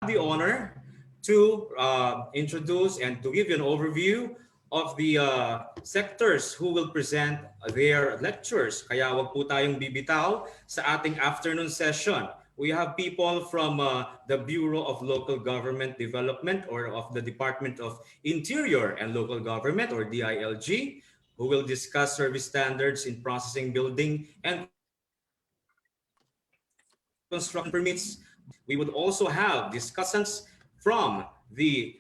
the honor to introduce and to give you an overview of the sectors who will present their lectures. Kaya wag po tayong bibitaw sa ating afternoon session. We have people from the Bureau of Local Government Development or of the Department of Interior and Local Government or DILG who will discuss service standards in processing, building, and construction permits. We would also have discussants from the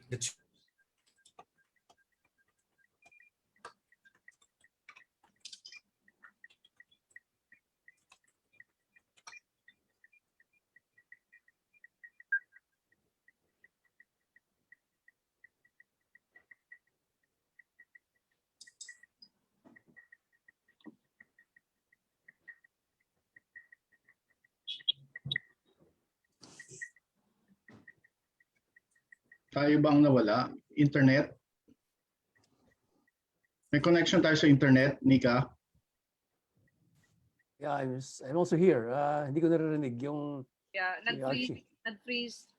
Tayo bang nawala? Internet? May connection tayo sa internet, Nika? Yeah, I'm also here. Hindi ko naririnig yung Yeah, Archie. nag-freeze.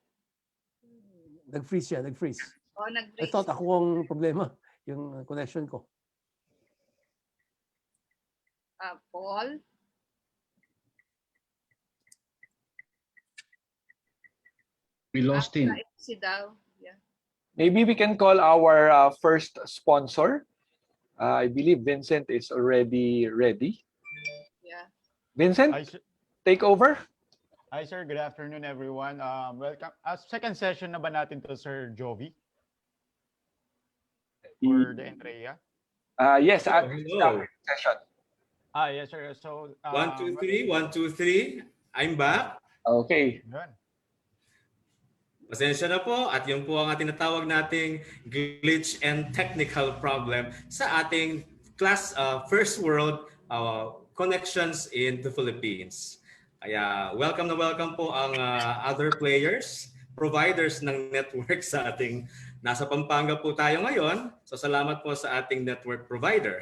Nag-freeze siya, nag-freeze. Oh, I nag-freeze. thought ako ang problema, yung connection ko. Paul? We lost him. Si Daw. Yeah. Maybe we can call our first sponsor. I believe Vincent is already ready. Yeah. Vincent, Hi, take over. hi, sir. Good afternoon, everyone. Welcome. Second session na ba natin to, Sir Jovi? For the Entreya? Yes, hello. session. Yes, sir. So, 1, 2, 3, 1, 2, 3. I'm back. Okay. yun. Pasensya na po at yun po ang tinatawag nating glitch and technical problem sa ating first world connections in the Philippines. Kaya welcome na welcome po ang other players, providers ng network sa ating nasa Pampanga po tayo ngayon. So salamat po sa ating network provider.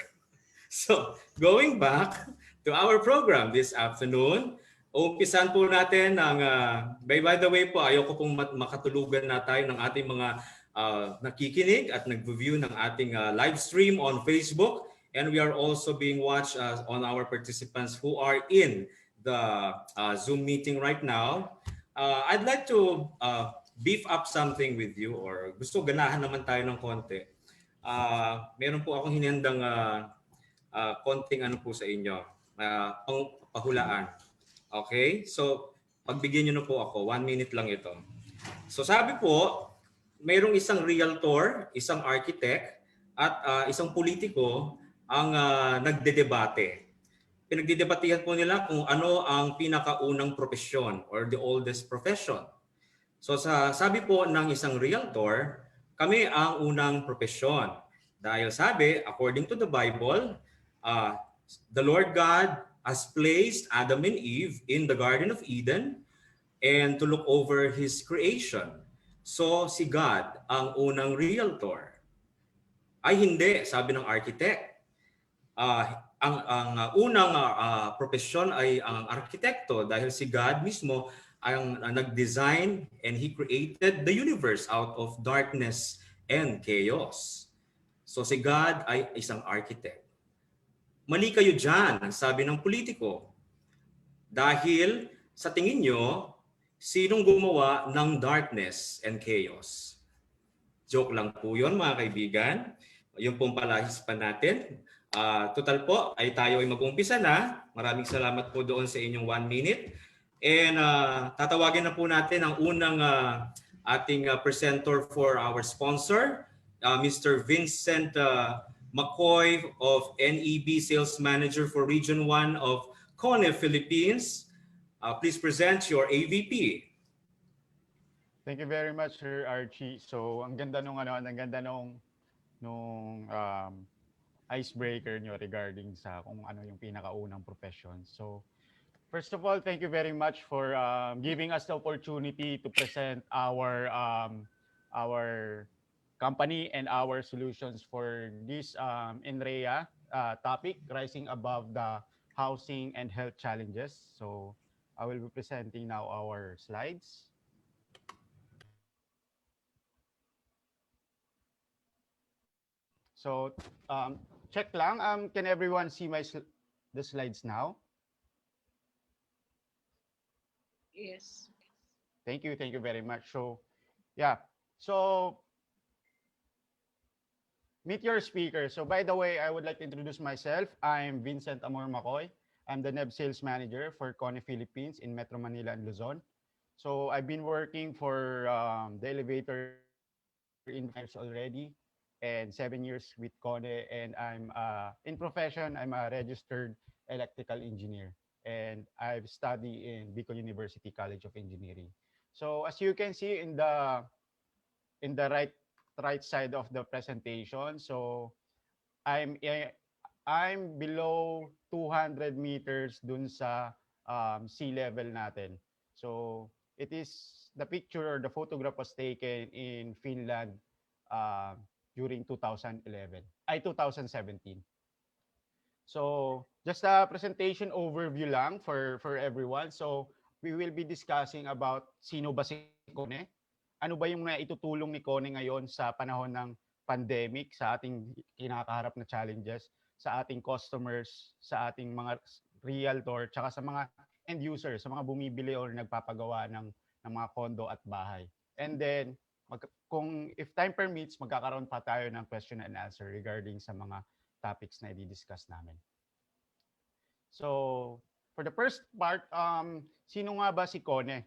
So going back to our program this afternoon, umpisan po natin ng, by the way po, ayoko pong makatulugan na tayo ng ating mga nakikinig at nag-view ng ating live stream on Facebook. And we are also being watched on our participants who are in the Zoom meeting right now. I'd like to beef up something with you or gusto ganahan naman tayo ng konti. Meron po akong hinandang konting ano po sa inyo, pahulaan. Okay? So, pagbigyan nyo na po ako. 1 minute lang ito. So, sabi po, mayroong isang realtor, isang architect, at isang politiko ang nagdedebate. Pinagdidebatehan po nila kung ano ang pinakaunang profesyon or the oldest profession. So, sabi po ng isang realtor, kami ang unang profesyon. Dahil sabi, according to the Bible, the Lord God has placed Adam and Eve in the Garden of Eden and to look over His creation. So si God ang unang realtor. Ay hindi, sabi ng architect. Ang unang profesyon ay ang arkitekto dahil si God mismo ang nag-design and He created the universe out of darkness and chaos. So si God ay isang architect. Mali kayo dyan, sabi ng politiko. Dahil sa tingin nyo, sinong gumawa ng darkness and chaos? Joke lang po yun mga kaibigan. Yung pong palahispan natin. Total po ay tayo ay mag-umpisa na. Maraming salamat po doon sa inyong 1 minute. And tatawagin na po natin ang unang ating presenter for our sponsor, Mr. Vincent McCoy of NEB Sales Manager for Region 1 of CONE Philippines. Please present your AVP. Thank you very much, Sir Archie. So, ang ganda nung icebreaker nyo regarding sa kung ano yung pinakaunang profession. So, first of all, thank you very much for giving us the opportunity to present our company and our solutions for this NREA topic, rising above the housing and health challenges. So I will be presenting now our slides. So, check lang. Can everyone see the slides now? Yes. Thank you. Thank you very much. So, yeah. So, meet your speaker. So, by the way, I would like to introduce myself. I'm Vincent Amor Macoy. I'm the NEB Sales Manager for Kone Philippines in Metro Manila and Luzon. So, I've been working for the elevator in years already and 7 years with Kone. And I'm in profession, I'm a registered electrical engineer. And I've studied in Bicol University College of Engineering. So as you can see in the right side of the presentation, so I'm eh, I'm below 200 meters dun sa sea level natin. So it is the picture or the photograph was taken in Finland uh, during 2011, 2017. So just a presentation overview lang for everyone. So we will be discussing about sino ba si Kone? Ano ba yung naitutulong ni Kone ngayon sa panahon ng pandemic, sa ating kinakaharap na challenges, sa ating customers, sa ating mga realtor, tsaka sa mga end users, sa mga bumibili or nagpapagawa ng mga kondo at bahay. And then, kung if time permits, magkakaroon pa tayo ng question and answer regarding sa mga topics na i-discuss namin. So, for the first part, sino nga ba si Kone?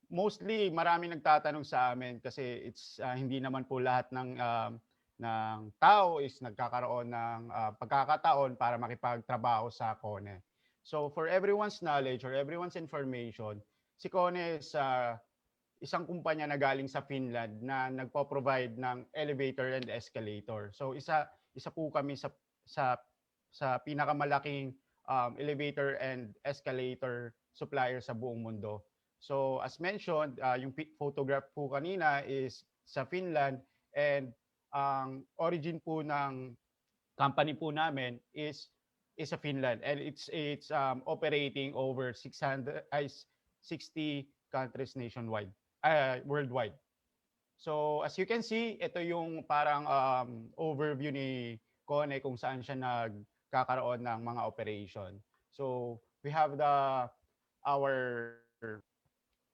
Mostly, marami nagtatanong sa amin kasi it's hindi naman po lahat ng tao is nagkakaroon ng pagkakataon para makipagtrabaho sa Kone. So, for everyone's knowledge or everyone's information, si Kone is isang kumpanya na galing sa Finland na nagpo-provide ng elevator and escalator. So isa po kami sa pinakamalaking elevator and escalator supplier sa buong mundo. So as mentioned, yung photograph po kanina is sa Finland and ang origin po ng company po namin is sa Finland and it's operating over 60 countries nationwide. Worldwide. So as you can see, ito yung parang overview ni Kone kung saan siya nagkakaroon ng mga operation. So we have our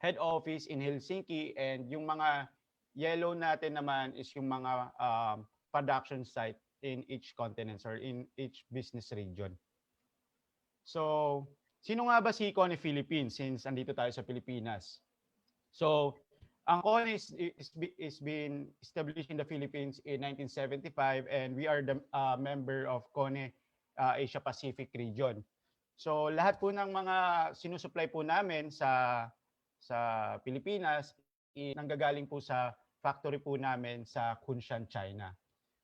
head office in Helsinki and yung mga yellow natin naman is yung mga production site in each continent or in each business region. So sino nga ba si Kone Philippines since andito tayo sa Pilipinas? So, ang Kone is been established in the Philippines in 1975 and we are the member of Kone Asia Pacific region. So, lahat po ng mga sinusupply po namin sa Pilipinas nanggagaling po sa factory po namin sa Kunshan, China.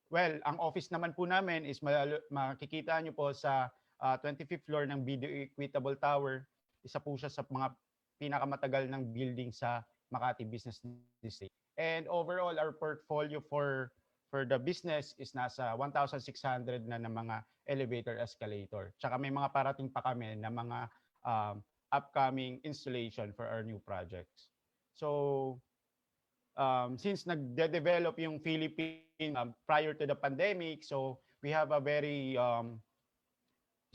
Well, ang office naman po namin is makikita nyo po sa 25th floor ng Video Equitable Tower. Isa po siya sa mga pinakamatagal ng building sa Makati Business District. And overall, our portfolio for the business is nasa 1,600 na ng mga elevator, escalator. Tsaka may mga parating pa kami na mga upcoming installation for our new projects. So, since nagde-develop yung Philippines prior to the pandemic, so we have a very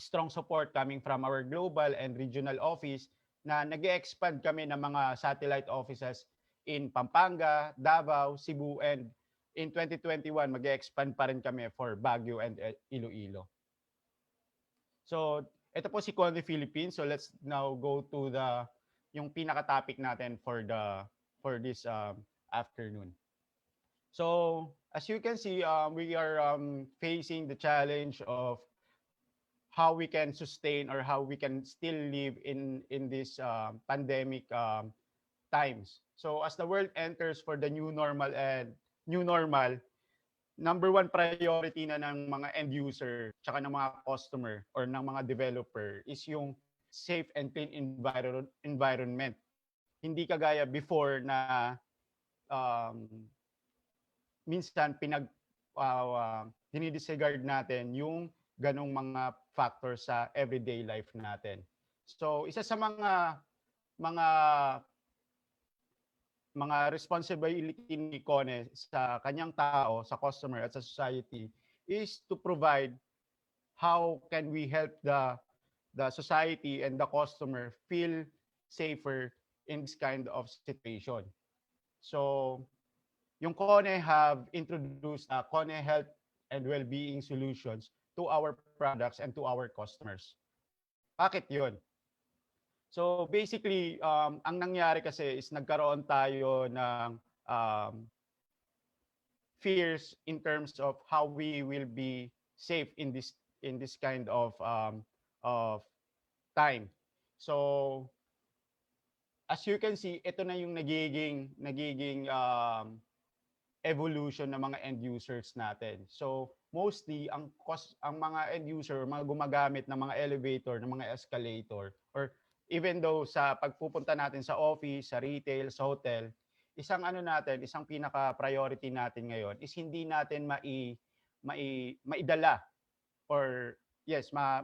strong support coming from our global and regional office na nag-expand kami ng mga satellite offices in Pampanga, Davao, Cebu, and in 2021, mag-expand pa rin kami for Baguio and Iloilo. So, ito po si Kone Philippines. So, let's now go to yung pinaka-topic natin for this afternoon. So, as you can see, we are facing the challenge of how we can sustain or how we can still live in this pandemic times. So as the world enters for the new normal, number one priority na ng mga end user tsaka ng mga customer or ng mga developer is yung safe and clean environment. Hindi kagaya before na minsan dinidisregard natin yung ganong mga factors sa everyday life natin. So, isa sa mga mga responsibility ni Kone sa kanyang tao, sa customer at sa society is to provide how can we help the society and the customer feel safer in this kind of situation. So, yung Kone have introduced Kone Health and Wellbeing Solutions to our products and to our customers. Bakit yun? So basically, ang nangyari kasi is nagkaroon tayo ng fears in terms of how we will be safe in this kind of time. So as you can see, ito na yung nagiging evolution ng mga end users natin. So mostly ang mga end user, mga gumagamit ng mga elevator, ng mga escalator, or even though sa pagpupunta natin sa office, sa retail, sa hotel, isang pinaka-priority natin ngayon is hindi natin maidala or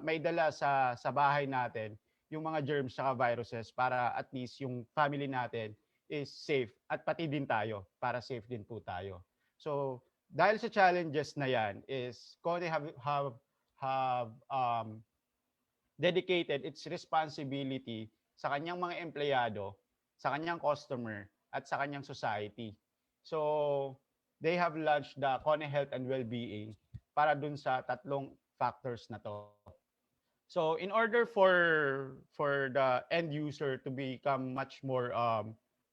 maidala sa bahay natin yung mga germs at viruses para at least yung family natin is safe at pati din tayo para safe din po tayo. So dahil sa challenges na yan is Kone have dedicated its responsibility sa kanyang mga empleyado, sa kanyang customer, at sa kanyang society. So, they have launched the Kone Health and Wellbeing para dun sa tatlong factors na to. So, in order for the end user to become much more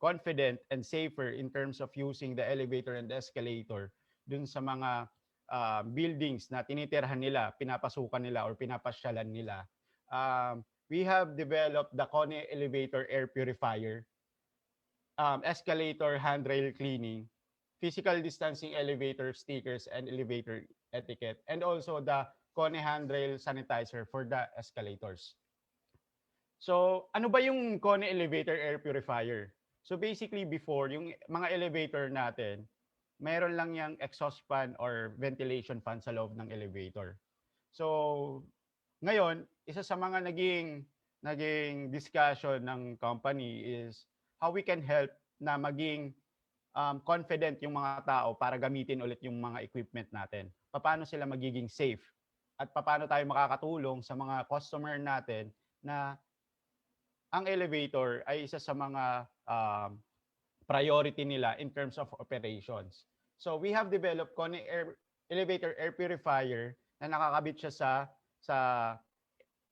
confident and safer in terms of using the elevator and the escalator dun sa mga buildings na tinitirhan nila, pinapasukan nila, or pinapasyalan nila, we have developed the Kone Elevator Air Purifier, escalator handrail cleaning, physical distancing elevator stickers and elevator etiquette, and also the Kone handrail sanitizer for the escalators. So, ano ba yung Kone Elevator Air Purifier? So basically before, yung mga elevator natin, mayroon lang yung exhaust fan or ventilation fan sa loob ng elevator. So, ngayon, isa sa mga naging discussion ng company is how we can help na maging confident yung mga tao para gamitin ulit yung mga equipment natin. Paano sila magiging safe? At paano tayo makakatulong sa mga customer natin na ang elevator ay isa sa mga priority nila in terms of operations. So we have developed Kone Elevator Air Purifier na nakakabit siya sa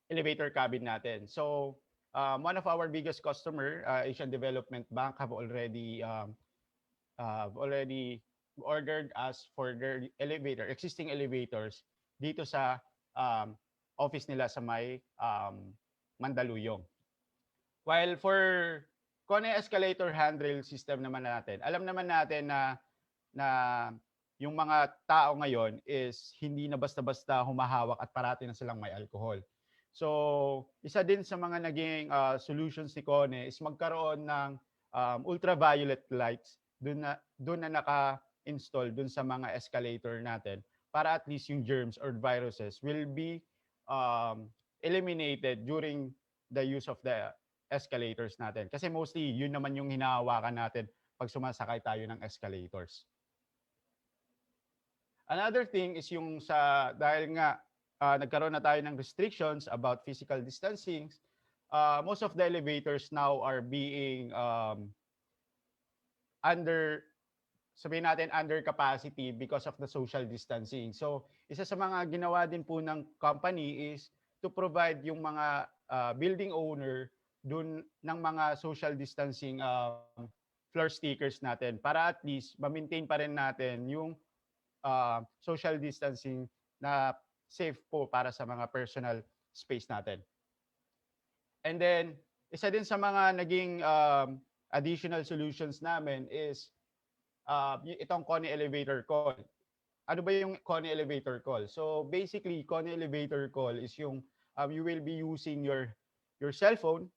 elevator cabin natin. So one of our biggest customer, Asian Development Bank, have already ordered us for their existing elevators dito sa office nila sa may Mandaluyong. While for Kone escalator handrail system naman natin, alam naman natin na yung mga tao ngayon is hindi na basta-basta humahawak at parati na silang may alcohol. So, isa din sa mga naging solutions ni Kone is magkaroon ng ultraviolet lights doon na naka-install doon sa mga escalator natin para at least yung germs or viruses will be eliminated during the use of the escalators natin. Kasi mostly, yun naman yung hinahawakan natin pag sumasakay tayo ng escalators. Another thing is yung dahil nga nagkaroon na tayo ng restrictions about physical distancing, most of the elevators now are being under capacity because of the social distancing. So, isa sa mga ginawa din po ng company is to provide yung mga building owner dun ng mga social distancing floor stickers natin para at least ma-maintain pa rin natin yung social distancing na safe po para sa mga personal space natin. And then, isa din sa mga naging additional solutions namin is itong Kone Elevator Call. Ano ba yung Kone Elevator Call? So basically, Kone Elevator Call is yung you will be using your cell phone,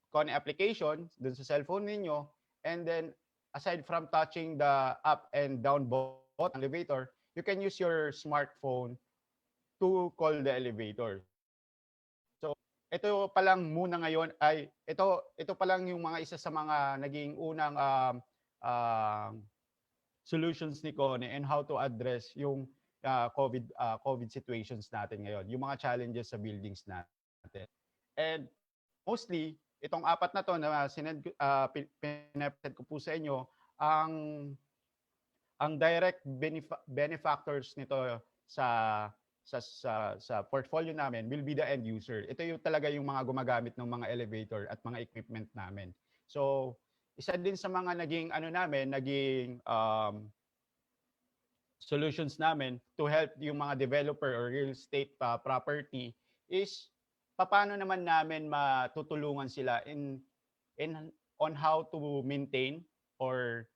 Kone application, dun sa cellphone ninyo, and then aside from touching the up and down button elevator, you can use your smartphone to call the elevator. So ito pa lang muna ngayon ay ito pa lang yung mga isa sa mga naging unang solutions ni Kone and how to address yung COVID situations natin ngayon, yung mga challenges sa buildings natin. And mostly, itong apat na to na pinapresent ko po sa inyo, ang direct benefactors nito sa portfolio namin will be the end user. Ito yung talaga yung mga gumagamit ng mga elevator at mga equipment namin. So, isa din sa mga naging solutions namin to help yung mga developer or real estate property is paano naman namin matutulungan sila on how to maintain or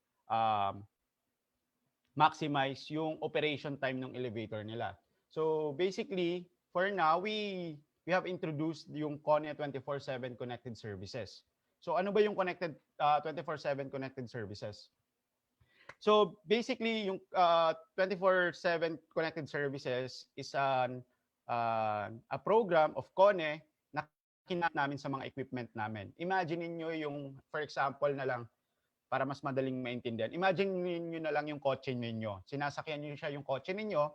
maximize yung operation time ng elevator nila. So basically, for now, we have introduced yung Kone 24/7 connected services. So ano ba yung connected 24/7 connected services? So basically, yung 24/7 connected services is a program of Kone na kinat namin sa mga equipment namin. Imagine niyo yung, for example na lang, para mas madaling maintindihan. Imagine niyo na lang yung kotse ninyo. Sinasakyan niyo siya yung kotse ninyo.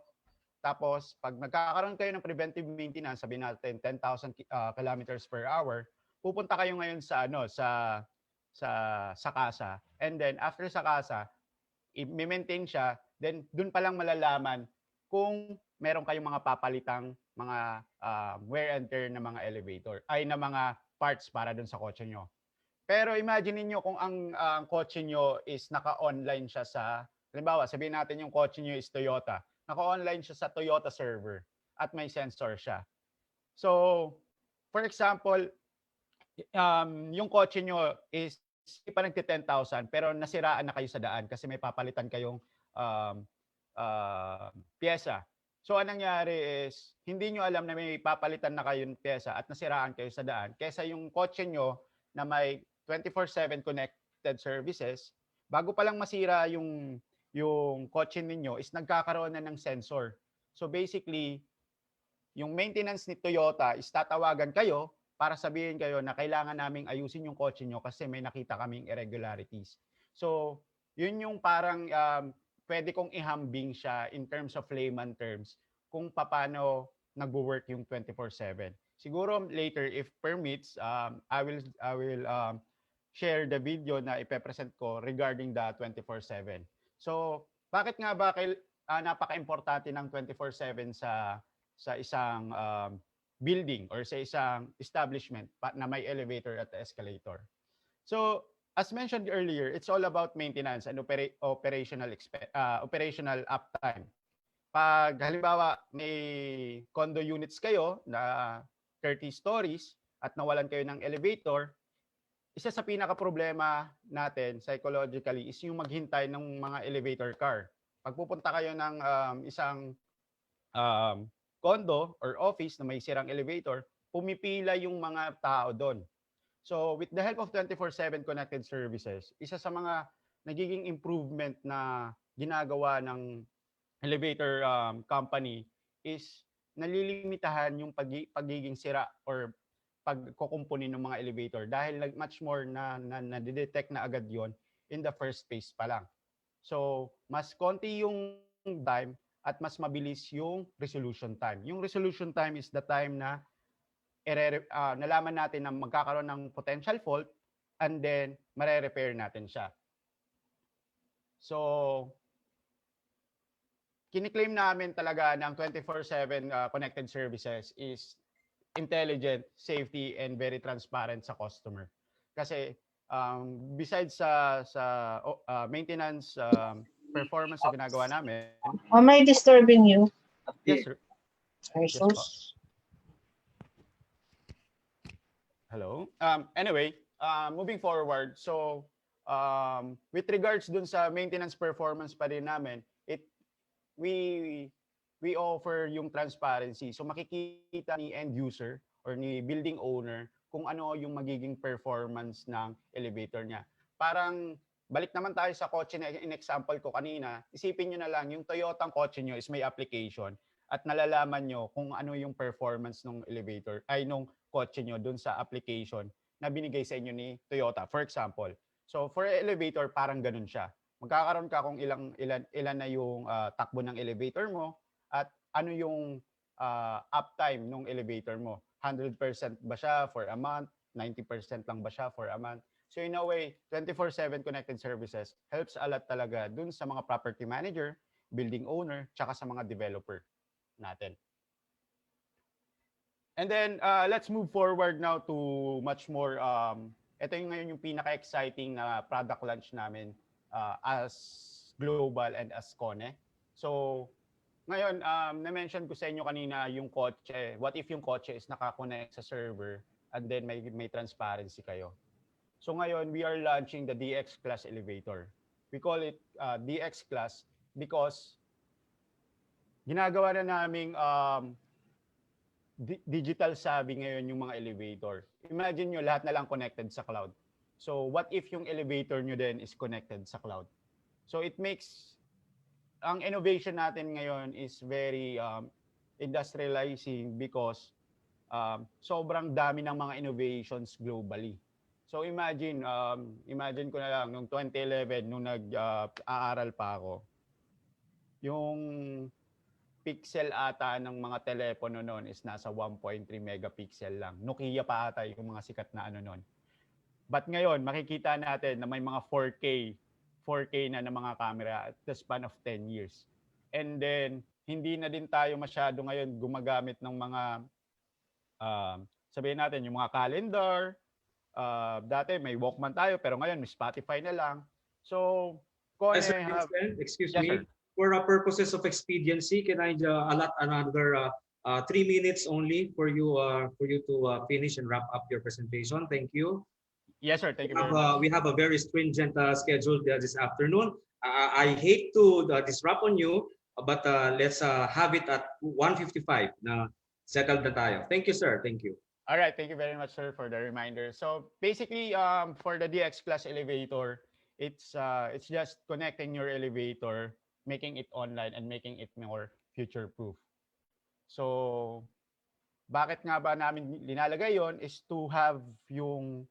Tapos pag nagkakaroon kayo ng preventive maintenance, sabihin natin 10,000 kilometers per hour, pupunta kayo ngayon sa kasa. And then after sa kasa, i-maintain siya, then dun pa lang malalaman kung meron kayong mga papalitang mga wear and tear na mga elevator, ay na mga parts para dun sa kotse nyo. Pero imagine niyo kung ang kotse nyo is naka-online siya sa, halimbawa, sabihin natin yung kotse nyo is Toyota, naka-online siya sa Toyota server at may sensor siya. So, for example, yung kotse nyo is pa nagti 10,000 pero nasiraan na kayo sa daan kasi may papalitan kayong pyesa. So anong nangyari is hindi nyo alam na may papalitan na kayong pyesa at nasiraan kayo sa daan kaysa yung kotse nyo na may 24/7 connected services, bago pa lang masira yung kotse ninyo is nagkakaroon na ng sensor. So basically, yung maintenance ni Toyota is tatawagan kayo para sabihin kayo na kailangan naming ayusin yung kotse nyo kasi may nakita kaming irregularities. So, yun yung parang pwede kong ihambing siya in terms of layman terms kung paano nagwo-work yung 24/7. Siguro later, if permits, I will share the video na ipepresent ko regarding the 24/7. So, bakit nga ba napaka-importante ng 24/7 sa isang building or sa isang establishment na may elevator at escalator? So, as mentioned earlier, it's all about maintenance and operational uptime. Pag halimbawa may condo units kayo na 30 stories at nawalan kayo ng elevator, isa sa pinaka-problema natin psychologically is yung maghintay ng mga elevator car. Pag pupunta kayo ng isang condo or office na may sirang elevator, pumipila yung mga tao doon. So with the help of 24/7 connected services, isa sa mga nagiging improvement na ginagawa ng elevator company is nalilimitahan yung pagiging sira or pagkukumpuni ng mga elevator dahil much more na detect na agad yon in the first phase pa lang. So mas konti yung time at mas mabilis yung resolution time. Yung resolution time is the time na nalaman natin na magkakaroon ng potential fault and then mare-repair natin siya. So, kiniklaim namin talaga ng 24/7 connected services is intelligent, safety, and very transparent sa customer. Kasi besides sa maintenance performance na ginagawa namin. Am I disturbing you? Yes, sir. Sorry, Yes, po. Hello. Anyway, moving forward, so with regards dun sa maintenance performance pa rin namin, we offer yung transparency. So makikita ni end user or ni building owner kung ano yung magiging performance ng elevator niya. Parang balik naman tayo sa kotse na in-example ko kanina, isipin nyo na lang yung Toyota kotse nyo is may application at nalalaman nyo kung ano yung performance ng elevator ay nung kotse nyo dun sa application na binigay sa inyo ni Toyota. For example, So for elevator, parang ganun siya. Magkakaroon ka kung ilan na yung takbo ng elevator mo at ano yung uptime ng elevator mo. 100% ba siya for a month? 90% lang ba siya for a month? So in a way, 24/7 connected services helps a lot talaga dun sa mga property manager, building owner, tsaka sa mga developer natin. And then let's move forward now to much more ito yung ngayon yung pinaka-exciting na product launch namin as Global and as Kone. So ngayon na-mention ko sa inyo kanina yung kotse. What if yung kotse is naka-connect sa server and then may transparency kayo. So ngayon we are launching the DX class elevator. We call it DX class because ginagawa na naming digital savvy ngayon yung mga elevator. Imagine nyo, lahat na lang connected sa cloud. So what if yung elevator nyo din is connected sa cloud? So it makes, ang innovation natin ngayon is very industrializing because sobrang dami ng mga innovations globally. So imagine ko na lang, nung 2011, nung nag-aaral pa ako, yung pixel ata ng mga telepono noon is nasa 1.3 megapixel lang. Nokia pa ata yung mga sikat na ano noon. But ngayon, makikita natin na may mga 4K na ng mga camera at the span of 10 years. And then, hindi na din tayo masyado ngayon gumagamit ng mga, sabihin natin, yung mga calendar. Dati may Walkman tayo, pero ngayon may Spotify na lang. So, Kone, Sir Vincent, excuse Yes, me. sir. For purposes of expediency, can I allot another 3 minutes only for you to finish and wrap up your presentation? Thank you. Yes, sir. Thank you very much. We have a very stringent schedule this afternoon. I hate to disrupt on you, but let's have it at 1:55 na settled na tayo. Thank you, sir. Thank you. All right. Thank you very much, sir, for the reminder. So basically, for the DX class elevator, it's just connecting your elevator, making it online, and making it more future-proof. So, bakit nga ba namin linalagay yon is to have yung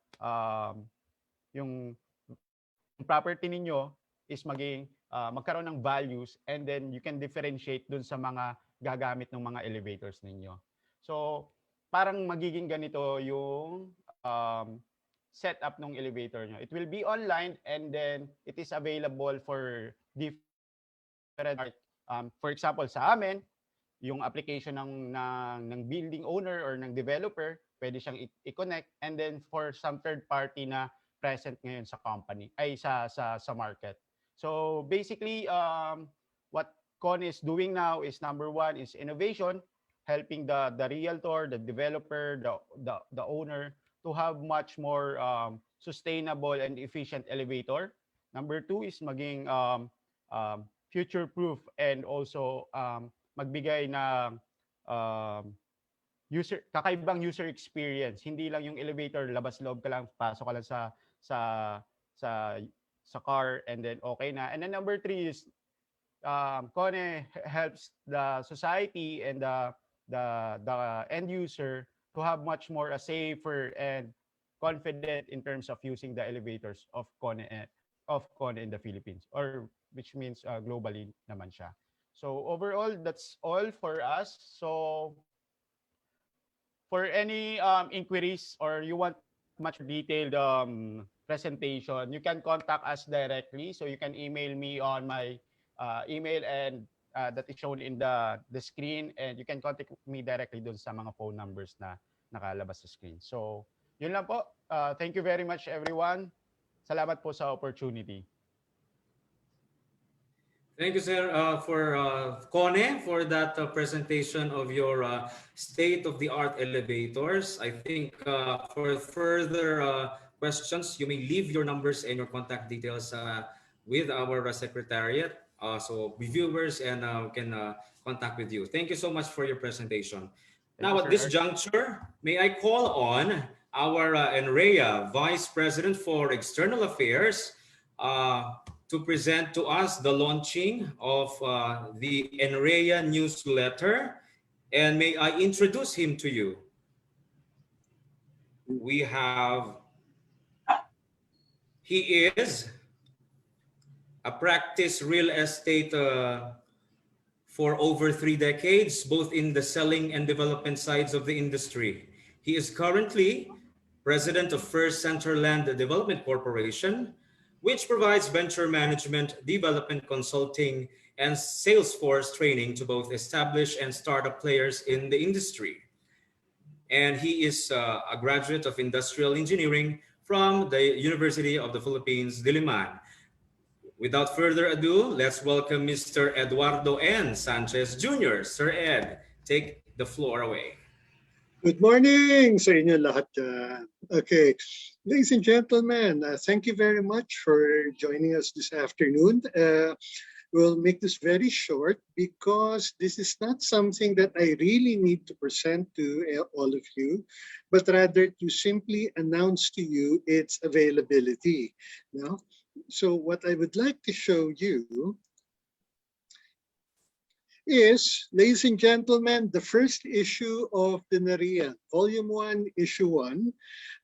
property ninyo is magkaroon ng values and then you can differentiate dun sa mga gagamit ng mga elevators ninyo. So, parang magiging ganito yung setup ng elevator nyo. It will be online and then it is available for different for example, sa amin, yung application ng building owner or ng developer, pwede siyang i-connect, and then for some third party na present ngayon sa company ay sa market. So basically what Kone is doing now is number one is innovation, helping the realtor, the developer, the owner to have much more sustainable and efficient elevator. Number two is maging future-proof and also magbigay ng kakaibang user experience. Hindi lang yung elevator, labas-loob ka lang, pasok ka lang sa car and then okay na. And then number three is Kone helps the society and the end user to have much more a safer and confident in terms of using the elevators of Kone in the Philippines, or which means globally naman siya. So overall, that's all for us. So for any inquiries or you want much detailed presentation, you can contact us directly. So you can email me on my email and that is shown in the screen, and you can contact me directly dun sa mga phone numbers na nakalabas sa screen. So yun lang po. Thank you very much, everyone. Salamat po sa opportunity. Thank you, sir, for Kone, for that presentation of your state-of-the-art elevators. I think for further questions, you may leave your numbers and your contact details with our secretariat, so viewers can contact with you. Thank you so much for your presentation. Now, at this juncture, may I call on our NREA Vice President for External Affairs to present to us the launching of the NREA newsletter, and may I introduce him to you. We have He is a practiced real estate for over 3 decades, both in the selling and development sides of the industry. He is currently president of First Center Land Development Corporation, which provides venture management, development consulting, and Salesforce training to both established and startup players in the industry. And he is a graduate of industrial engineering from the University of the Philippines, Diliman. Without further ado, let's welcome Mr. Eduardo N. Sanchez Jr. Sir Ed, take the floor away. Good morning sa inyo lahat dyan. Okay, ladies and gentlemen, thank you very much for joining us this afternoon. We'll make this very short because this is not something that I really need to present to all of you, but rather to simply announce to you its availability. Now, so what I would like to show you is, ladies and gentlemen, the first issue of the Narian, Volume 1, Issue 1,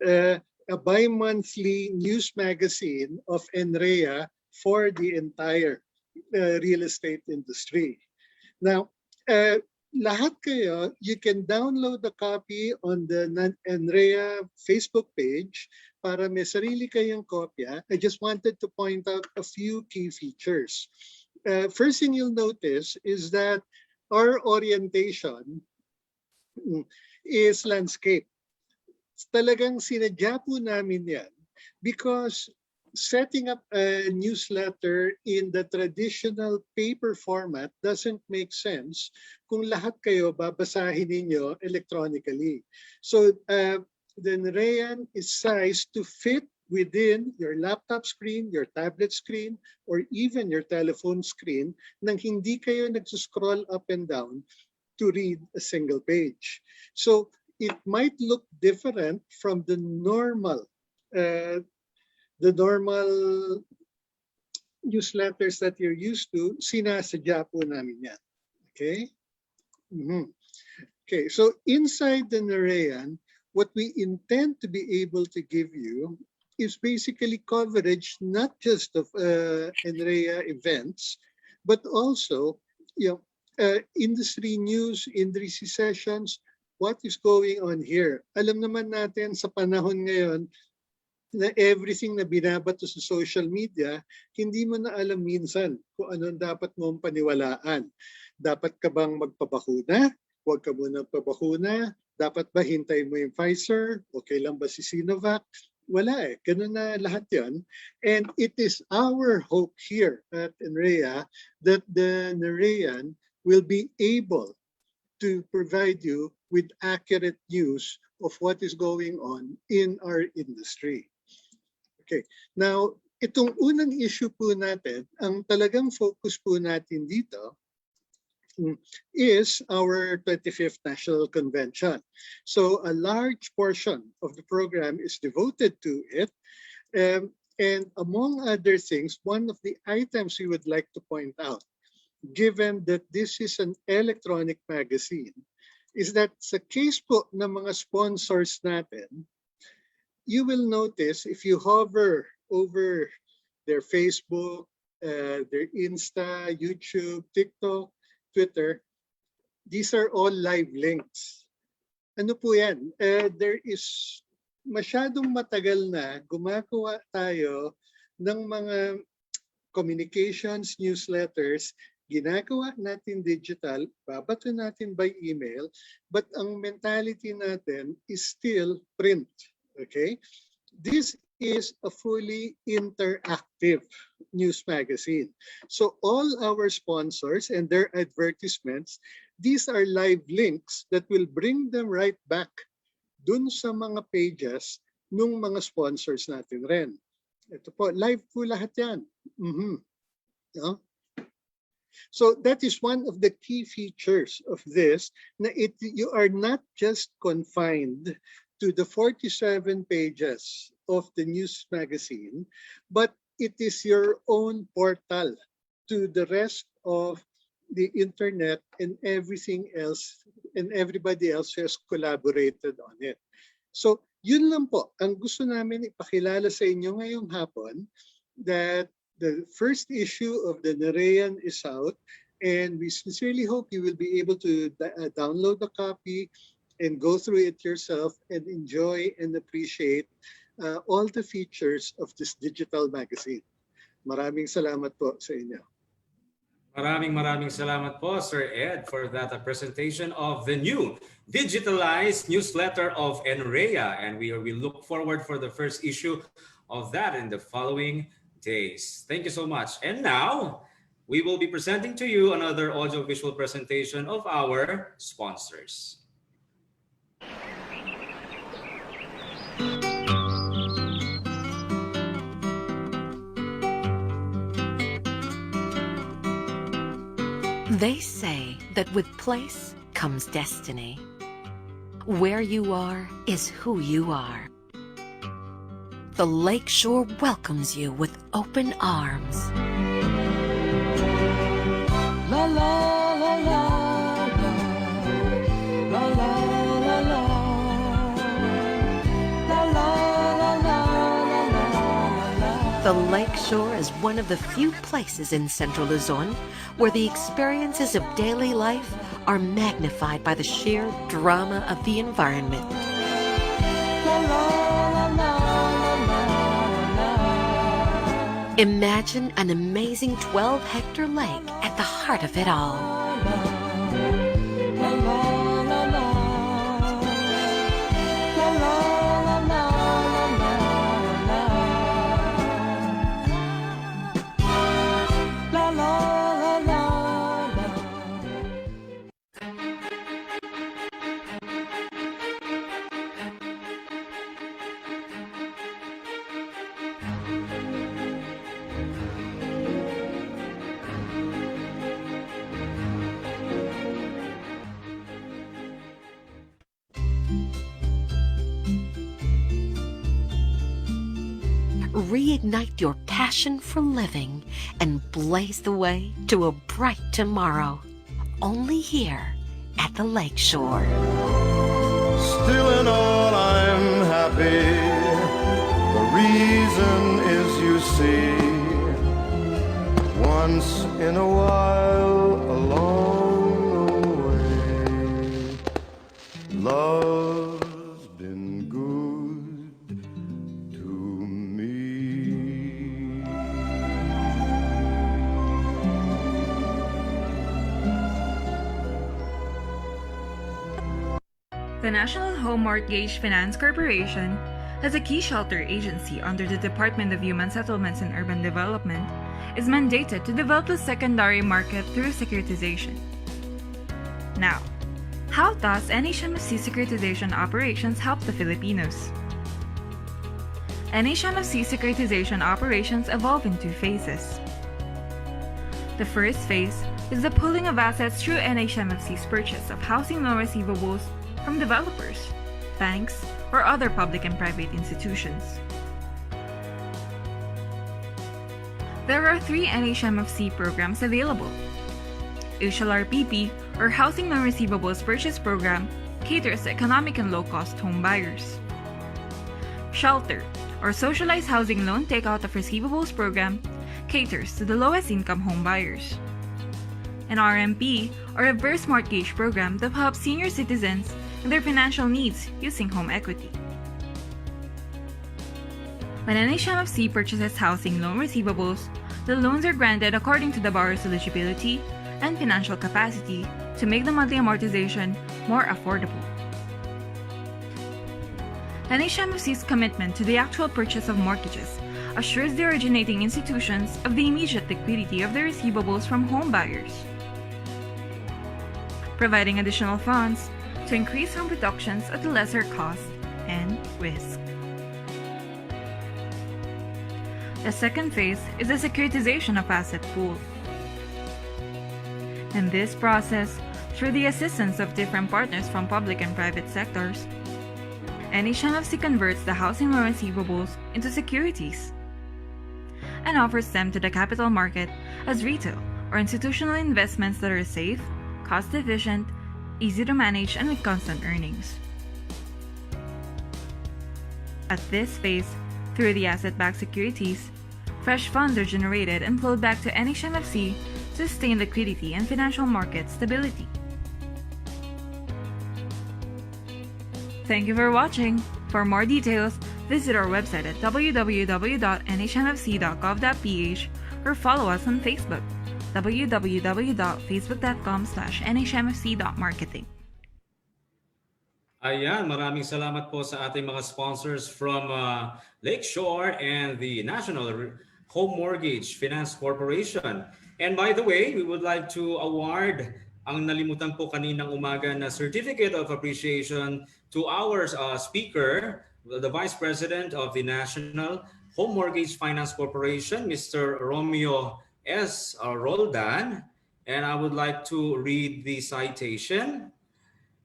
a bi-monthly news magazine of NREA for the entire real estate industry. Now, lahat kayo, you can download the copy on the NREA Facebook page para may sarili kayong kopya. I just wanted to point out a few key features. First thing you'll notice is that our orientation is landscape. Talagang sinadya po namin yan because setting up a newsletter in the traditional paper format doesn't make sense kung lahat kayo babasahin ninyo electronically. So the NREAN is sized to fit within your laptop screen, your tablet screen, or even your telephone screen nang hindi kayo nagsuscroll up and down to read a single page. So it might look different from the normal newsletters that you're used to. Sinasadya po namin yan. Okay? Okay, so inside the NREAN, what we intend to be able to give you is basically coverage not just of NREA events, but also industry news, industry sessions, what is going on here. Alam naman natin sa panahon ngayon na everything na binabato sa social media, hindi mo na alam minsan kung anong dapat mong paniwalaan. Dapat ka bang magpabakuna? Huwag ka muna magpabakuna. Dapat ba hintay mo yung Pfizer? Okay lang ba si Sinovac? Wala eh. Ganun na lahat yan. And it is our hope here at NREA that the NREAN will be able to provide you with accurate news of what is going on in our industry. Okay. Now, itong unang issue po natin, ang talagang focus po natin dito is our 25th National Convention. So a large portion of the program is devoted to it. And among other things, one of the items we would like to point out, given that this is an electronic magazine, is that sa case po ng mga sponsors natin, you will notice if you hover over their Facebook, their Insta, YouTube, TikTok, Twitter, these are all live links. Ano po yan? There is masyadong matagal na gumagawa tayo ng mga communications, newsletters, ginagawa natin digital, babato natin by email, but ang mentality natin is still print. Okay? This is a fully interactive news magazine. So all our sponsors and their advertisements, these are live links that will bring them right back dun sa mga pages nung mga sponsors natin rin. Ito po, live po lahat yan. No? So that is one of the key features of this, na you are not just confined to the 47 pages of the news magazine, but it is your own portal to the rest of the internet and everything else and everybody else who has collaborated on it. So Yun lang po ang gusto namin ipakilala sa inyo ngayong hapon, that the first issue of the Nerean is out, and we sincerely hope you will be able to download the copy and go through it yourself and enjoy and appreciate all the features of this digital magazine. Maraming salamat po sa inyo. Maraming salamat po, Sir Ed, for that presentation of the new digitalized newsletter of NREA. And we look forward for the first issue of that in the following days. Thank you so much. And now, we will be presenting to you another audiovisual presentation of our sponsors. They say that with place comes destiny. Where you are is who you are. The Lakeshore welcomes you with open arms. La la la la la la la la la la la la la. The Lakeshore is one of the few places in Central Luzon where the experiences of daily life are magnified by the sheer drama of the environment. Imagine an amazing 12-hectare lake at the heart of it all. Reignite your passion for living and blaze the way to a bright tomorrow. Only here at the Lakeshore. Still in all, I'm happy. The reason is, you see, once in a while along the way, love's been good to me. The National Home Mortgage Finance Corporation as a key shelter agency under the Department of Human Settlements and Urban Development, is mandated to develop the secondary market through securitization. Now, how does NHMFC securitization operations help the Filipinos? NHMFC securitization operations evolve in two phases. The first phase is the pooling of assets through NHMFC's purchase of housing loan receivables from developers, banks, or other public and private institutions. There are 3 NHMFC programs available. HLRPP, or Housing Loan Receivables Purchase Program, caters to economic and low-cost home buyers. Shelter, or Socialized Housing Loan Takeout of Receivables Program, caters to the lowest-income home buyers. And RMP, or Reverse Mortgage Program, that helps senior citizens in their financial needs using home equity. When NHMFC purchases housing loan receivables, the loans are granted according to the borrower's eligibility and financial capacity to make the monthly amortization more affordable. NHMFC's commitment to the actual purchase of mortgages assures the originating institutions of the immediate liquidity of the receivables from home buyers, providing additional funds to increase home productions at a lesser cost and risk. The second phase is the securitization of asset pool. In this process, through the assistance of different partners from public and private sectors, NHMFC converts the housing loan receivables into securities and offers them to the capital market as retail or institutional investments that are safe, cost-efficient, easy to manage, and with constant earnings. At this phase, through the asset-backed securities, fresh funds are generated and flowed back to NHMFC to sustain liquidity and financial market stability. Thank you for watching. For more details, visit our website at www.nhmfc.gov.ph or follow us on Facebook, www.facebook.com/nhmfc.marketing. Ayan, maraming salamat po sa ating mga sponsors from Lakeshore and the National Home Mortgage Finance Corporation. And by the way, we would like to award ang nalimutan po kaninang umaga na Certificate of Appreciation to our speaker, the Vice President of the National Home Mortgage Finance Corporation, Mr. Romeo S. Roldan. And I would like to read the citation.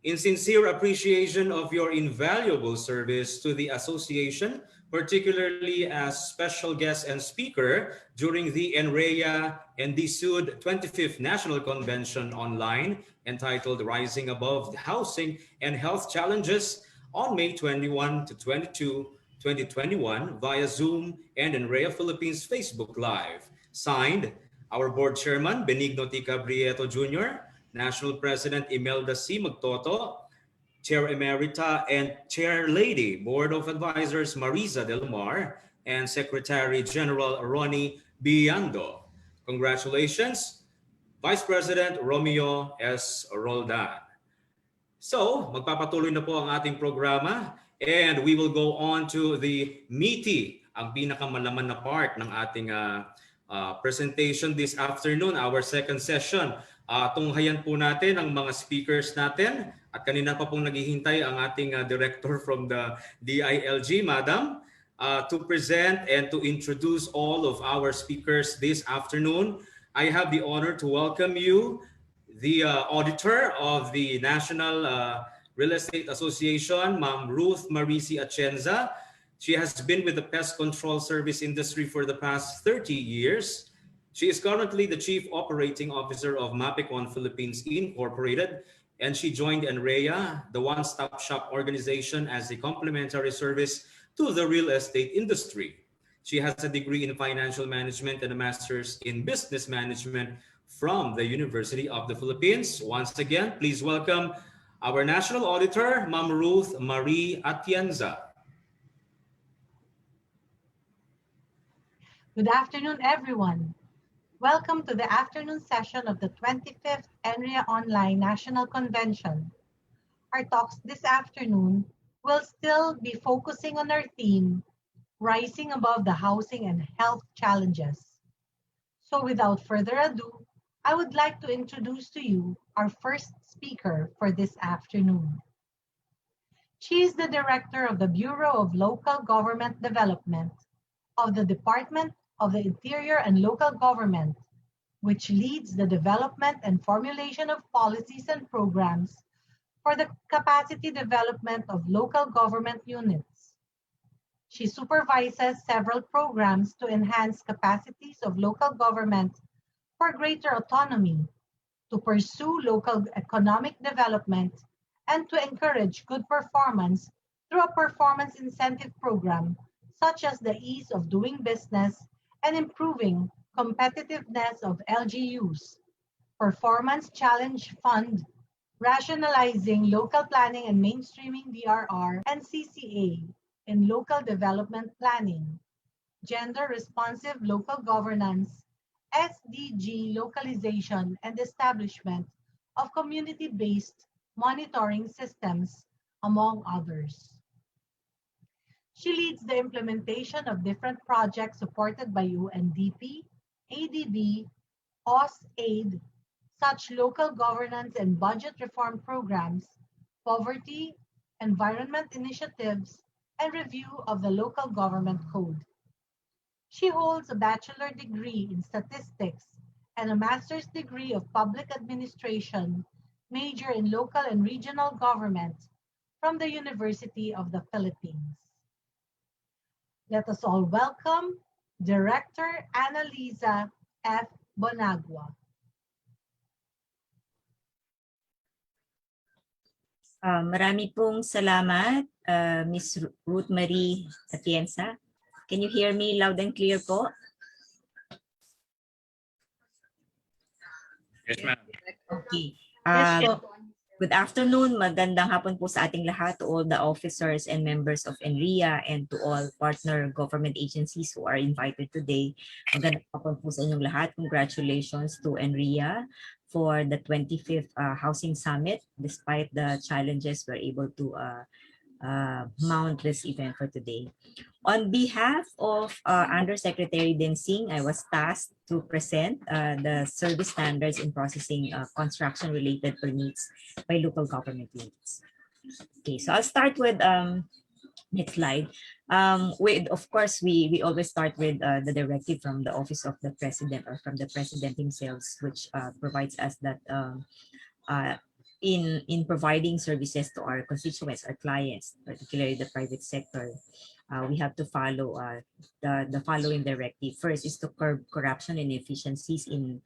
In sincere appreciation of your invaluable service to the association, particularly as special guest and speaker during the NREA and DSUD 25th National Convention online entitled Rising Above the Housing and Health Challenges on May 21 to 22, 2021 via Zoom and NREA Philippines Facebook Live. Signed, our Board Chairman, Benigno T. Cabrieto Jr., National President Imelda C. Magtoto, Chair Emerita and Chair Lady, Board of Advisors Marisa Del Mar, and Secretary General Ronnie Biando. Congratulations, Vice President Romeo S. Roldan. So, magpapatuloy na po ang ating programa and we will go on to the meaty, ang pinakamalaman na part ng ating presentation this afternoon, our second session. Tunghayan po natin ang mga speakers natin at kanina pa pong naghihintay ang ating director from the DILG, Madam, to present and to introduce all of our speakers this afternoon. I have the honor to welcome you, the auditor of the National Real Estate Association, Ma'am Ruth Marisi Atienza. She has been with the pest control service industry for the past 30 years. She is currently the Chief Operating Officer of Mapicon Philippines Incorporated, and she joined NREA, the one-stop shop organization, as a complementary service to the real estate industry. She has a degree in financial management and a master's in business management from the University of the Philippines. Once again, please welcome our National Auditor, Ma'am Ruth Marie Atienza. Good afternoon, everyone. Welcome to the afternoon session of the 25th NREA Online National Convention. Our talks this afternoon will still be focusing on our theme, Rising Above the Housing and Health Challenges. So without further ado, I would like to introduce to you our first speaker for this afternoon. She is the Director of the Bureau of Local Government Development of the Department of the Interior and Local Government, which leads the development and formulation of policies and programs for the capacity development of local government units. She supervises several programs to enhance capacities of local government for greater autonomy, to pursue local economic development, and to encourage good performance through a performance incentive program such as the Ease of Doing Business and improving competitiveness of LGUs, Performance Challenge Fund, rationalizing local planning and mainstreaming DRR and CCA in local development planning, gender responsive local governance, SDG localization and establishment of community-based monitoring systems, among others. She leads the implementation of different projects supported by UNDP, ADB, OSAID, such local governance and budget reform programs, poverty, environment initiatives, and review of the local government code. She holds a bachelor degree in statistics and a master's degree of public administration, major in local and regional government from the University of the Philippines. Let us all welcome Director Annalisa F. Bonagua. Marami pong salamat, Miss Ruth Marie Atienza. Can you hear me loud and clear po? Yes, ma'am. Okay. Yes po. Good afternoon. Magandang hapon po sa ating lahat, to all the officers and members of NRIA and to all partner government agencies who are invited today. Magandang hapon po sa inyong lahat. Congratulations to NRIA for the 25th Housing Summit. Despite the challenges, we're able to mount this event for today. On behalf of Undersecretary Densing, I was tasked to present the service standards in processing construction-related permits by local government units. Okay, so I'll start with next slide. Of course, we always start with the directive from the Office of the President or from the President himself, which provides us that in providing services to our constituents, our clients, particularly the private sector, we have to follow the following directive. First is to curb corruption and inefficiencies in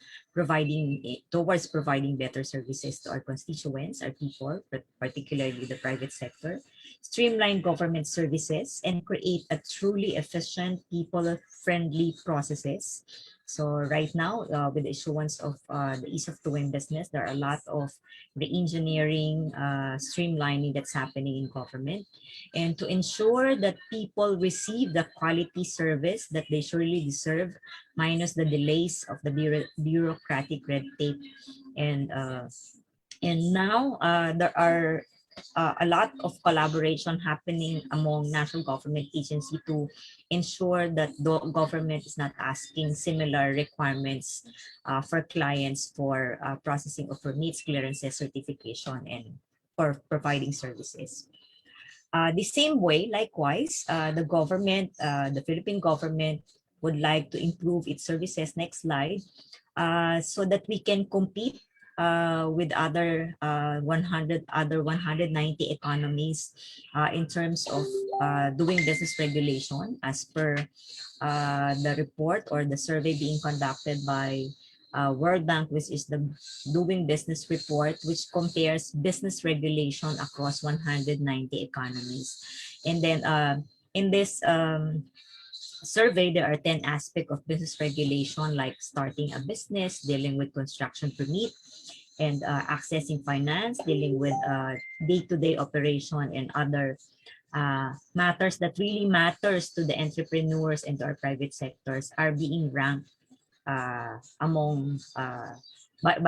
towards providing better services to our constituents, our people, but particularly the private sector. Streamline government services and create a truly efficient, people-friendly processes. So right now, with the issuance of the ease of doing business, there are a lot of re-engineering, streamlining that's happening in government. And to ensure that people receive the quality service that they surely deserve, minus the delays of the bureaucratic red tape. And now there are a lot of collaboration happening among national government agency to ensure that the government is not asking similar requirements for clients for processing of permits, clearances, certification, and for providing services. The same way, likewise, the government, the Philippine government would like to improve its services, next slide, so that we can compete with other 190 economies in terms of doing business regulation, as per the report or the survey being conducted by World Bank, which is the Doing Business Report, which compares business regulation across 190 economies. And then in this survey, there are 10 aspects of business regulation, like starting a business, dealing with construction permit, and accessing finance, dealing with day-to-day operation and other matters that really matters to the entrepreneurs and to our private sectors, are being ranked by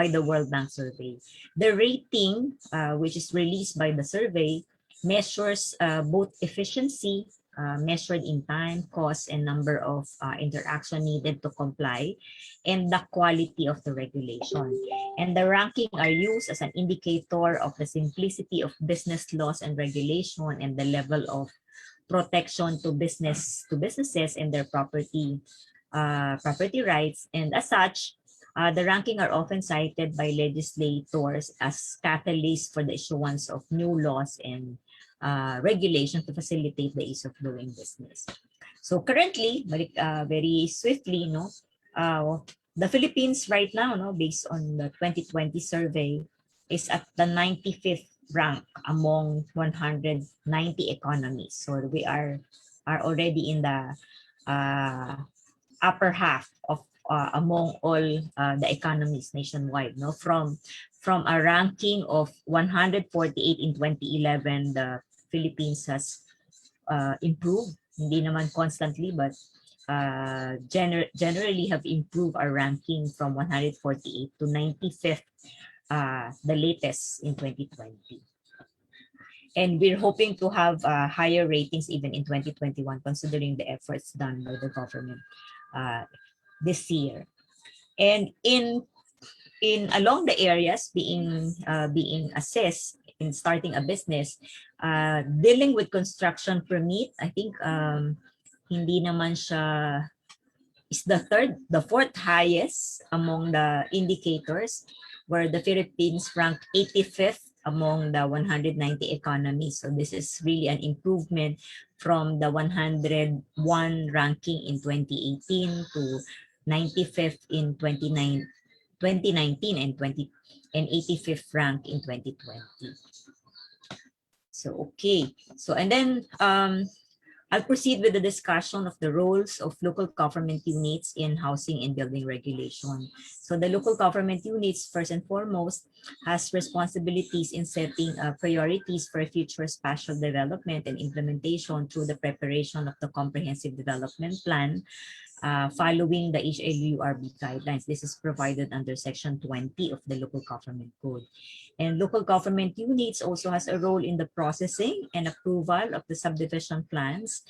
the World Bank survey. The rating, which is released by the survey, measures both efficiency, measured in time, cost, and number of interaction needed to comply, and the quality of the regulation. And the ranking are used as an indicator of the simplicity of business laws and regulation and the level of protection to businesses and their property rights. And as such, the ranking are often cited by legislators as catalysts for the issuance of new laws and regulation to facilitate the ease of doing business. So currently, very swiftly, the Philippines right now, based on the 2020 survey, is at the 95th rank among 190 economies. So we are already in the upper half of among all the economies nationwide. From a ranking of 148 in 2011, the Philippines has improved, hindi naman constantly, but generally have improved our ranking from 148 to 95th, the latest in 2020. And we're hoping to have higher ratings even in 2021, considering the efforts done by the government this year. And in along the areas being assessed in starting a business, dealing with construction permit, I think hindi naman siya, is the fourth highest among the indicators, where the Philippines ranked 85th among the 190 economies. So this is really an improvement from the 101 ranking in 2018 to 95th in 2019 and 85th rank in 2020. So, okay. So, and then I'll proceed with the discussion of the roles of local government units in housing and building regulation. So the local government units, first and foremost, has responsibilities in setting priorities for future spatial development and implementation through the preparation of the comprehensive development plan following the HLURB guidelines. This is provided under Section 20 of the Local Government Code. And local government units also has a role in the processing and approval of the subdivision plans,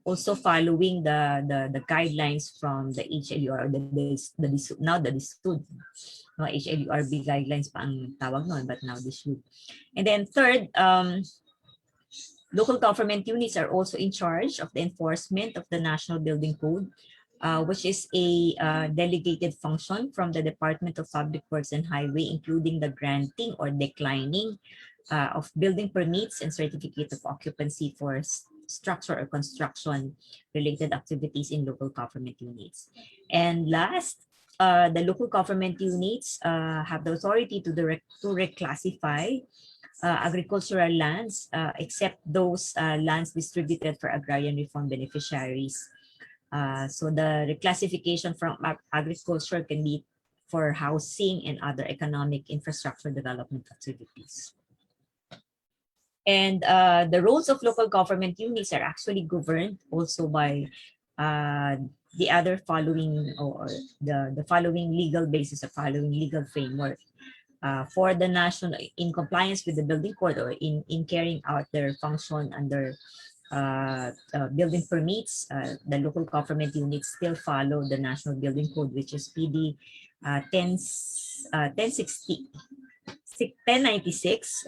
also following the guidelines from the HLUR, now the DSUD. No, HLURB guidelines pa ang tawag noon, but now DSUD. And then third, local government units are also in charge of the enforcement of the National Building Code, which is a delegated function from the Department of Public Works and Highway, including the granting or declining of building permits and certificate of occupancy for structure or construction related activities in local government units. And last, the local government units have the authority to reclassify agricultural lands, except those lands distributed for agrarian reform beneficiaries. So the reclassification from agriculture can be for housing and other economic infrastructure development activities. And the roles of local government units are actually governed also by the other following, or the following legal basis, or following legal framework. For the national, in compliance with the building code, or in carrying out their function under building permits, the local government units still follow the National Building Code, which is PD 1096,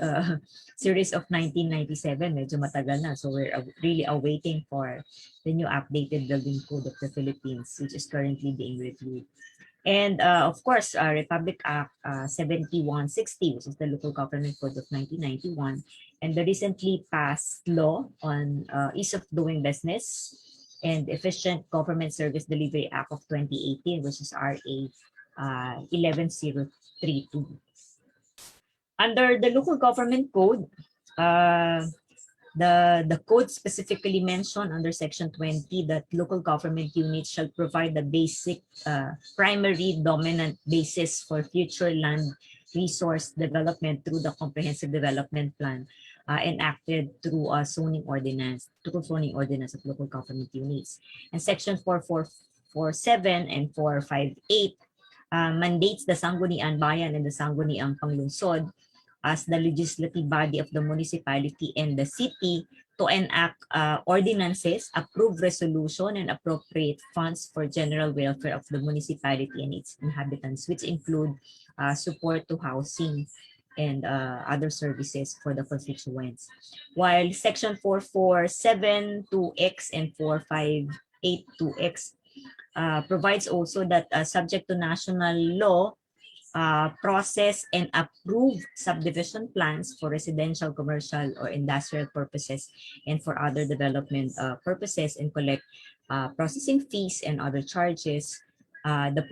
series of 1997. Medyo matagal na. So we're really awaiting for the new updated Building Code of the Philippines, which is currently being reviewed. And of course, Republic Act 7160, which is the Local Government Code of 1991, and the recently passed law on ease of doing business and efficient government service delivery act of 2018, which is RA 11032. Under the local government code, the code specifically mentioned under Section 20 that local government units shall provide the basic primary dominant basis for future land resource development through the comprehensive development plan enacted through a zoning ordinance of local government units. And Section 4447 and 458 mandates the Sangguniang Bayan and the Sangguniang Panglungsod as the legislative body of the municipality and the city to enact ordinances, approve resolution, and appropriate funds for general welfare of the municipality and its inhabitants, which include support to housing and other services for the constituents. While Section 447(2)(x) and 458(2)(x) provides also that subject to national law, process and approve subdivision plans for residential, commercial, or industrial purposes and for other development purposes, and collect processing fees and other charges, the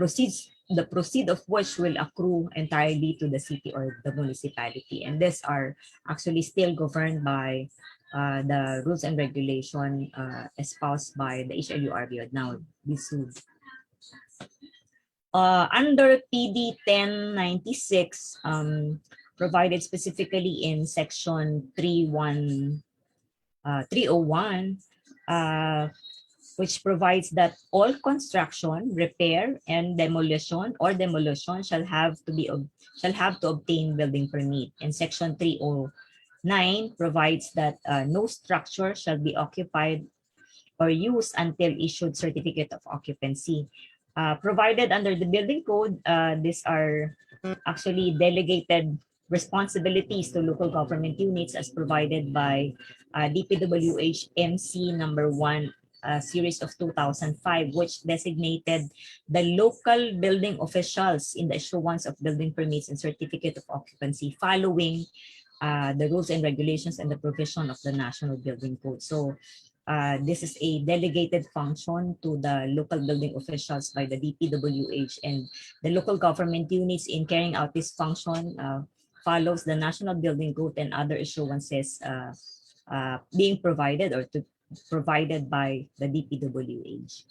proceed of which will accrue entirely to the city or the municipality. And these are actually still governed by the rules and regulation espoused by the HLURB, now DSUD. Under PD 1096, provided specifically in Section 301, which provides that all construction, repair, and demolition shall have to obtain building permit. And Section 309 provides that no structure shall be occupied or used until issued certificate of occupancy. Provided under the building code, these are actually delegated responsibilities to local government units as provided by DPWH MC number 1 series of 2005, which designated the local building officials in the issuance of building permits and certificate of occupancy following the rules and regulations and the provision of the National Building Code. So this is a delegated function to the local building officials by the DPWH, and the local government units in carrying out this function follows the National Building Code and other issuances being provided or provided by the DPWH.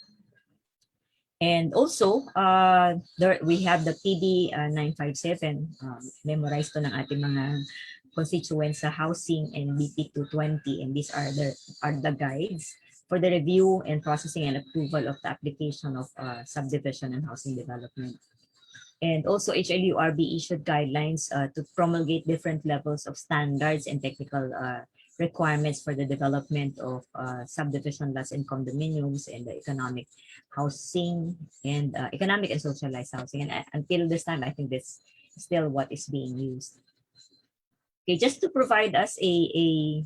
And also, we have the PD 957, memorized to ng ating mga constituents sa housing and BP 220, and these are the guides for the review and processing and approval of the application of subdivision and housing development. And also HLURB issued guidelines to promulgate different levels of standards and technical requirements for the development of subdivision lots and condominiums and the economic housing and economic and socialized housing. And until this time, I think this is still what is being used. Okay, just to provide us a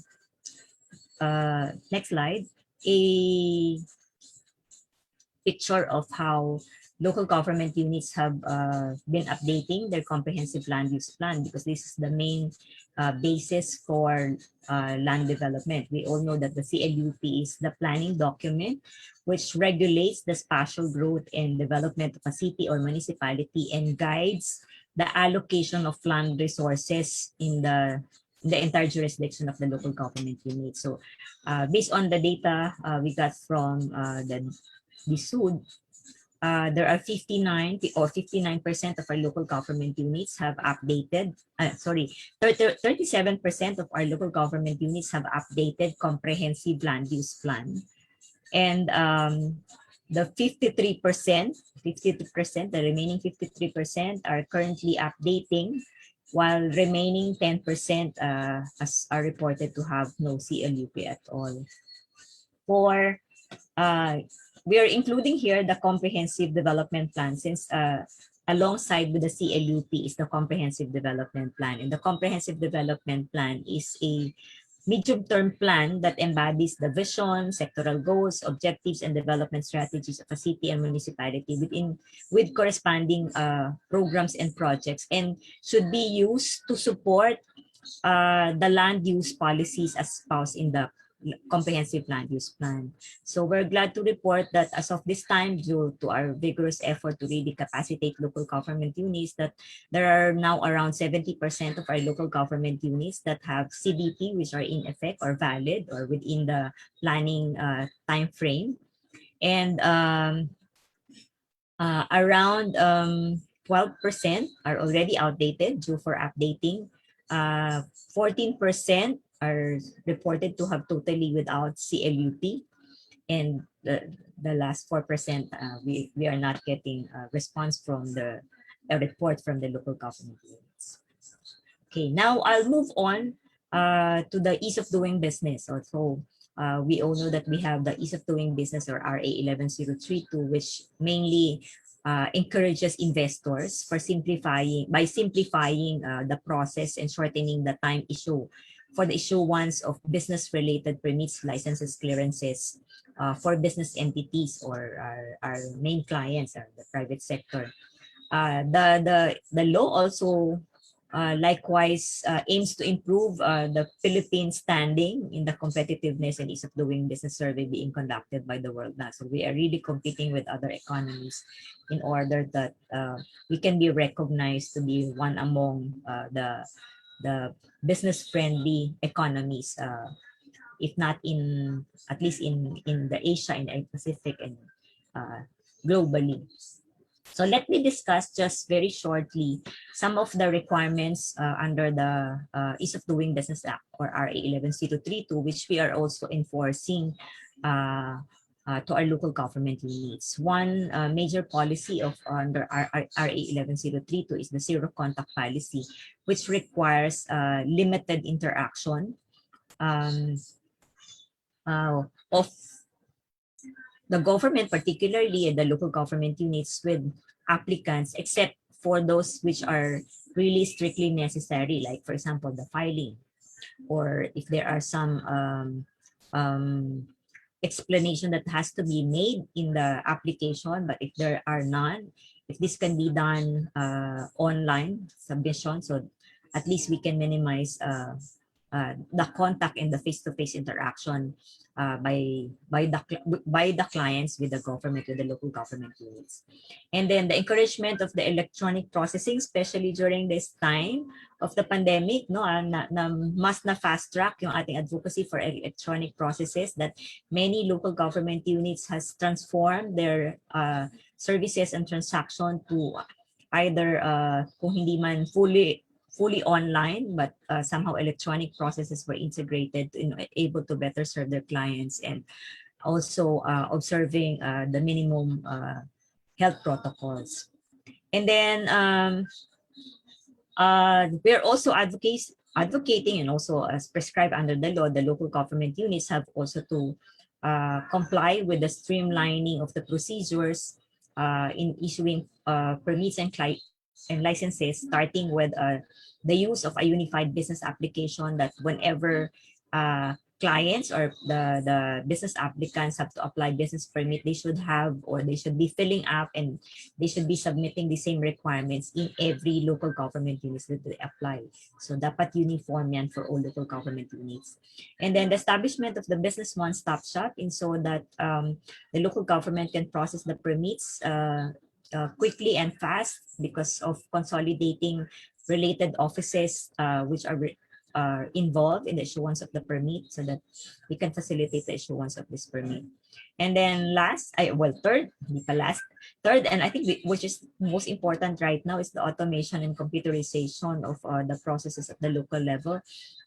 next slide, a picture of how local government units have been updating their comprehensive land use plan, because this is the main basis for land development. We all know that the CLUP is the planning document which regulates the spatial growth and development of a city or municipality and guides the allocation of land resources in the entire jurisdiction of the local government unit. So based on the data we got from the SUD, there are 59% of our local government units have updated, 37% of our local government units have updated comprehensive land use plan. And the 53%, the remaining 53% are currently updating, while remaining 10% are reported to have no CLUP at all. We are including here the comprehensive development plan, since alongside with the CLUP is the comprehensive development plan. And the comprehensive development plan is a medium-term plan that embodies the vision, sectoral goals, objectives, and development strategies of a city and municipality with corresponding programs and projects, and should be used to support the land use policies as espoused in the comprehensive land use plan. So we're glad to report that as of this time, due to our vigorous effort to really capacitate local government units, that there are now around 70% of our local government units that have CDP, which are in effect or valid or within the planning time frame. And around 12% are already outdated, due for updating. 14% are reported to have totally without CLUP, and the last 4% we are not getting a response from a report from the local government units. Okay, now I'll move on to the ease of doing business. Also, we all know that we have the ease of doing business, or RA 11032, which mainly encourages investors by simplifying the process and shortening the time issue for the issuance of business-related permits, licenses, clearances for business entities or our main clients, the private sector. The law also likewise aims to improve the Philippines' standing in the competitiveness and ease of doing business survey being conducted by the world now. So we are really competing with other economies in order that we can be recognized to be one among the business-friendly economies, if not at least in the Asia and Pacific and globally. So let me discuss just very shortly some of the requirements under the Ease of Doing Business Act, or RA 11032, which we are also enforcing to our local government units. One major policy of under RA 11032 is the zero contact policy, which requires limited interaction of the government, particularly the local government units, with applicants, except for those which are really strictly necessary, like for example the filing, or if there are some explanation that has to be made in the application. But if there are none, if this can be done online submission, so at least we can minimize the contact and the face-to-face interaction by the clients with the government, with the local government units. And then the encouragement of the electronic processing, especially during this time of the pandemic, no, mas na fast track yung ating advocacy for electronic processes, that many local government units has transformed their services and transaction to either kung hindi man fully online, but somehow electronic processes were integrated, able to better serve their clients, and also observing the minimum health protocols. And then we're also advocating, and also as prescribed under the law, the local government units have also to comply with the streamlining of the procedures in issuing permits and licenses, starting with the use of a unified business application, that whenever clients or the business applicants have to apply business permit, they should have, or they should be filling up, and they should be submitting the same requirements in every local government units that they apply. So dapat uniform yan for all local government units. And then the establishment of the business one-stop shop, and so that the local government can process the permits quickly and fast, because of consolidating related offices which are involved in the issuance of the permit, so that we can facilitate the issuance of this permit. And then third, and I think which is most important right now, is the automation and computerization of the processes at the local level.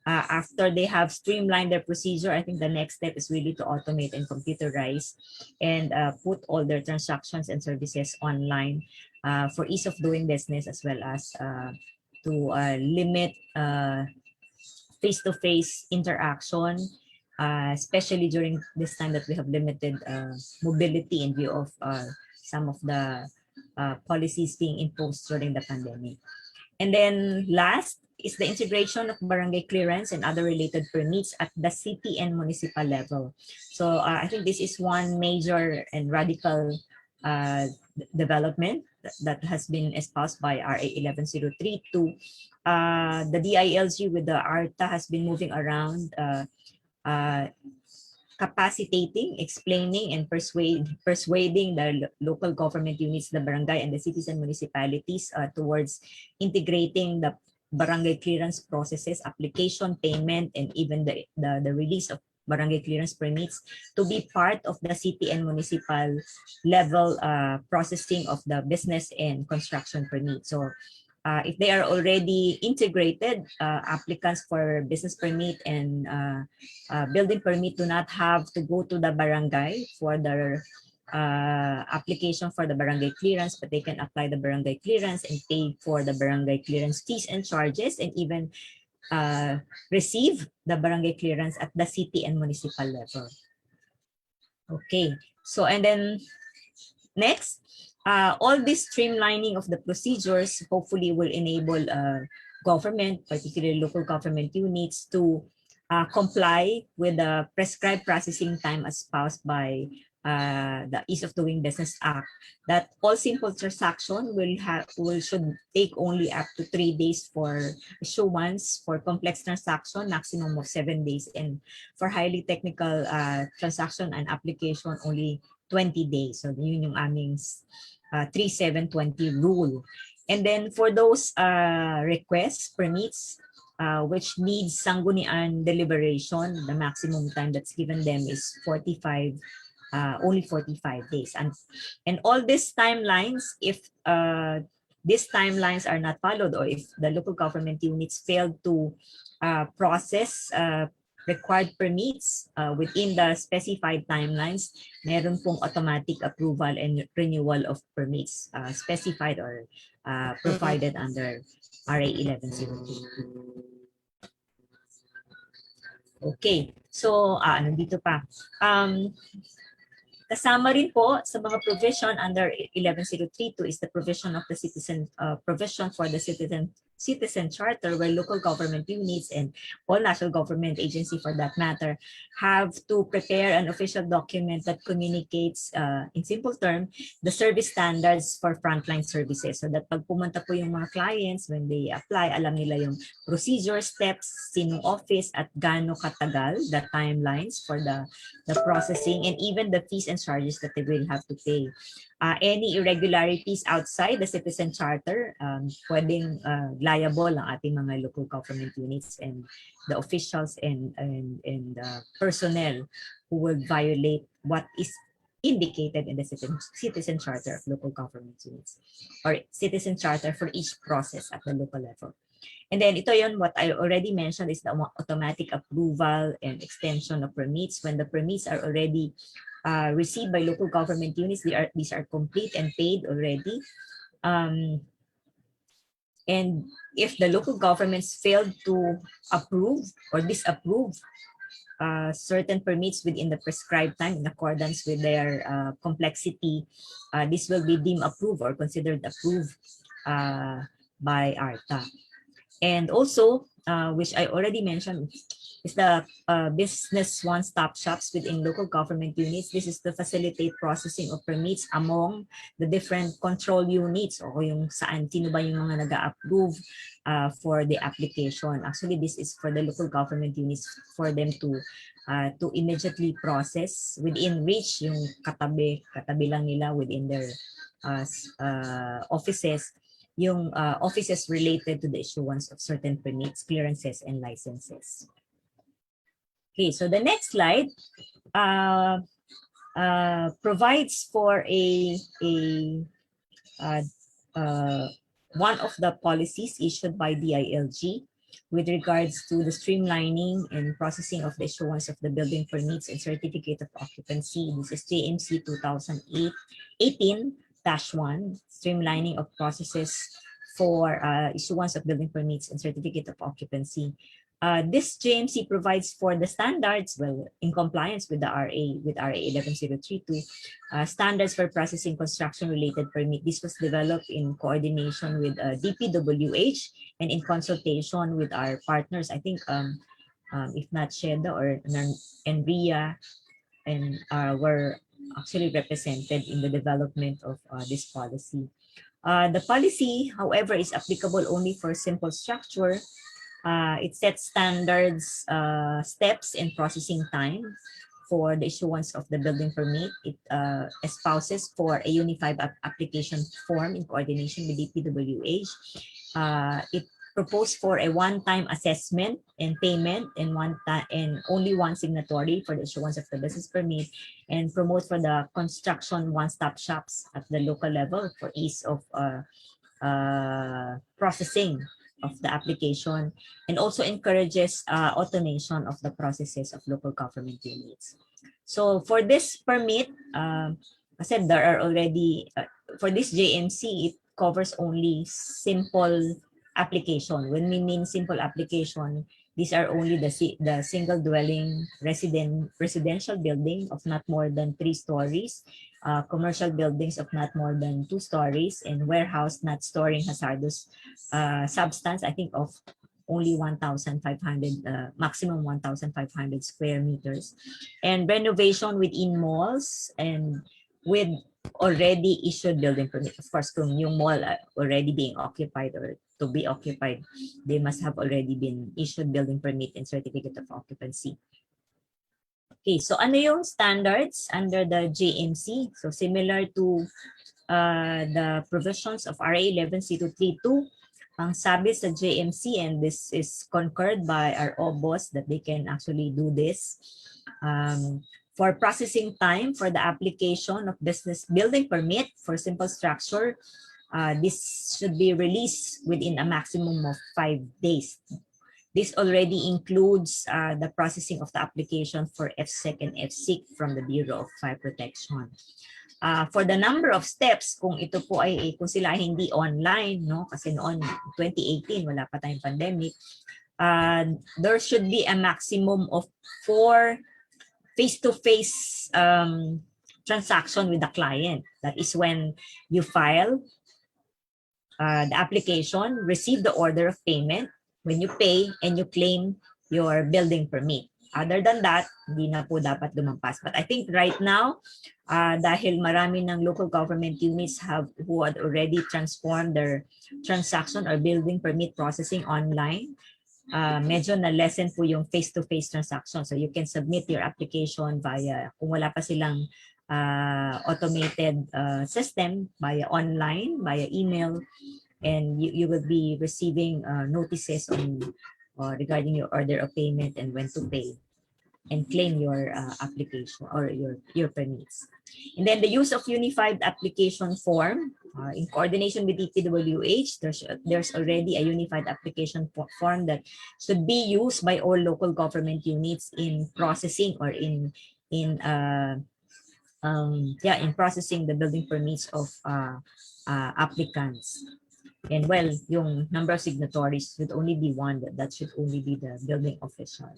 After they have streamlined their procedure, I think the next step is really to automate and computerize, and put all their transactions and services online for ease of doing business, as well as to limit face-to-face interaction, especially during this time that we have limited mobility in view of some of the policies being imposed during the pandemic. And then last is the integration of barangay clearance and other related permits at the city and municipal level. So I think this is one major and radical development that has been espoused by RA 1103 to the DILG with the ARTA has been moving around, capacitating, explaining, and persuading the local government units, the barangay and the cities and municipalities towards integrating the barangay clearance processes, application, payment, and even the release of barangay clearance permits to be part of the city and municipal level processing of the business and construction permit. So if they are already integrated, applicants for business permit and building permit do not have to go to the barangay for their application for the barangay clearance, but they can apply the barangay clearance and pay for the barangay clearance fees and charges, and even receive the barangay clearance at the city and municipal level. Okay, so and then next, all this streamlining of the procedures hopefully will enable government, particularly local government units, to comply with the prescribed processing time espoused by the Ease of Doing Business Act, that all simple transaction should take only up to 3 days for issuance, for complex transaction maximum of 7 days, and for highly technical transaction and application only 20 days. So yun yung aming 3-7-20 rule. And then for those requests, permits, which needs sanggunian deliberation, the maximum time that's given them is only 45 days. And all these timelines, if these timelines are not followed, or if the local government units fail to process required permits within the specified timelines, meron pong automatic approval and renewal of permits specified or provided under RA 1102. Okay, so nandito pa. Kasama rin po sa mga provision under 11032 is the provision of the citizen citizen charter, where local government units and all national government agency for that matter have to prepare an official document that communicates in simple term the service standards for frontline services, so that pag pumunta po yung mga clients, when they apply, alam nila yung procedure, steps, sinong office at gaano katagal, the timelines for the processing, and even the fees and charges that they will have to pay. Any irregularities outside the citizen charter, pwedeng liable ang ating mga local government units and the officials and personnel who will violate what is indicated in the citizen charter of local government units, or citizen charter for each process at the local level. And then ito yun, what I already mentioned is the automatic approval and extension of permits. When the permits are already received by local government units, these are complete and paid already. And if the local governments failed to approve or disapprove certain permits within the prescribed time in accordance with their complexity, this will be deemed approved or considered approved by ARTA. And also, which I already mentioned, is the business one-stop shops within local government units. This is to facilitate processing of permits among the different control units, o yung saan, sino ba yung mga nag-approve for the application. Actually, this is for the local government units for them to immediately process within reach, yung katabi lang nila within their offices, yung offices related to the issuance of certain permits, clearances, and licenses. Okay, so the next slide provides for one of the policies issued by DILG with regards to the streamlining and processing of the issuance of the building permits and certificate of occupancy. This is JMC 2018-1, streamlining of processes for issuance of building permits and certificate of occupancy. This JMC provides for the standards, well, in compliance with the RA 11032, standards for processing construction-related permit. This was developed in coordination with DPWH and in consultation with our partners. I think, if not SHEDA or NRIA, and were actually represented in the development of this policy. The policy, however, is applicable only for simple structure. It sets standards, steps in processing time for the issuance of the building permit. It espouses for a unified application form in coordination with DPWH. It proposed for a one-time assessment and payment and only one signatory for the issuance of the business permit, and promote for the construction one-stop shops at the local level for ease of processing of the application, and also encourages automation of the processes of local government units. So for this permit, I said there are already, for this JMC, it covers only simple application. When we mean simple application, these are only the single dwelling residential building of not more than 3 stories, commercial buildings of not more than 2 stories, and warehouse not storing hazardous substance, I think of only 1,500, maximum 1,500 square meters, and renovation within malls and with already issued building permit. Of course, kung yung mall already being occupied or to be occupied, they must have already been issued building permit and certificate of occupancy. Okay, so ano yung standards under the JMC? So similar to the provisions of RA 11C232, ang sabi sa JMC, and this is concurred by our OBOS that they can actually do this, for processing time for the application of business building permit for simple structure, this should be released within a maximum of 5 days. This already includes the processing of the application for FSEC and FSIC from the Bureau of Fire Protection. For the number of steps, kung ito po ay kung sila ay hindi online, no, kasi noon 2018 wala pa tayong pandemic, there should be a maximum of 4 face-to-face transaction with the client. That is when you file the application, receive the order of payment, when you pay and you claim your building permit. Other than that, hindi na po dapat lumampas. But I think right now, dahil marami ng local government units who had already transformed their transaction or building permit processing online, medyo na-lessen po yung face-to-face transaction. So you can submit your application via, kung wala pa silang automated system, via online, via email, and you will be receiving notices on regarding your order of payment and when to pay and claim your application or your permits. And then the use of unified application form in coordination with DPWH, there's already a unified application form that should be used by all local government units in processing or in processing the building permits of applicants. And well, yung number of signatories should only be one. That should only be the building official.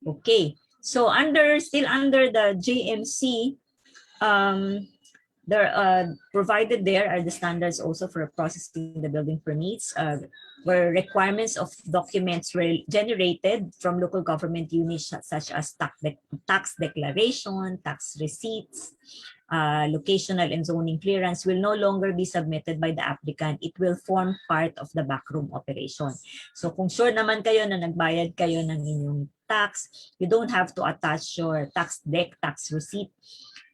Okay, so still under the JMC, provided there are the standards also for processing the building permits, where requirements of documents were generated from local government units such as tax declaration, tax receipts, locational and zoning clearance will no longer be submitted by the applicant. It will form part of the backroom operation. So kung sure naman kayo na nagbayad kayo ng inyong tax, you don't have to attach your tax deck, tax receipt,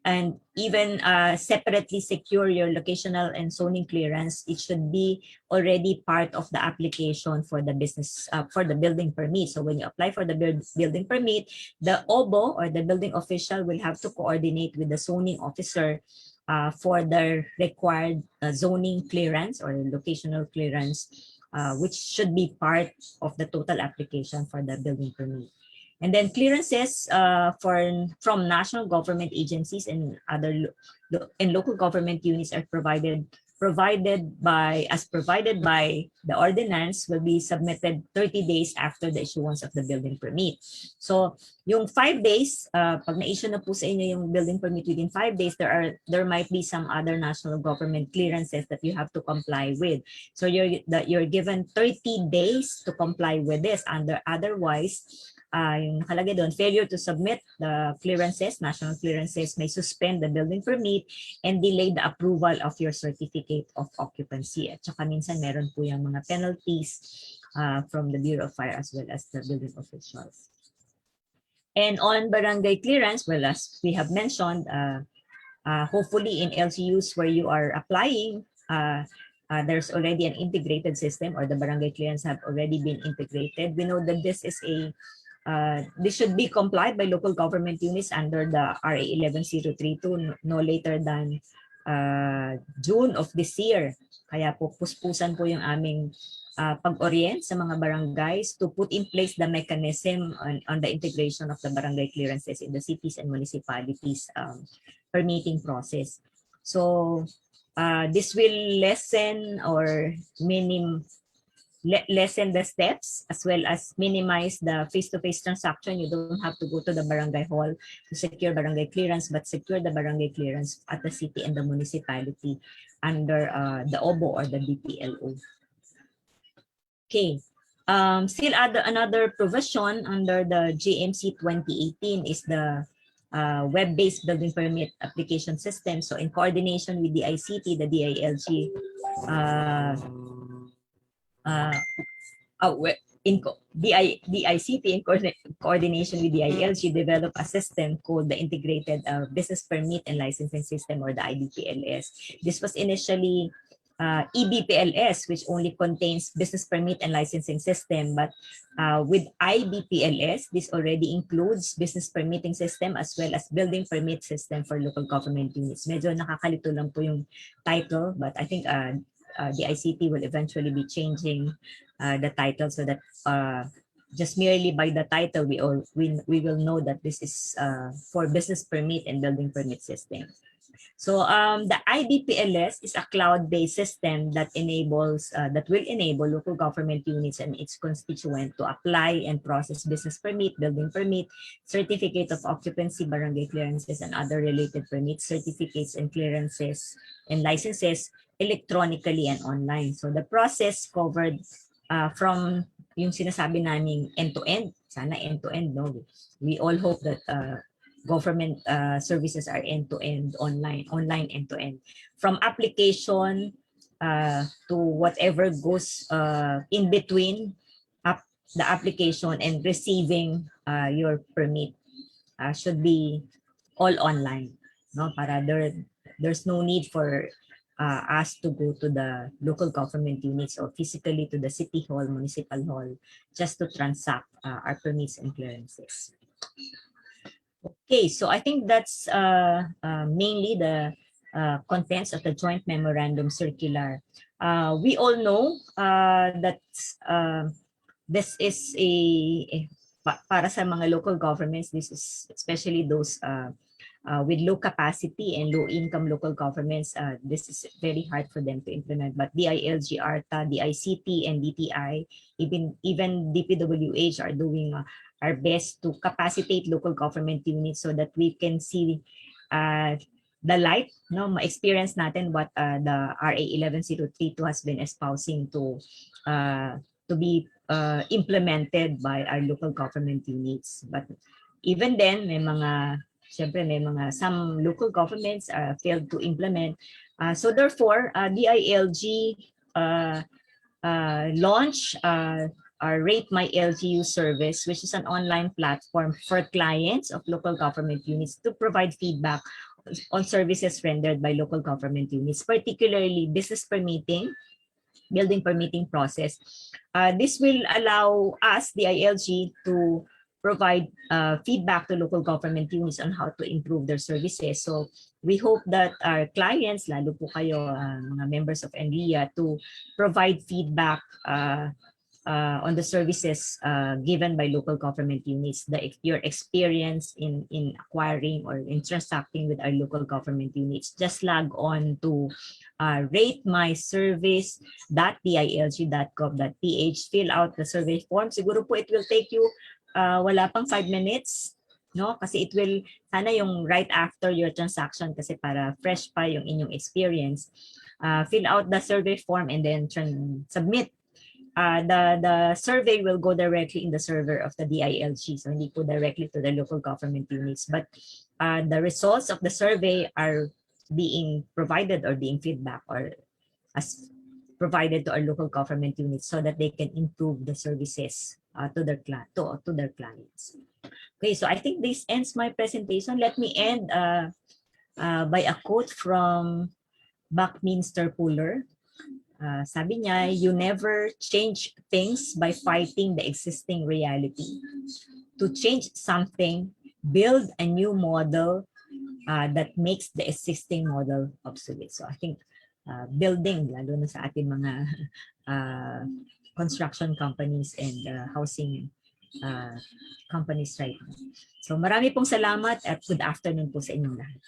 and even separately secure your locational and zoning clearance. It should be already part of the application for the business, for the building permit. So when you apply for the building permit, the OBO or the building official will have to coordinate with the zoning officer for the required zoning clearance or locational clearance, which should be part of the total application for the building permit. And then clearances from national government agencies and other local government units are provided by the ordinance will be submitted 30 days after the issuance of the building permit. So yung 5 days, pag na-issue na po sa inyo yung building permit within 5 days, there might be some other national government clearances that you have to comply with. So you're given 30 days to comply with this. Otherwise, yung nakalagay doon, failure to submit the clearances, national clearances, may suspend the building permit and delay the approval of your certificate of occupancy. At saka minsan meron po yung mga penalties from the Bureau of Fire as well as the building officials. And on barangay clearance, well, as we have mentioned, hopefully in LCUs where you are applying, there's already an integrated system or the barangay clearance have already been integrated. We know that this is this should be complied by local government units under the RA 11032 no later than June of this year. Kaya po puspusan po yung aming pag-orient sa mga barangays to put in place the mechanism on the integration of the barangay clearances in the cities and municipalities permitting process. So this will lessen or lessen the steps as well as minimize the face-to-face transaction. You don't have to go to the barangay hall to secure barangay clearance, but secure the barangay clearance at the city and the municipality under the OBO or the DPLO. Okay. Still another provision under the JMC 2018 is the web-based building permit application system. So in coordination with the ICT, the DILG, the ICT in coordination with the ILG developed a system called the Integrated Business Permit and Licensing System or the IBPLS. This was initially EBPLS, which only contains business permit and licensing system, but with IBPLS, this already includes business permitting system as well as building permit system for local government units. Medyo nakakalito lang po yung title, but I think the ICT will eventually be changing the title so that just merely by the title we will know that this is for business permit and building permit system. So the IBPLS is a cloud-based system that will enable local government units and its constituent to apply and process business permit, building permit, certificate of occupancy, barangay clearances, and other related permits, certificates and clearances and licenses electronically and online. So the process covered from yung sinasabi naming end-to-end, sana end-to-end, no? We all hope that government services are end-to-end, online end-to-end. From application to whatever goes in between the application and receiving your permit should be all online, no? Para there's no need for us to go to the local government units or physically to the city hall, municipal hall, just to transact our permits and clearances. Okay, so I think that's mainly the contents of the joint memorandum circular. We all know that this is para sa mga local governments, this is especially those with low capacity and low income local governments, this is very hard for them to implement. But DILG, ARTA, DICT, and DTI, even DPWH are doing our best to capacitate local government units so that we can see the light, no, ma-experience natin what the RA 11032 has been espousing to be implemented by our local government units. But even then, some local governments failed to implement. So therefore, DILG launched our Rate My LGU service, which is an online platform for clients of local government units to provide feedback on services rendered by local government units, particularly business permitting, building permitting process. This will allow us, the DILG, to provide feedback to local government units on how to improve their services. So we hope that our clients, lalo po kayo mga members of NRIA, to provide feedback on the services given by local government units, your experience in acquiring or in transacting with our local government units. Just log on to ratemyservice.dilg.gov.ph, fill out the survey form. Siguro po it will take you wala pang 5 minutes, no? Kasi it will, sana yung right after your transaction, kasi para fresh pa yung inyong experience. Fill out the survey form and then submit. The survey will go directly in the server of the DILG, so hindi po directly to the local government units. But the results of the survey are being provided or being feedback or as provided to our local government units so that they can improve the services to their clients. Okay, so I think this ends my presentation. Let me end by a quote from Buckminster Fuller. Sabi niya, you never change things by fighting the existing reality. To change something, build a new model that makes the existing model obsolete. So I think building, lalo na sa ating mga construction companies and housing companies right now. So marami pong salamat at good afternoon po sa inyong lahat.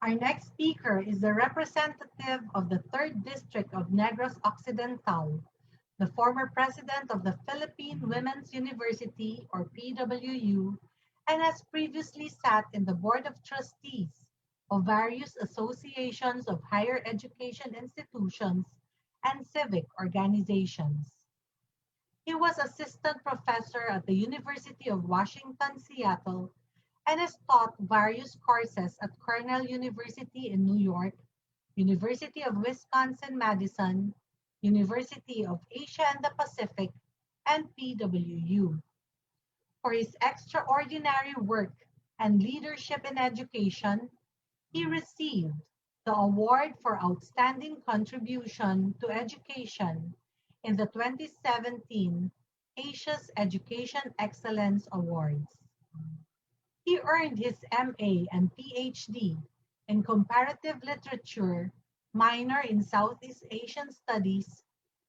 Our next speaker is the representative of the 3rd District of Negros Occidental, the former president of the Philippine Women's University, or PWU, and has previously sat in the Board of Trustees of various associations of higher education institutions and civic organizations. He was assistant professor at the University of Washington, Seattle, and has taught various courses at Cornell University in New York, University of Wisconsin-Madison, University of Asia and the Pacific, and PWU. For his extraordinary work and leadership in education, he received the Award for Outstanding Contribution to Education in the 2017 Asia's Education Excellence Awards. He earned his MA and PhD in Comparative Literature, minor in Southeast Asian Studies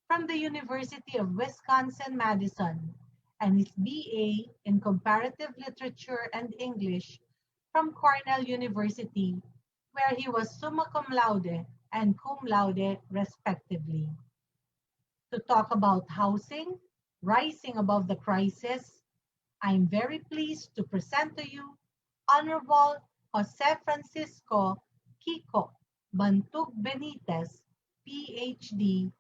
from the University of Wisconsin-Madison, and his BA in Comparative Literature and English from Cornell University, where he was summa cum laude and cum laude respectively. To talk about housing, rising above the crisis, I'm very pleased to present to you Honorable Jose Francisco Kiko Bantug Benitez, PhD,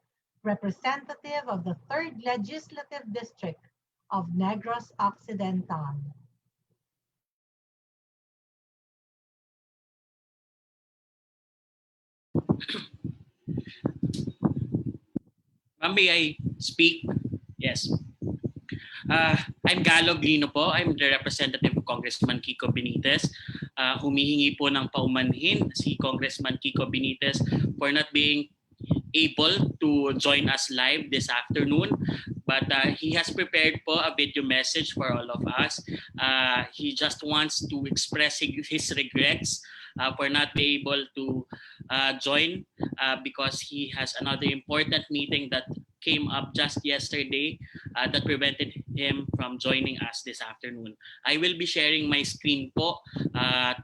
representative of the 3rd Legislative District of Negros Occidental. May I speak? Yes. I'm Galo Glino po. I'm the representative of Congressman Kiko Benitez. Humihingi po ng paumanhin si Congressman Kiko Benitez for not being able to join us live this afternoon. But he has prepared po a video message for all of us. He just wants to express his regrets for not being able to join because he has another important meeting that came up just yesterday that prevented him from joining us this afternoon. I will be sharing my screen po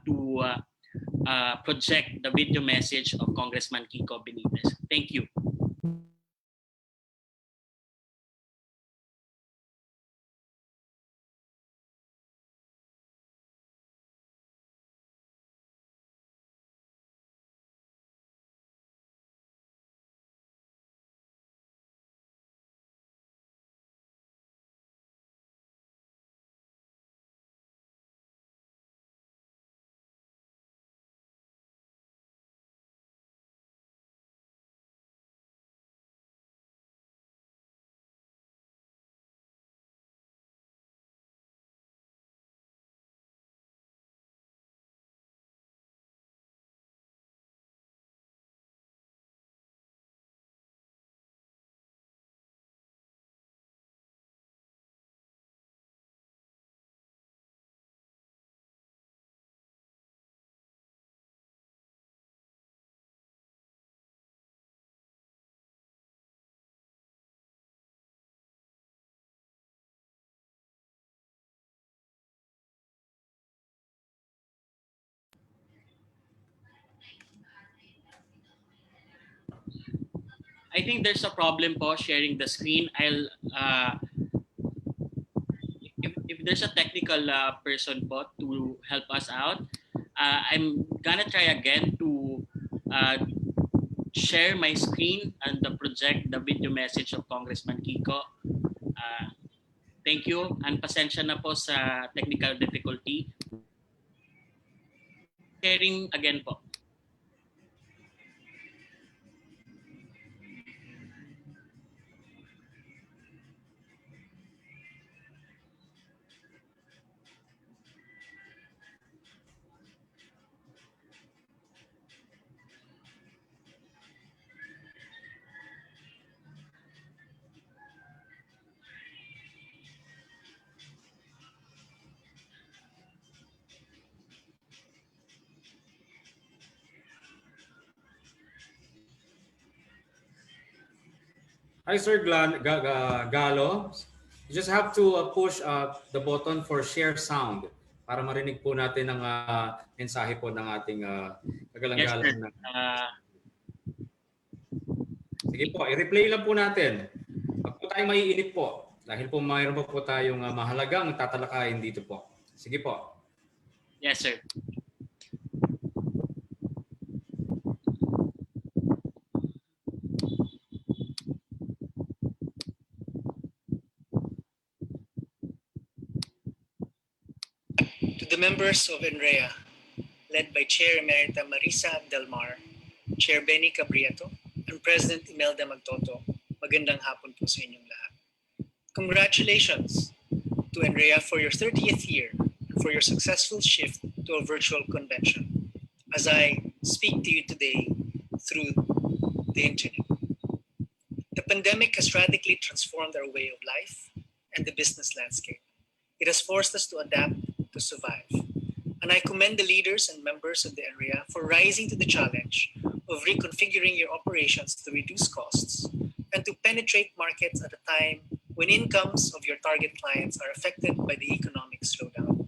to project the video message of Congressman Kiko Benitez. Thank you. I think there's a problem po sharing the screen. If there's a technical person po to help us out, I'm gonna try again to share my screen and project the video message of Congressman Kiko. Thank you and pasensya na po sa technical difficulty. Sharing again po. Hi, Sir Galo. You just have to push the button for share sound para marinig po natin ang mensahe po ng ating kagalang-galang. Yes, Sige po, i-replay lang po natin. Huwag po tayong maiinip po dahil po mayroon po tayong mahalagang tatalakayin dito po. Sige po. Yes, sir. To the members of NREA, led by Chair Emerita Marisa Delmar, Chair Benny Cabrieto, and President Imelda Magtoto, magandang hapon po sa inyong lahat. Congratulations to NREA for your 30th year and for your successful shift to a virtual convention as I speak to you today through the internet. The pandemic has radically transformed our way of life and the business landscape. It has forced us to adapt to survive. And I commend the leaders and members of the area for rising to the challenge of reconfiguring your operations to reduce costs and to penetrate markets at a time when incomes of your target clients are affected by the economic slowdown.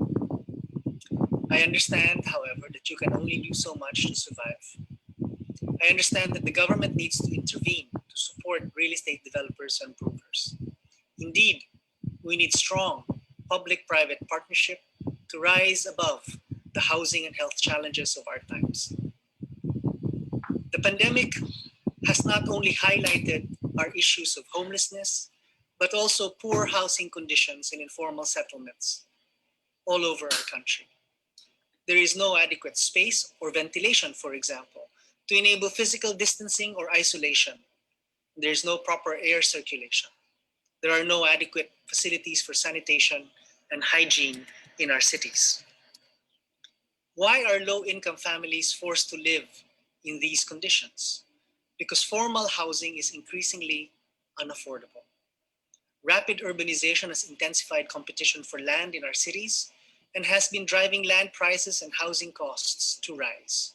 I understand, however, that you can only do so much to survive. I understand that the government needs to intervene to support real estate developers and brokers. Indeed, we need strong public-private partnership to rise above the housing and health challenges of our times. The pandemic has not only highlighted our issues of homelessness, but also poor housing conditions in informal settlements all over our country. There is no adequate space or ventilation, for example, to enable physical distancing or isolation. There is no proper air circulation. there are no adequate facilities for sanitation and hygiene in our cities. Why are low-income families forced to live in these conditions? Because formal housing is increasingly unaffordable. Rapid urbanization has intensified competition for land in our cities and has been driving land prices and housing costs to rise.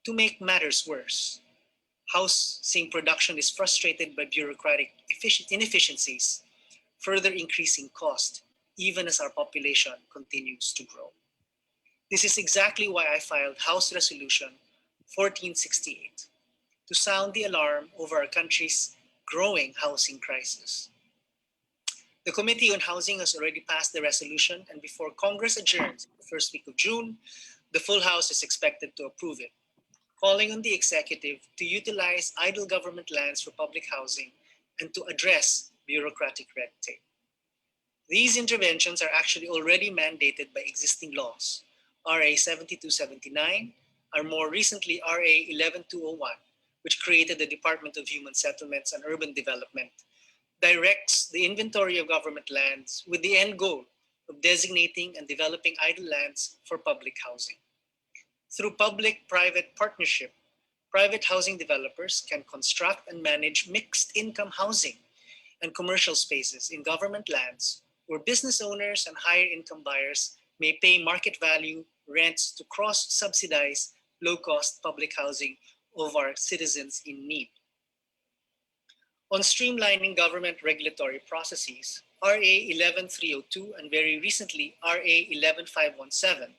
To make matters worse, housing production is frustrated by bureaucratic inefficiencies, further increasing cost even as our population continues to grow. This is exactly why I filed House Resolution 1468 to sound the alarm over our country's growing housing crisis. The Committee on Housing has already passed the resolution, and before Congress adjourns the first week of June, the full House is expected to approve it, calling on the executive to utilize idle government lands for public housing and to address bureaucratic red tape. These interventions are actually already mandated by existing laws, RA 7279, or more recently RA 11201, which created the Department of Human Settlements and Urban Development, directs the inventory of government lands with the end goal of designating and developing idle lands for public housing. Through public-private partnership, private housing developers can construct and manage mixed income housing and commercial spaces in government lands where business owners and higher income buyers may pay market value rents to cross-subsidize low-cost public housing of our citizens in need. On streamlining government regulatory processes, RA 11302 and very recently RA 11517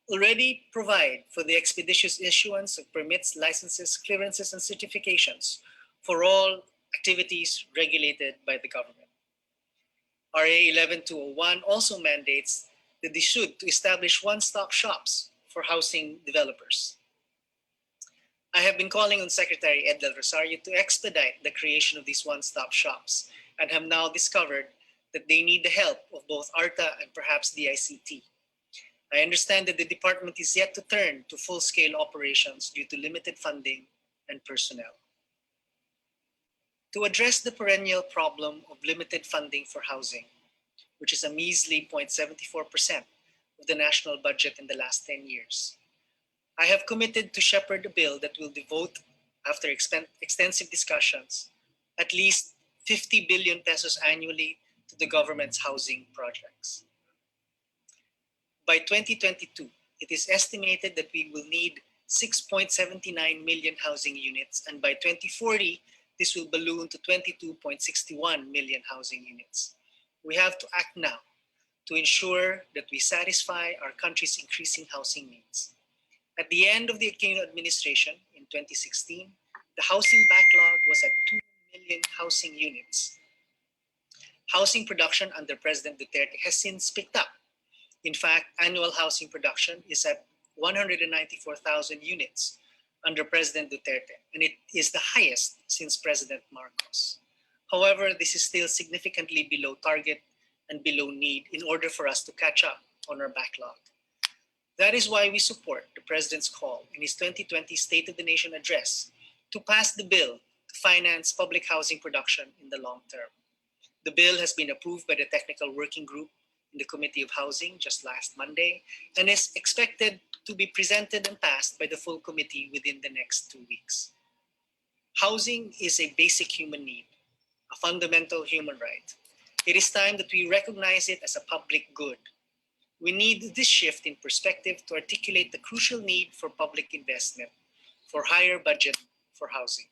already provide for the expeditious issuance of permits, licenses, clearances, and certifications for all activities regulated by the government. RA 11201 also mandates the DSUD to establish one-stop shops for housing developers. I have been calling on Secretary Ed Del Rosario to expedite the creation of these one-stop shops and have now discovered that they need the help of both ARTA and perhaps DICT. I understand that the department is yet to turn to full-scale operations due to limited funding and personnel. To address the perennial problem of limited funding for housing, which is a measly 0.74% of the national budget in the last 10 years, I have committed to shepherd a bill that will devote, after extensive discussions, at least 50 billion pesos annually to the government's housing projects. By 2022, it is estimated that we will need 6.79 million housing units, and by 2040, this will balloon to 22.61 million housing units. We have to act now to ensure that we satisfy our country's increasing housing needs. At the end of the Aquino administration in 2016, the housing backlog was at 2 million housing units. Housing production under President Duterte has since picked up. In fact, annual housing production is at 194,000 units under President Duterte, and it is the highest since President Marcos. However, this is still significantly below target and below need in order for us to catch up on our backlog. That is why we support the President's call in his 2020 State of the Nation address to pass the bill to finance public housing production in the long term. The bill has been approved by the Technical Working Group in the Committee of Housing just last Monday and is expected to be presented and passed by the full committee within the next 2 weeks. Housing is a basic human need, a fundamental human right. It is time that we recognize it as a public good. We need this shift in perspective to articulate the crucial need for public investment, for higher budget for housing.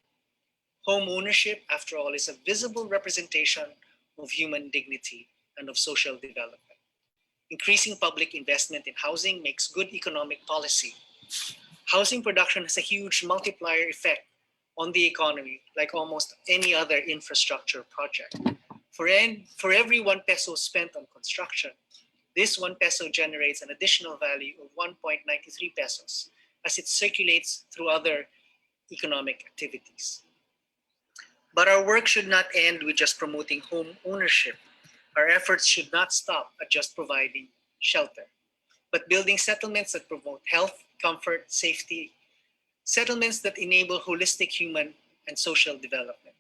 Home ownership, after all, is a visible representation of human dignity and of social development. Increasing public investment in housing makes good economic policy. Housing production has a huge multiplier effect on the economy, like almost any other infrastructure project. For every 1 peso spent on construction, this 1 peso generates an additional value of 1.93 pesos as it circulates through other economic activities. But our work should not end with just promoting home ownership. Our efforts should not stop at just providing shelter, but building settlements that promote health, comfort, safety, settlements that enable holistic human and social development.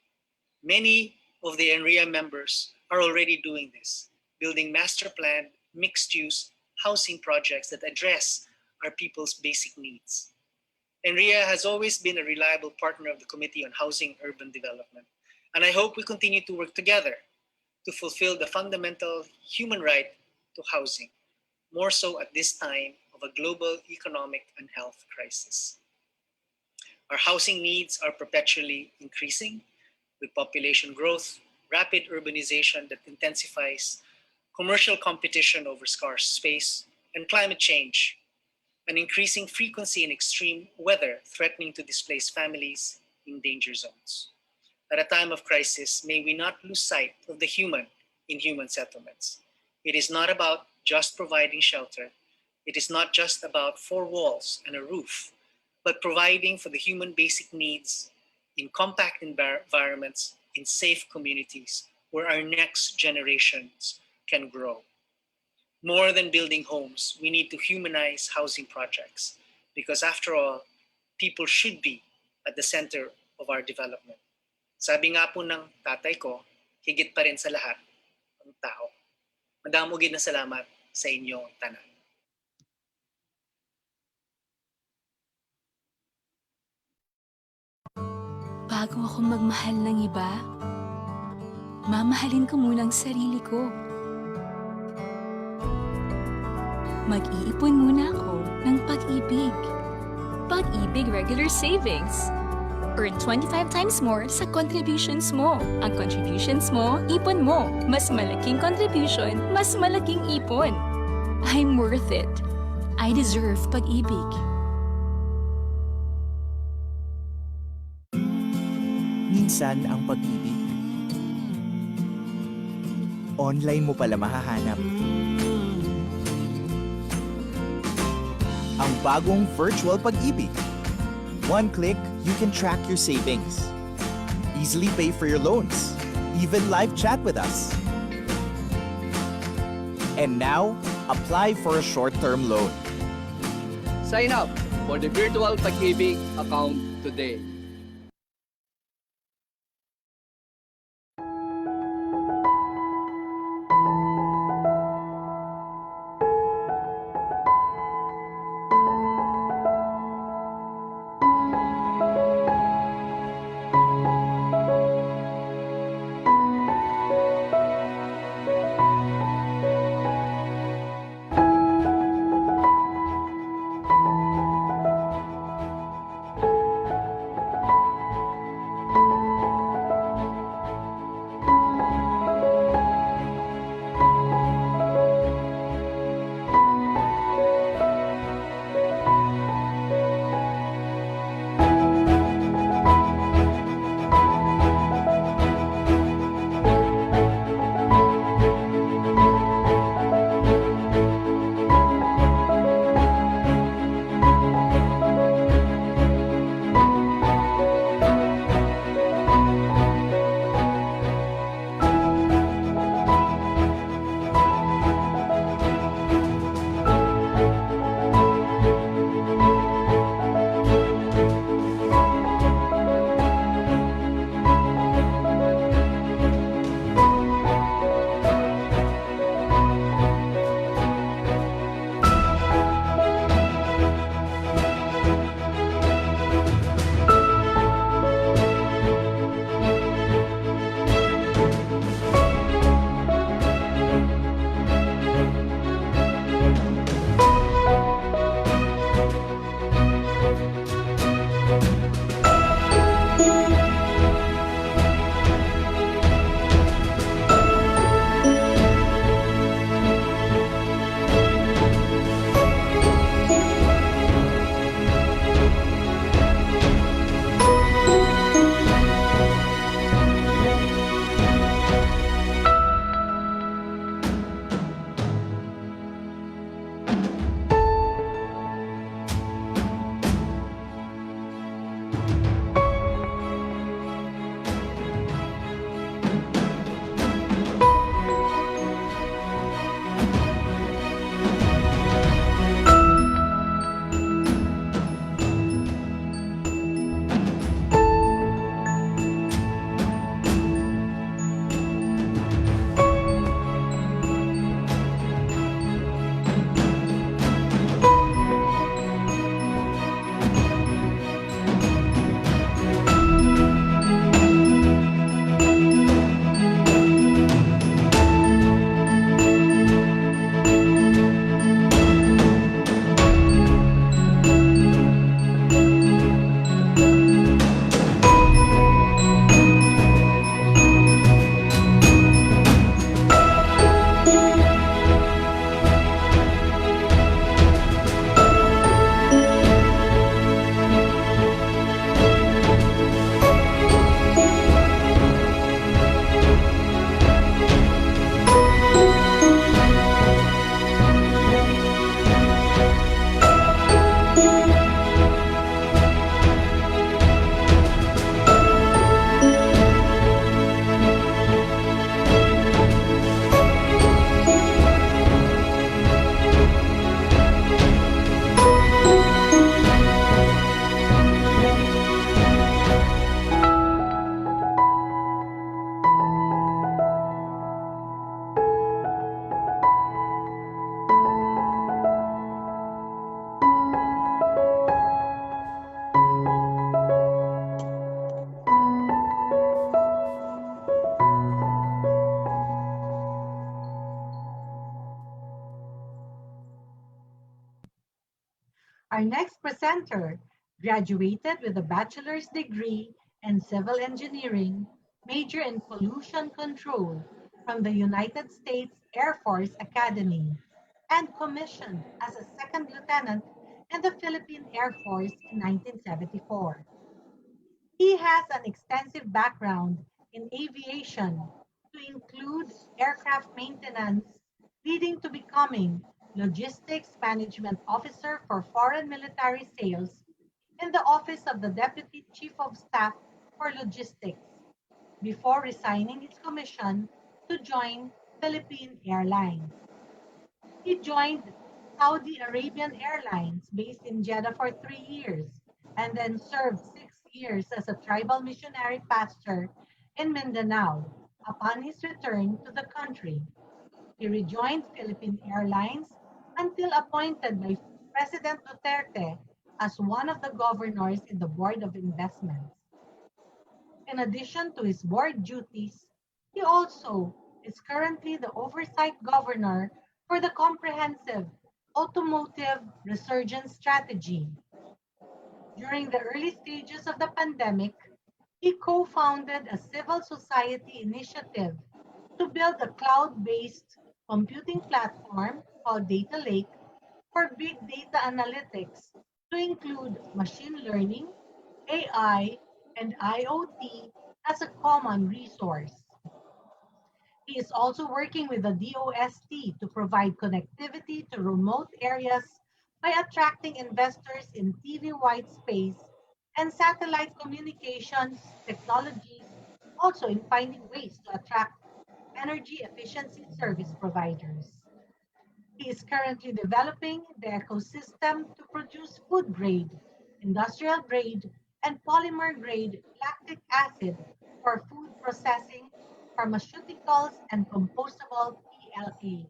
Many of the NREA members are already doing this, building master planned, mixed-use housing projects that address our people's basic needs. NREA has always been a reliable partner of the Committee on Housing and Urban Development, and I hope we continue to work together to fulfill the fundamental human right to housing, more so at this time of a global economic and health crisis. Our housing needs are perpetually increasing with population growth, rapid urbanization that intensifies commercial competition over scarce space, and climate change, an increasing frequency in extreme weather threatening to displace families in danger zones. At a time of crisis, may we not lose sight of the human in human settlements. It is not about just providing shelter. It is not just about four walls and a roof, but providing for the human basic needs in compact environments, in safe communities where our next generations can grow. More than building homes, we need to humanize housing projects because after all, people should be at the center of our development. Sabi nga po ng tatay ko, higit pa rin sa lahat, ang tao. Madamo gid na salamat sa inyo tanan. Bago ako magmahal ng iba, mamahalin ko muna ang sarili ko. Mag-iipon muna ako ng pag-ibig. Pag-ibig Regular Savings. Earn 25 times more sa contributions mo. Ang contributions mo, ipon mo. Mas malaking contribution, mas malaking ipon. I'm worth it. I deserve pag-ibig. Minsan ang pag-ibig, online mo pala mahahanap. Ang bagong virtual pag-ibig. One click, you can track your savings. Easily pay for your loans. Even live chat with us. And now, apply for a short-term loan. Sign up for the virtual pag-ibig account today. Our next presenter graduated with a bachelor's degree in civil engineering, major in pollution control from the United States Air Force Academy, and commissioned as a second lieutenant in the Philippine Air Force in 1974. He has an extensive background in aviation, to include aircraft maintenance, leading to becoming Logistics Management Officer for Foreign Military Sales in the Office of the Deputy Chief of Staff for Logistics, before resigning his commission to join Philippine Airlines. He joined Saudi Arabian Airlines based in Jeddah for 3 years and then served 6 years as a tribal missionary pastor in Mindanao upon his return to the country. He rejoined Philippine Airlines until appointed by President Duterte as one of the governors in the Board of Investments. In addition to his board duties, he also is currently the oversight governor for the comprehensive automotive resurgence strategy. During the early stages of the pandemic, he co-founded a civil society initiative to build a cloud-based computing platform called Data Lake for big data analytics to include machine learning, AI, and IoT as a common resource. He is also working with the DOST to provide connectivity to remote areas by attracting investors in TV white space and satellite communications technologies, also in finding ways to attract energy efficiency service providers. He is currently developing the ecosystem to produce food grade, industrial grade, and polymer grade lactic acid for food processing, pharmaceuticals, and compostable PLA.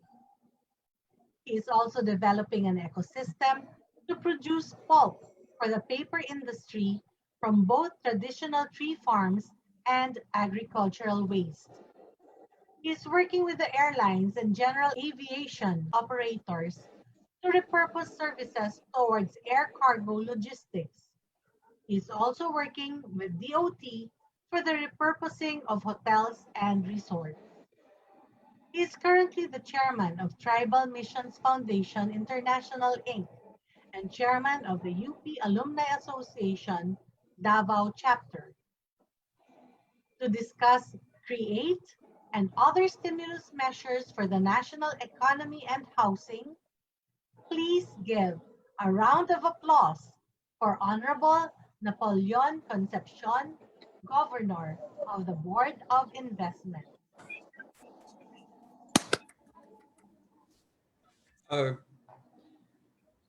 He is also developing an ecosystem to produce pulp for the paper industry from both traditional tree farms and agricultural waste. He is working with the airlines and general aviation operators to repurpose services towards air cargo logistics. He is also working with DOT for the repurposing of hotels and resorts. He is currently the chairman of Tribal Missions Foundation International, Inc., and chairman of the UP Alumni Association Davao Chapter. To discuss CREATE and other stimulus measures for the national economy and housing, please give a round of applause for Honorable Napoleon Concepcion, Governor of the Board of Investment.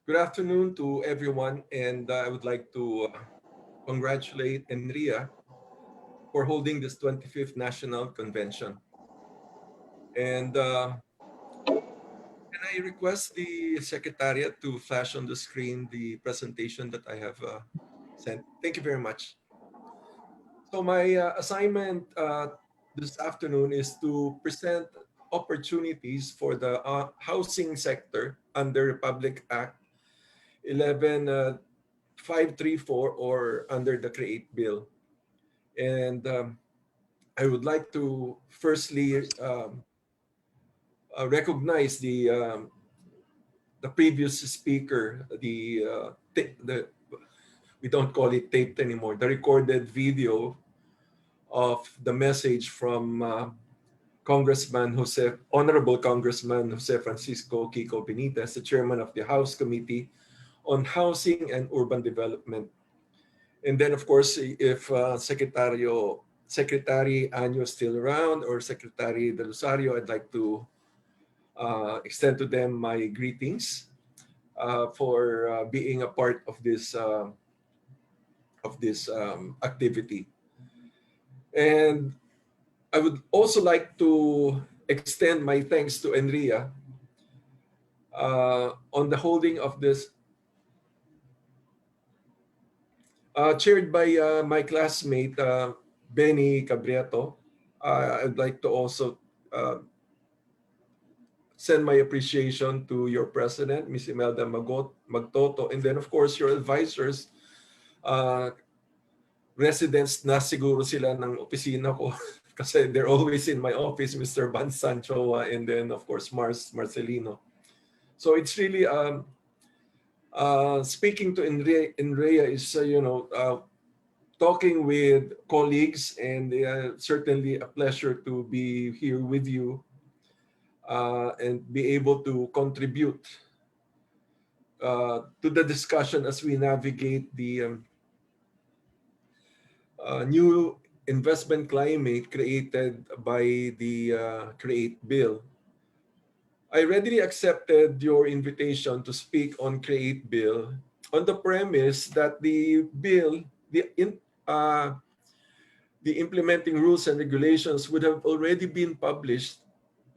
Good afternoon to everyone, and I would like to congratulate Enria for holding this 25th National Convention. And can I request the Secretariat to flash on the screen the presentation that I have sent? Thank you very much. So my assignment this afternoon is to present opportunities for the housing sector under Republic Act 11534 or under the CREATE bill. And I would like to firstly recognize the previous speaker, we don't call it taped anymore, the recorded video of the message from Honorable Congressman Jose Francisco Kiko Benitez, the chairman of the House Committee on Housing and Urban Development. And then, of course, if Secretary Anyo is still around, or Secretary De Lusario, I'd like to extend to them my greetings for being a part of this activity. And I would also like to extend my thanks to Enria on the holding of this, chaired by my classmate, Benny Cabrieto. I'd like to also send my appreciation to your president, Ms. Imelda Magtoto, and then of course your advisors, residents na siguro sila ng opisina ko kasi they're always in my office, Mr. Van Sancho, and then of course Marcelino. So it's really speaking to Enrea is talking with colleagues, and certainly a pleasure to be here with you and be able to contribute to the discussion as we navigate the new investment climate created by the CREATE Bill. I readily accepted your invitation to speak on CREATE Bill on the premise that the bill, the implementing rules and regulations would have already been published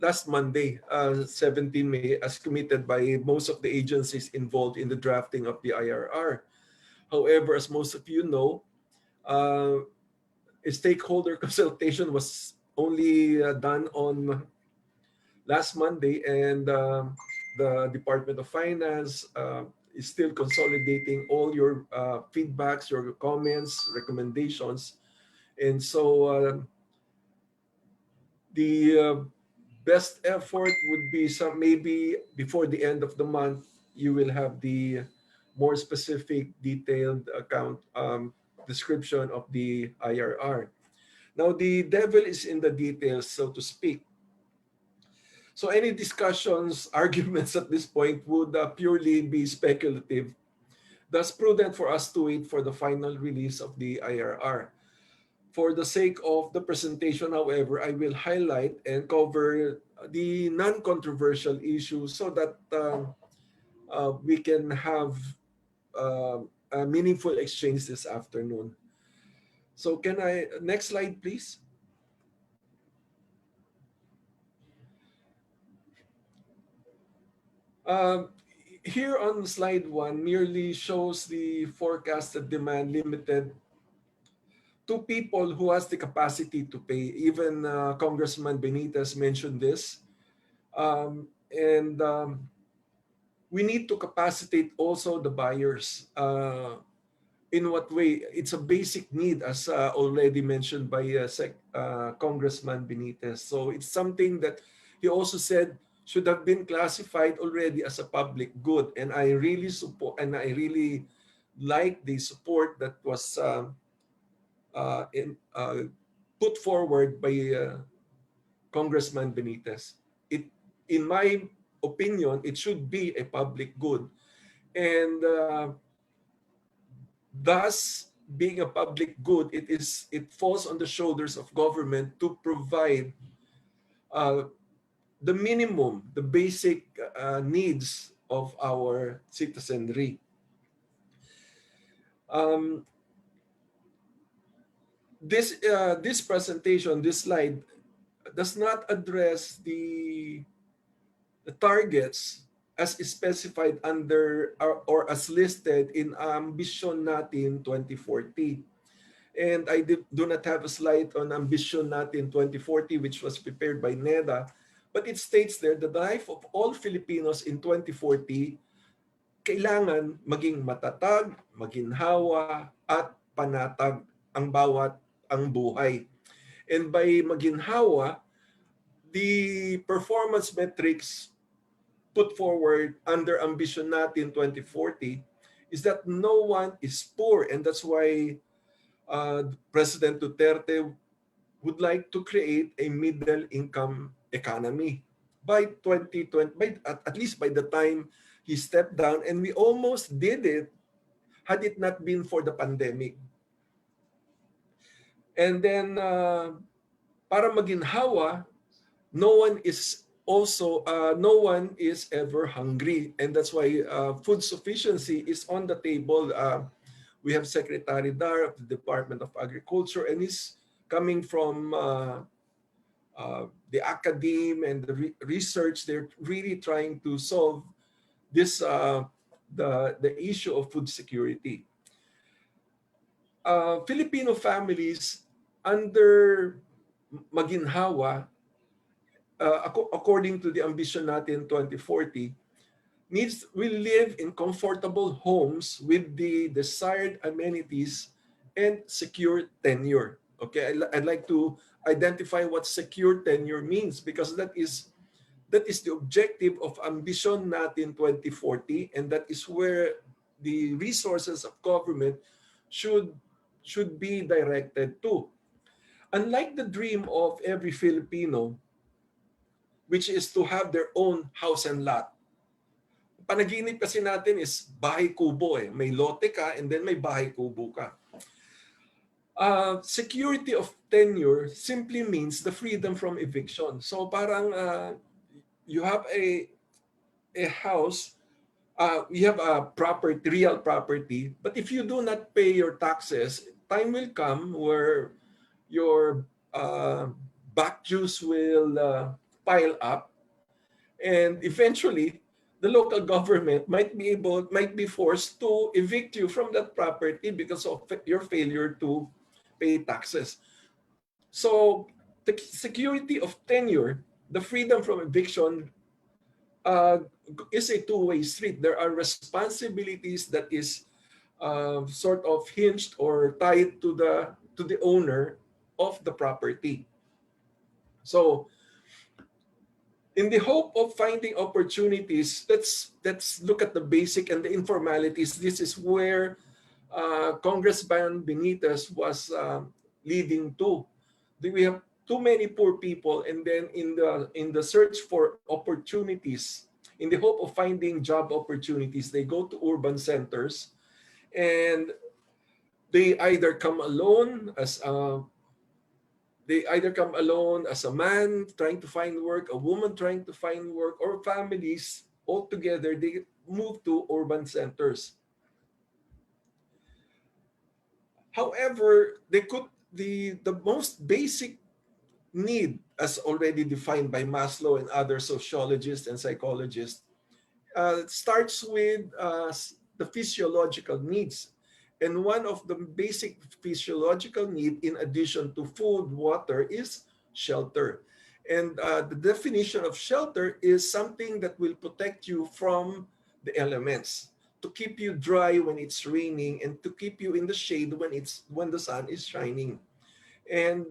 last Monday, 17 May, as committed by most of the agencies involved in the drafting of the IRR. However, as most of you know, a stakeholder consultation was only done on last Monday, and the Department of Finance is still consolidating all your feedbacks, your comments, recommendations. And so the best effort would be maybe before the end of the month, you will have the more specific, detailed account description of the IRR. Now, the devil is in the details, so to speak. So any discussions, arguments at this point would purely be speculative. Thus, prudent for us to wait for the final release of the IRR. For the sake of the presentation, however, I will highlight and cover the non-controversial issues so that we can have a meaningful exchange this afternoon. So next slide, please. Here on slide 1 merely shows the forecasted demand limited to people who has the capacity to pay. Even Congressman Benitez mentioned this. We need to capacitate also the buyers. In what way? It's a basic need, as already mentioned by Congressman Benitez. So it's something that he also said should have been classified already as a public good. And I really support, and I really like the support that was put forward by Congressman Benitez. In my opinion, it should be a public good. And thus, being a public good, it falls on the shoulders of government to provide the minimum, the basic needs of our citizenry. This presentation, this slide, does not address the targets as specified under or as listed in Ambisyon Natin 2040. And I do not have a slide on Ambisyon Natin 2040, which was prepared by NEDA, but it states there that the life of all Filipinos in 2040 kailangan maging matatag, maginhawa, at panatag ang buhay. And by maginhawa, the performance metrics put forward under Ambisyon Natin 2040 is that no one is poor, and that's why President Duterte would like to create a middle income economy by 2020, at least by the time he stepped down, and we almost did it had it not been for the pandemic. And then para maginhawa, no one is ever hungry, and that's why food sufficiency is on the table. We have Secretary Dar of the Department of Agriculture, and he's coming from the academe and the research. They're really trying to solve this the issue of food security. Filipino families under maginhawa according to the ambition natin 2040, will live in comfortable homes with the desired amenities and secure tenure. Okay, I'd like to identify what secure tenure means, because that is the objective of ambition natin 2040, and that is where the resources of government should be directed to. Unlike the dream of every Filipino, which is to have their own house and lot, panaginip kasi natin is bahay kubo eh. May lote ka and then may bahay kubo ka. Security of tenure simply means the freedom from eviction. So parang you have a house, you have a property, real property, but if you do not pay your taxes, time will come where your back dues will pile up, and eventually the local government might be forced to evict you from that property because of your failure to pay taxes. So the security of tenure, the freedom from eviction, is a two-way street. There are responsibilities that is sort of hinged or tied to the owner of the property. So in the hope of finding opportunities, let's look at the basic and the informalities. This is where Congressman Benitez was leading to. We have too many poor people, and then in the search for opportunities, in the hope of finding job opportunities, they go to urban centers, and they either come alone as a man trying to find work, a woman trying to find work, or families all together, they move to urban centers. However, the most basic need, as already defined by Maslow and other sociologists and psychologists, starts with the physiological needs. And one of the basic physiological need, in addition to food, water, is shelter. And the definition of shelter is something that will protect you from the elements, to keep you dry when it's raining, and to keep you in the shade when the sun is shining. And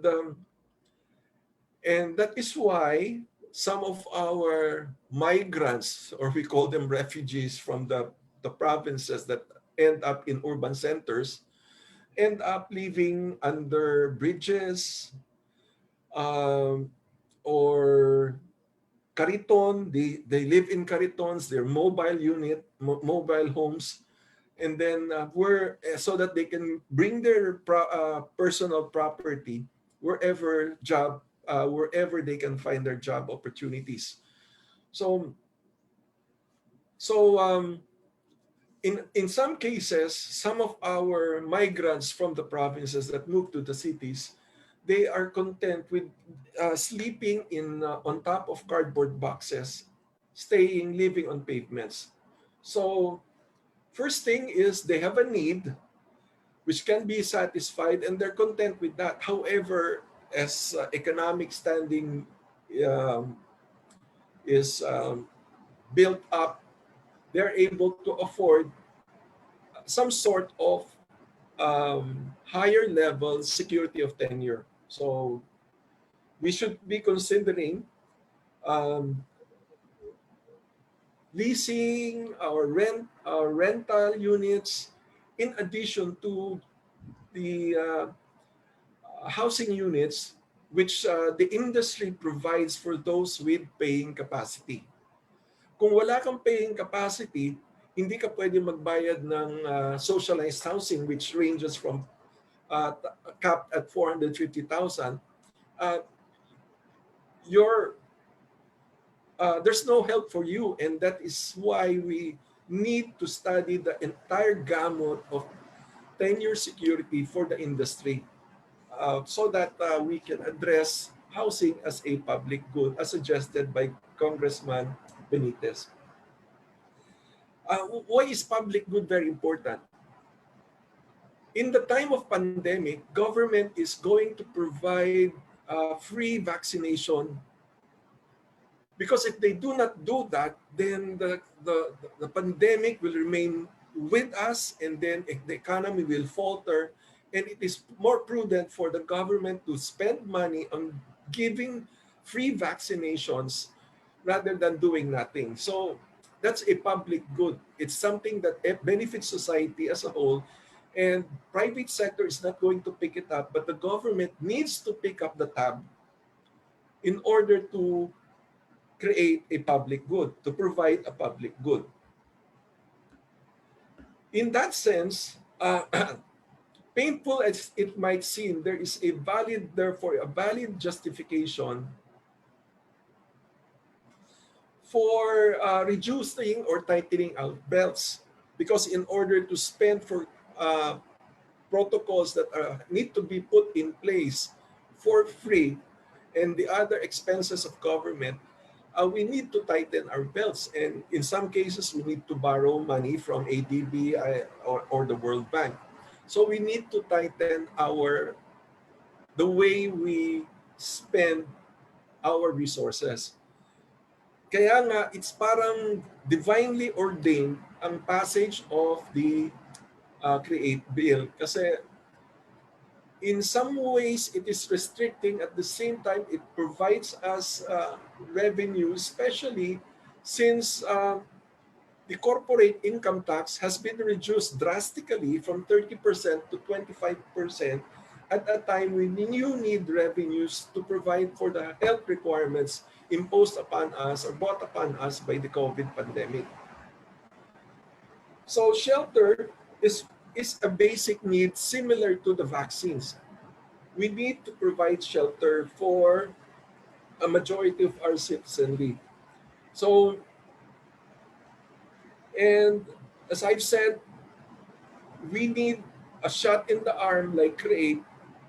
that is why some of our migrants, or we call them refugees from the provinces that end up in urban centers, end up living under bridges or kariton. They live in karitons, they're mobile homes, and then so that they can bring their personal property wherever they can find their job opportunities. In some cases, some of our migrants from the provinces that move to the cities, they are content with sleeping on top of cardboard boxes, living on pavements. So first thing is they have a need which can be satisfied, and they're content with that. However, as economic standing is built up, they're able to afford some sort of higher level security of tenure. So we should be considering leasing our rental units, in addition to the housing units which the industry provides for those with paying capacity. Kung wala kang paying capacity, hindi ka pwede magbayad ng socialized housing, which ranges from capped at 450,000. There's no help for you, and that is why we need to study the entire gamut of tenure security for the industry, so that we can address housing as a public good, as suggested by Congressman Benitez. Why is public good very important? In the time of pandemic, government is going to provide free vaccination Because if they do not do that, then the pandemic will remain with us, and then the economy will falter. And it is more prudent for the government to spend money on giving free vaccinations rather than doing nothing. So that's a public good. It's something that benefits society as a whole. And private sector is not going to pick it up, but the government needs to pick up the tab in order to create a public good, to provide a public good. In that sense, painful as it might seem, there is therefore a valid justification for reducing or tightening our belts. Because in order to spend for protocols that need to be put in place for free and the other expenses of government, we need to tighten our belts. And in some cases, we need to borrow money from ADB or the World Bank. So we need to tighten the way we spend our resources. Kaya nga, it's parang divinely ordained ang passage of the CREATE bill. Kasi in some ways, it is restricting. At the same time, it provides us revenue, especially since the corporate income tax has been reduced drastically from 30% to 25% at a time when you need revenues to provide for the health requirements imposed upon us or brought upon us by the COVID pandemic. So shelter is a basic need similar to the vaccines. We need to provide shelter for a majority of our citizenry. So, and as I've said, we need a shot in the arm like CREATE,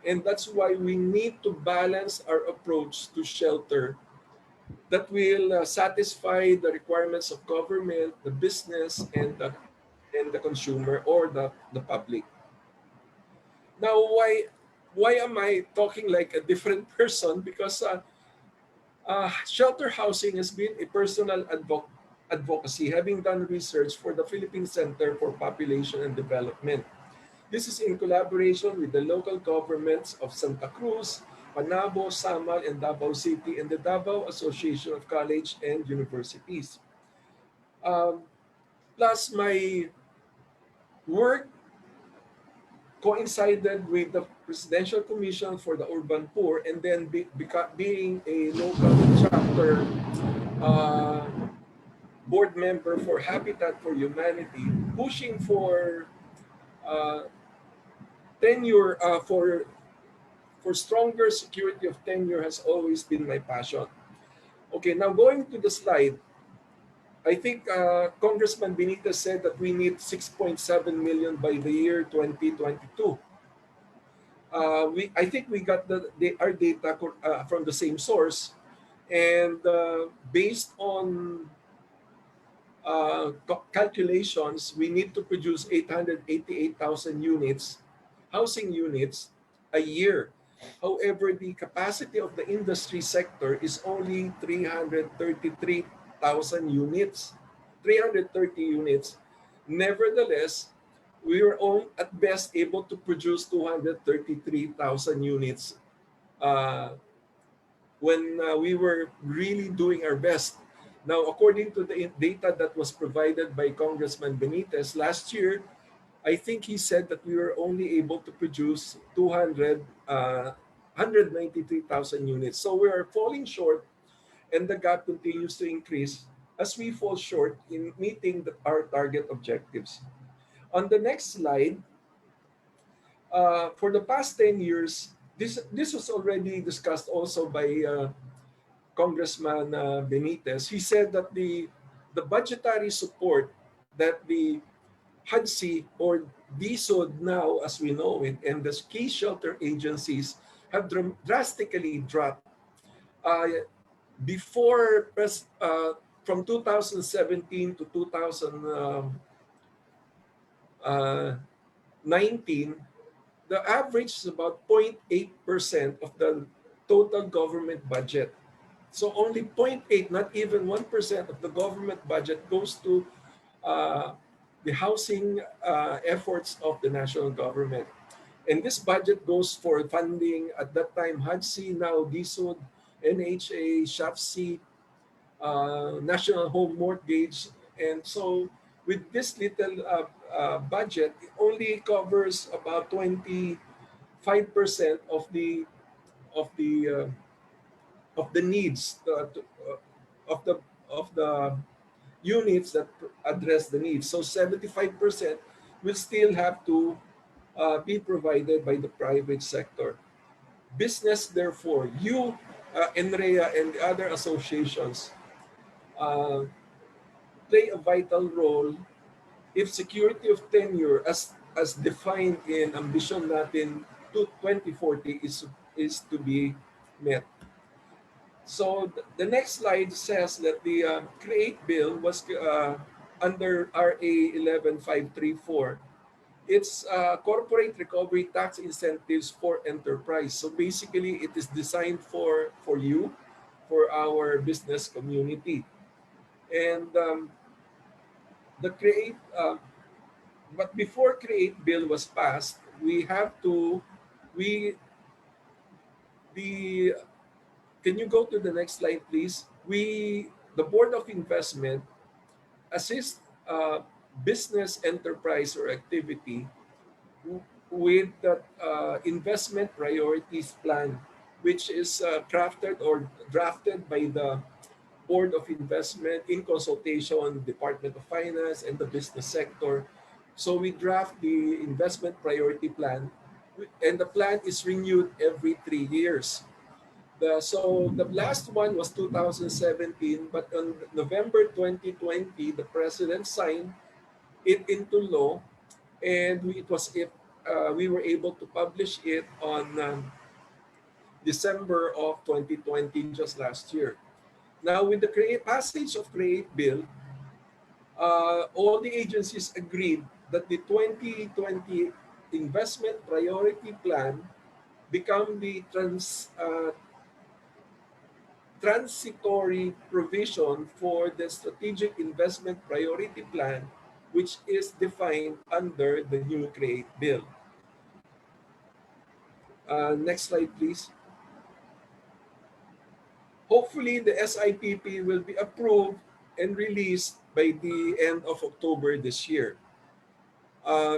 and that's why we need to balance our approach to shelter that will satisfy the requirements of government, the business, and the consumer or the public. Now, why am I talking like a different person? Because shelter housing has been a personal advocacy, having done research for the Philippine Center for Population and Development. This is in collaboration with the local governments of Santa Cruz, Panabo, Samal, and Davao City, and the Davao Association of College and Universities. Plus, my work coincided with the Presidential Commission for the Urban Poor, and then being a local chapter board member for Habitat for Humanity, pushing for tenure, for stronger security of tenure has always been my passion. Okay, now going to the slide. I think Congressman Benitez said that we need 6.7 million by the year 2022. I think we got our data from the same source, and based on calculations, we need to produce 888,000 units, housing units, a year. However, the capacity of the industry sector is only 333,000 units, 330 units. Nevertheless, we were at best able to produce 233,000 units when we were really doing our best. Now, according to the data that was provided by Congressman Benitez last year, I think he said that we were only able to produce 193,000 units. So we are falling short, and the gap continues to increase as we fall short in meeting our target objectives. On the next slide, for the past 10 years, this was already discussed also by Congressman Benitez. He said that the budgetary support that the HUD-C or DSUD now, as we know it, and the key shelter agencies have drastically dropped. From 2017 to 2019, the average is about 0.8% of the total government budget. So only 0.8, not even 1% of the government budget goes to the housing efforts of the national government. And this budget goes for funding at that time HUD-C, now DSUD, NHA, SHAFC, National Home Mortgage. And so with this little budget, it only covers about 25% of the of the of the needs of the units that address the needs. So 75% will still have to be provided by the private sector. Business, therefore, you, NREA, and the other associations play a vital role if security of tenure, as defined in Ambition Natin to 2040, is to be met. So the next slide says that the CREATE bill was under RA 11534. It's corporate recovery tax incentives for enterprise. So basically, it is designed for you, for our business community. And the CREATE, but before CREATE bill was passed, can you go to the next slide, please? The Board of Investment assist business enterprise or activity with the investment priorities plan, which is crafted or drafted by the Board of Investment in consultation with the Department of Finance and the business sector. So we draft the investment priority plan, and the plan is renewed every 3 years. So the last one was 2017, but on November 2020, the President signed it into law, and we were able to publish it on December of 2020, just last year. Now, with the passage of CREATE bill, all the agencies agreed that the 2020 investment priority plan become the transitory provision for the strategic investment priority plan, which is defined under the new CREATE bill. Next slide, please. Hopefully, the SIPP will be approved and released by the end of October this year.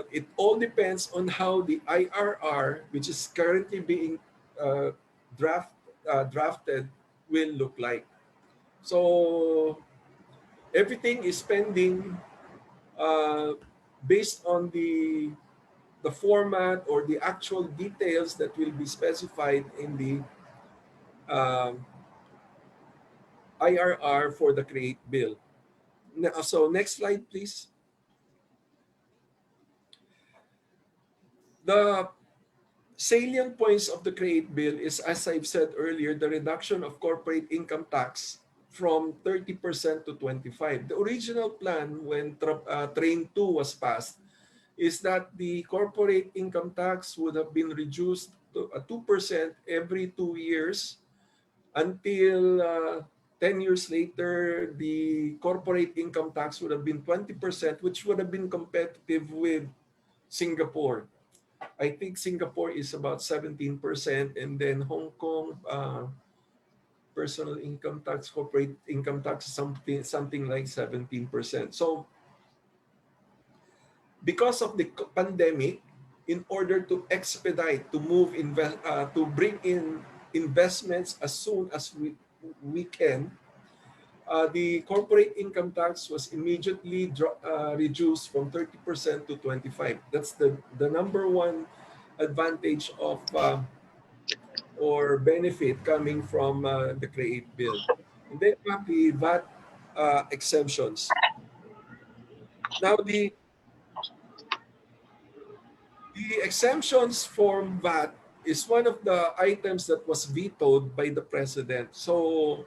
It all depends on how the IRR, which is currently being drafted, will look like. So everything is pending based on the format or the actual details that will be specified in the IRR for the CREATE bill. So next slide, please. The salient points of the CREATE bill is, as I've said earlier, the reduction of corporate income tax from 30% to 25%. The original plan when Train 2 was passed is that the corporate income tax would have been reduced to 2% every 2 years until 10 years later, the corporate income tax would have been 20%, which would have been competitive with Singapore. I think Singapore is about 17%, and then Hong Kong personal income tax, corporate income tax, something like 17%. So because of the pandemic, in order to expedite, to move, to bring in investments as soon as we can, the corporate income tax was immediately reduced from 30% to 25%. That's the number one advantage of or benefit coming from the CREATE bill. And then the VAT exemptions. Now the exemptions from VAT is one of the items that was vetoed by the President. So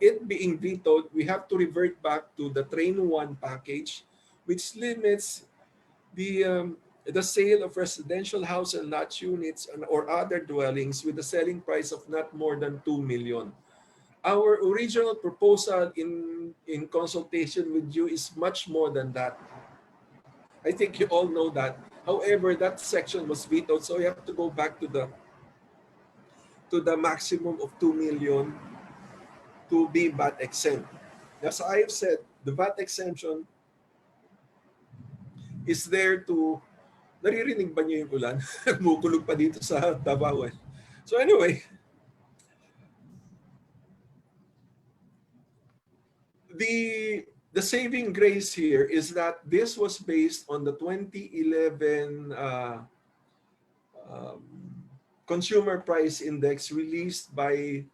it being vetoed, we have to revert back to the Train 1 package, which limits the sale of residential house and lot units or other dwellings with a selling price of not more than 2 million. our original proposal in consultation with you is much more than that. I think you all know that. However, that section was vetoed, so you have to go back to the maximum of 2 million to be VAT exempt. As I have said, the VAT exemption is there to, naririnig ba niyo yung ulan? Mukulog pa dito sa Davao. So anyway, the saving grace here is that this was based on the 2011 consumer price index released by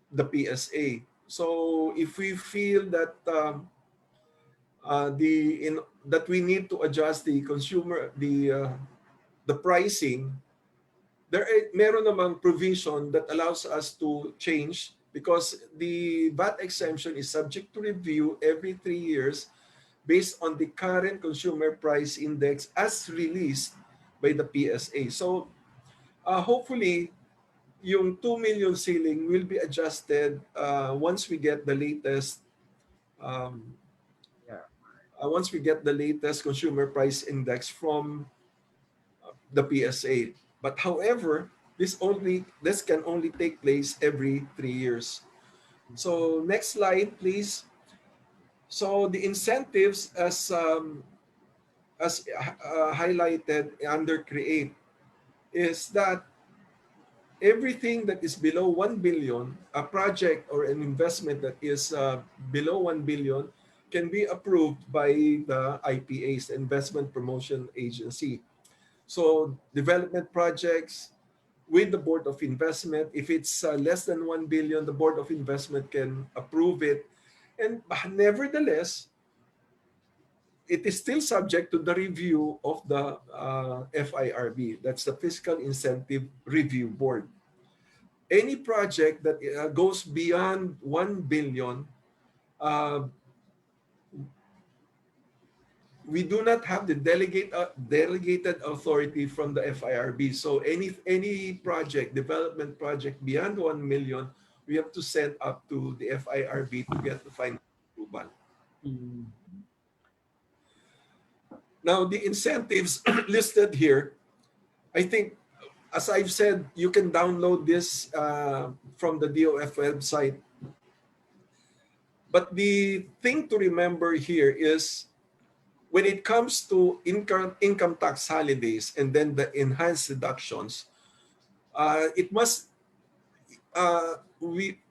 the PSA. So if we feel that that we need to adjust the pricing, meron namang provision that allows us to change, because the VAT exemption is subject to review every 3 years based on the current consumer price index as released by the PSA. So hopefully, yung 2 million ceiling will be adjusted once we get the latest consumer price index from the PSA. But however, this can only take place every 3 years. So next slide, please. So the incentives as highlighted under CREATE is that everything that is below 1 billion, a project or an investment that is below 1 billion, can be approved by the IPAs, Investment Promotion Agency. So development projects with the Board of Investment, if it's less than 1 billion, the Board of Investment can approve it. And nevertheless, it is still subject to the review of the FIRB. That's the Fiscal Incentive Review Board. Any project that goes beyond 1 billion, we do not have the delegated authority from the FIRB. So any project, development project beyond 1 million, we have to send up to the FIRB to get the final approval. Now, the incentives listed here, I think, as I've said, you can download this from the DOF website. But the thing to remember here is, when it comes to income tax holidays and then the enhanced deductions,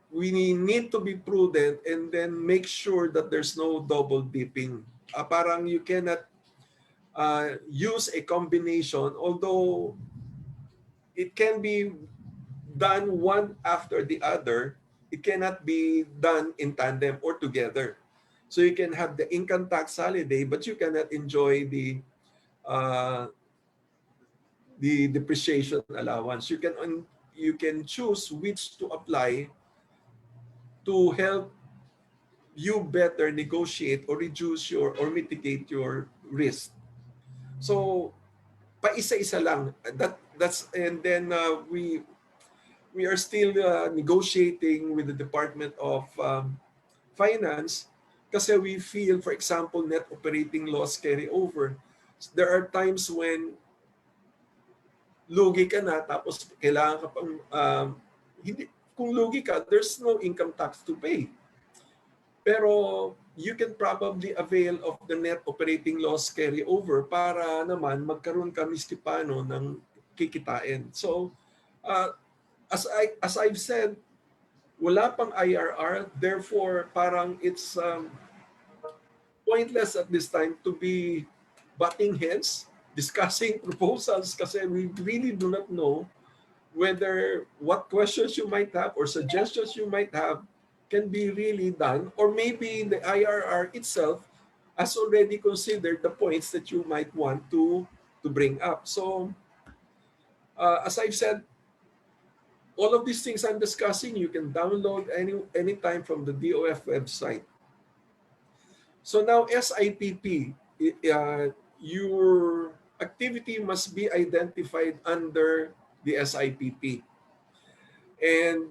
we need to be prudent and then make sure that there's no double dipping. Parang you cannot use a combination, although it can be done one after the other, it cannot be done in tandem or together. So you can have the income tax holiday, but you cannot enjoy the depreciation allowance. You can choose which to apply to help you better negotiate or reduce or mitigate your risk. So paisa-isa lang. And then we are still negotiating with the Department of Finance. Kasi we feel, for example, net operating loss carryover. There are times when lugi ka na, tapos kailangan ka pang, kung lugi ka, there's no income tax to pay. Pero you can probably avail of the net operating loss carryover para naman magkaroon ka miski paano ng kikitain. So, as I've said, wala pang IRR, therefore parang it's pointless at this time to be butting heads, discussing proposals, kasi we really do not know whether what questions you might have or suggestions you might have can be really done, or maybe the IRR itself has already considered the points that you might want to bring up. So, as I've said, all of these things I'm discussing, you can download anytime from the DOF website. So now SIPP, your activity must be identified under the SIPP. And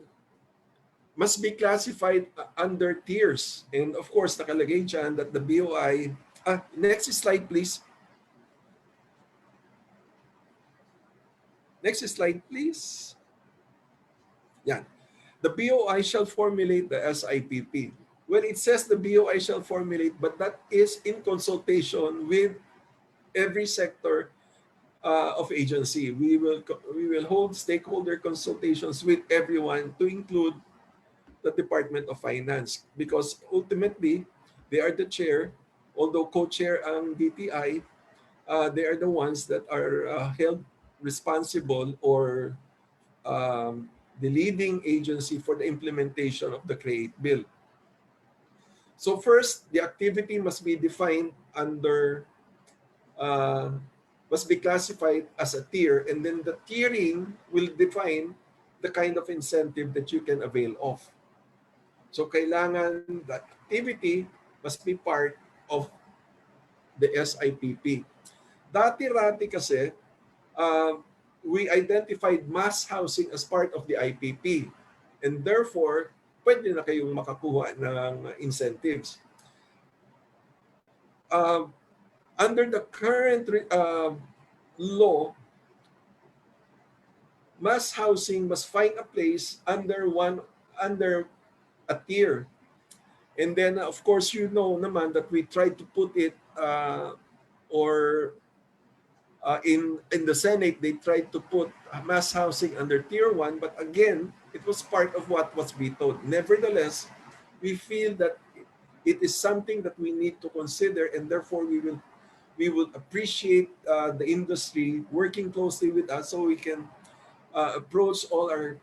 must be classified under tiers. And of course, nakalagay dyan that the BOI, next slide please. Next slide please. Yeah. The BOI shall formulate the SIPP. Well, it says the BOI shall formulate, but that is in consultation with every sector of agency. We will hold stakeholder consultations with everyone to include the Department of Finance, because ultimately they are the chair, although co-chair ang DTI, they are the ones that are held responsible or the leading agency for the implementation of the CREATE bill. So first, the activity must be defined under, must be classified as a tier, and then the tiering will define the kind of incentive that you can avail of. So kailangan that activity must be part of the SIPP. Dati-rati kasi, we identified mass housing as part of the IPP, and therefore, pwede na kayong makakuha ng incentives. Under the current law, mass housing must find a place under a tier. And then, of course, you know naman that we tried to put it in the Senate, they tried to put mass housing under tier 1, but again, it was part of what was vetoed. Nevertheless, we feel that it is something that we need to consider, and therefore we will appreciate the industry working closely with us so we can approach all our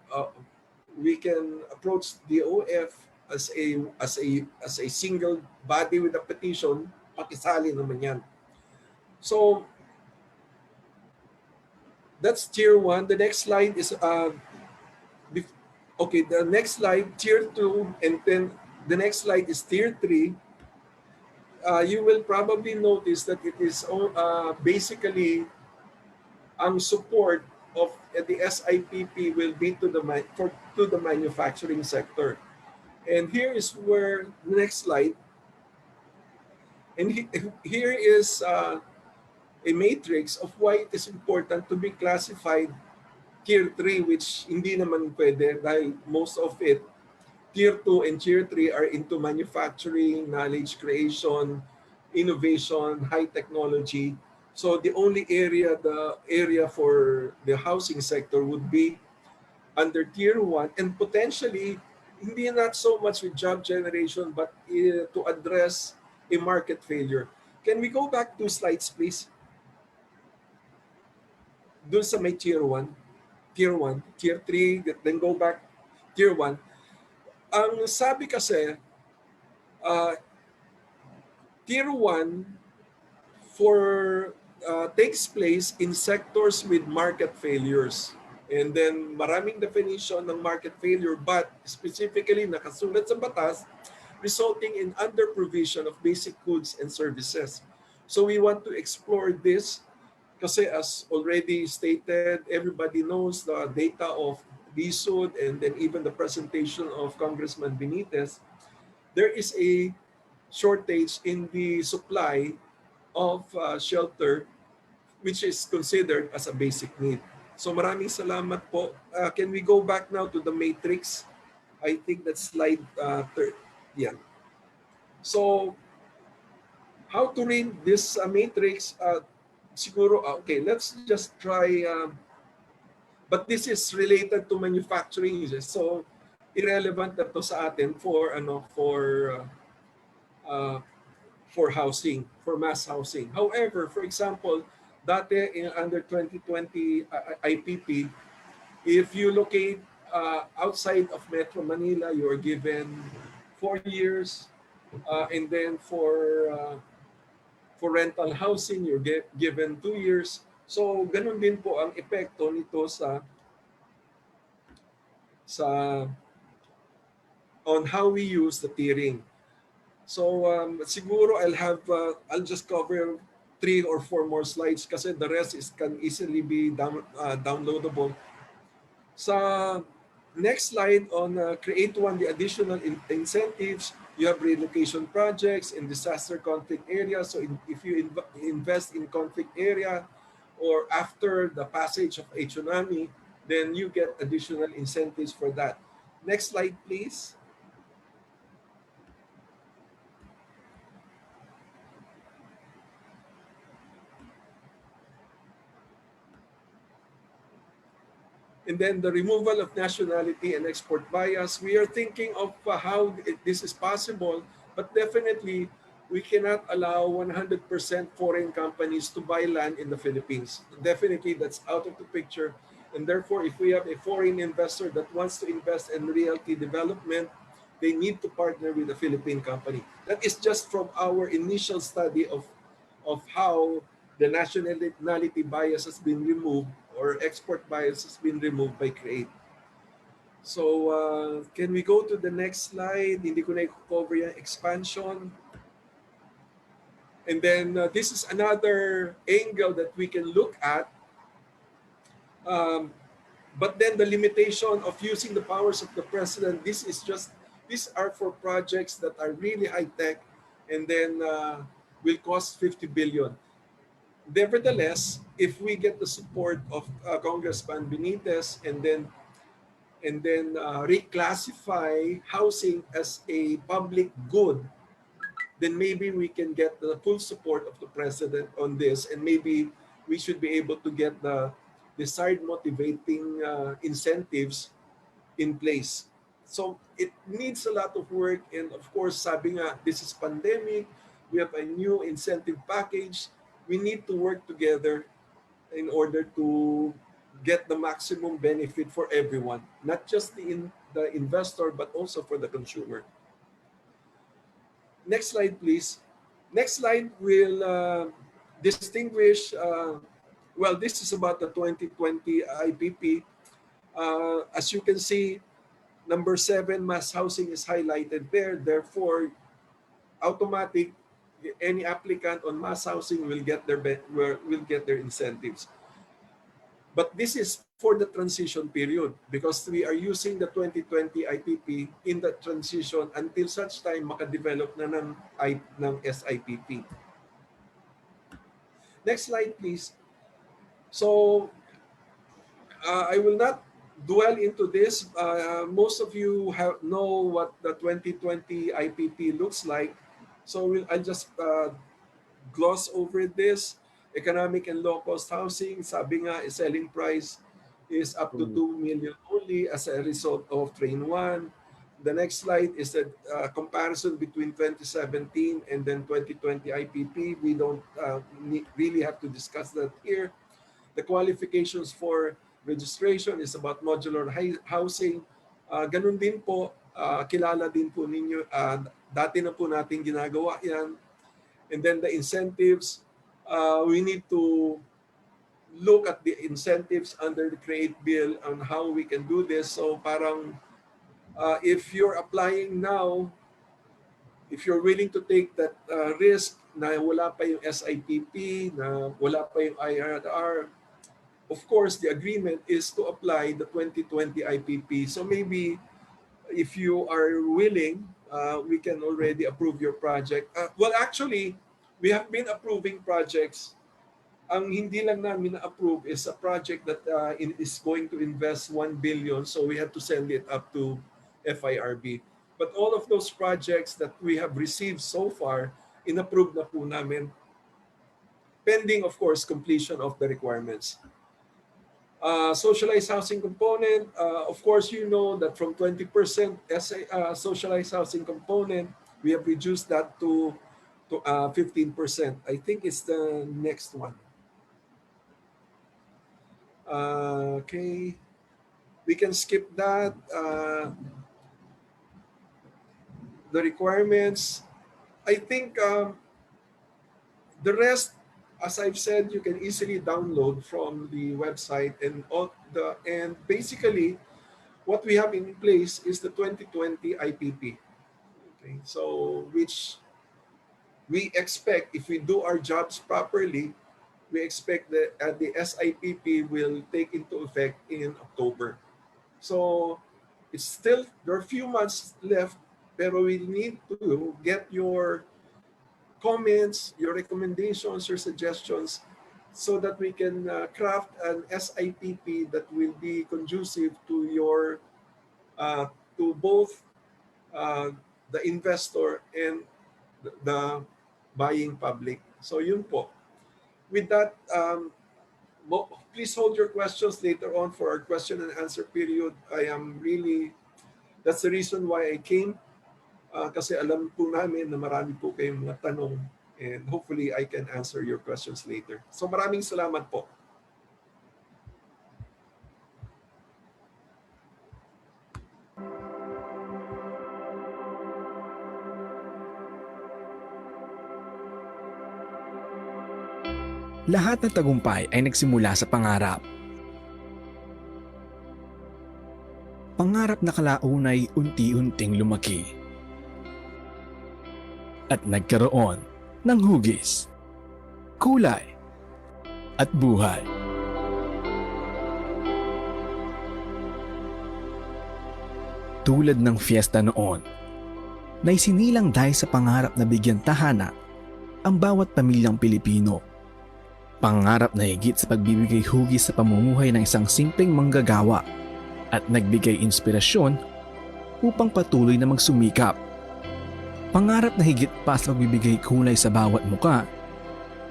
we can approach the OF as a single body with a petition. Pakisali naman yan. So that's tier 1. The next slide is okay, the next slide, tier 2, and then the next slide is tier 3. You will probably notice that it is basically ang support of the SIPP will be to the manufacturing sector. And here is where the next slide. And here is a matrix of why it is important to be classified tier 3, which hindi naman pwede dahil most of it, tier 2 and tier 3 are into manufacturing, knowledge creation, innovation, high technology. So the only area, the area for the housing sector would be under tier 1, and potentially hindi not so much with job generation, but to address a market failure. Can we go back 2 slides, please? Doon sa may tier 1, tier 3, then go back tier 1. Ang sabi kasi, tier 1 takes place in sectors with market failures. And then maraming definition ng market failure, but specifically nakasulat sa batas, resulting in under-provision of basic goods and services. So we want to explore this kasi as already stated, everybody knows the data of DSUD and then even the presentation of Congressman Benitez. There is a shortage in the supply of shelter, which is considered as a basic need. So maraming salamat po. Can we go back now to the matrix? I think that's slide 3. Yeah. So how to read this matrix? Siguro, okay, let's just try. But this is related to manufacturing, so irrelevant na to sa atin for housing, for mass housing. However, for example, dati under 2020 IPP, if you locate outside of Metro Manila, you are given 4 years, and then for rental housing, you're given 2 years. So ganun din po ang epekto nito on how we use the tiering. So siguro I'll just cover 3 or 4 more slides kasi the rest can easily be downloadable. Sa Next slide on create one, the additional incentives. You have relocation projects in disaster conflict areas. So if you invest in conflict area or after the passage of a tsunami, then you get additional incentives for that. Next slide, please. And then the removal of nationality and export bias. We are thinking of how this is possible, but definitely we cannot allow 100% foreign companies to buy land in the Philippines. Definitely that's out of the picture. And therefore, if we have a foreign investor that wants to invest in realty development, they need to partner with a Philippine company. That is just from our initial study of how the nationality bias has been removed or export bias has been removed by CREATE. So can we go to the next slide? Hindi ko na i-cover yung expansion. And then this is another angle that we can look at. But then the limitation of using the powers of the president, these are for projects that are really high-tech and then will cost 50 billion. Nevertheless, if we get the support of Congressman Benitez and then reclassify housing as a public good, then maybe we can get the full support of the president on this, and maybe we should be able to get the desired motivating incentives in place. So it needs a lot of work, and of course, sabi nga, this is pandemic, we have a new incentive package. We need to work together in order to get the maximum benefit for everyone, not just the investor, but also for the consumer. Next slide, please. Next slide will distinguish, well, this is about the 2020 IPP. As you can see, number 7, mass housing is highlighted there. Therefore, automatic, any applicant on mass housing will get their incentives. But this is for the transition period because we are using the 2020 IPP in the transition until such time makadevelop na ng SIPP. Next slide, please. So I will not dwell into this. Most of you know what the 2020 IPP looks like. So I'll just gloss over this. Economic and low-cost housing, sabi nga, selling price is up to 2 million only as a result of Train 1. The next slide is a comparison between 2017 and then 2020 IPP. We don't really have to discuss that here. The qualifications for registration is about modular housing. Ganun din po, kilala din po ninyo, dati na po natin ginagawa yan. And then the incentives, we need to look at the incentives under the CREATE bill on how we can do this. So parang if you're applying now, if you're willing to take that risk na wala pa yung SIPP, na wala pa yung IRR, of course, the agreement is to apply the 2020 IPP. So maybe if you are willing, we can already approve your project. Well, actually, we have been approving projects. Ang hindi lang namin na-approve is a project that is going to invest 1 billion. So we have to send it up to FIRB. But all of those projects that we have received so far, in-approve na po namin. Pending, of course, completion of the requirements. Socialized housing component, of course, you know that from 20% socialized housing component, we have reduced that to 15%. I think it's the next one. Okay, we can skip that. The requirements, I think the rest, as I've said, you can easily download from the website, and basically what we have in place is the 2020 IPP. Okay, so which we expect, if we do our jobs properly, we expect that the SIPP will take into effect in October. So it's still, there are few months left, pero we need to get your comments, your recommendations, your suggestions, so that we can craft an SIPP that will be conducive to your, to both the investor and the buying public. So yun po. With that, please hold your questions later on for our question and answer period. I am really, that's the reason why I came. Kasi alam po namin na marami po kayong mga tanong, and hopefully I can answer your questions later. So maraming salamat po. Lahat ng tagumpay ay nagsimula sa pangarap. Pangarap na kalaunay unti-unting lumaki. At nagkaroon ng hugis, kulay, at buhay. Tulad ng fiesta noon, na isinilang dahil sa pangarap na bigyan tahanan ang bawat pamilyang Pilipino. Pangarap na higit sa pagbibigay hugis sa pamumuhay ng isang simpleng manggagawa at nagbigay inspirasyon upang patuloy na magsumikap. Pangarap na higit pa sa pagbibigay kulay sa bawat muka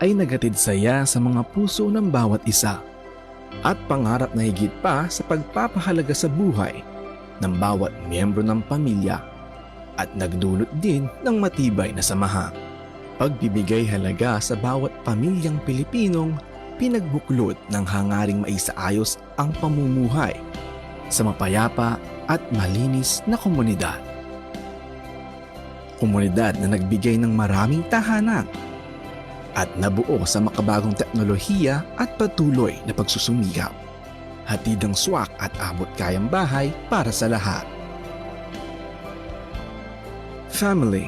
ay nagatid saya sa mga puso ng bawat isa. At pangarap na higit pa sa pagpapahalaga sa buhay ng bawat miyembro ng pamilya at nagdulot din ng matibay na samahan. Pagbibigay halaga sa bawat pamilyang Pilipinong pinagbuklod ng hangaring maisaayos ang pamumuhay sa mapayapa at malinis na komunidad. Komunidad na nagbigay ng maraming tahanan at nabuo sa makabagong teknolohiya at patuloy na pagsusumikap. Hatid ang swak at abot kayang bahay para sa lahat. Family,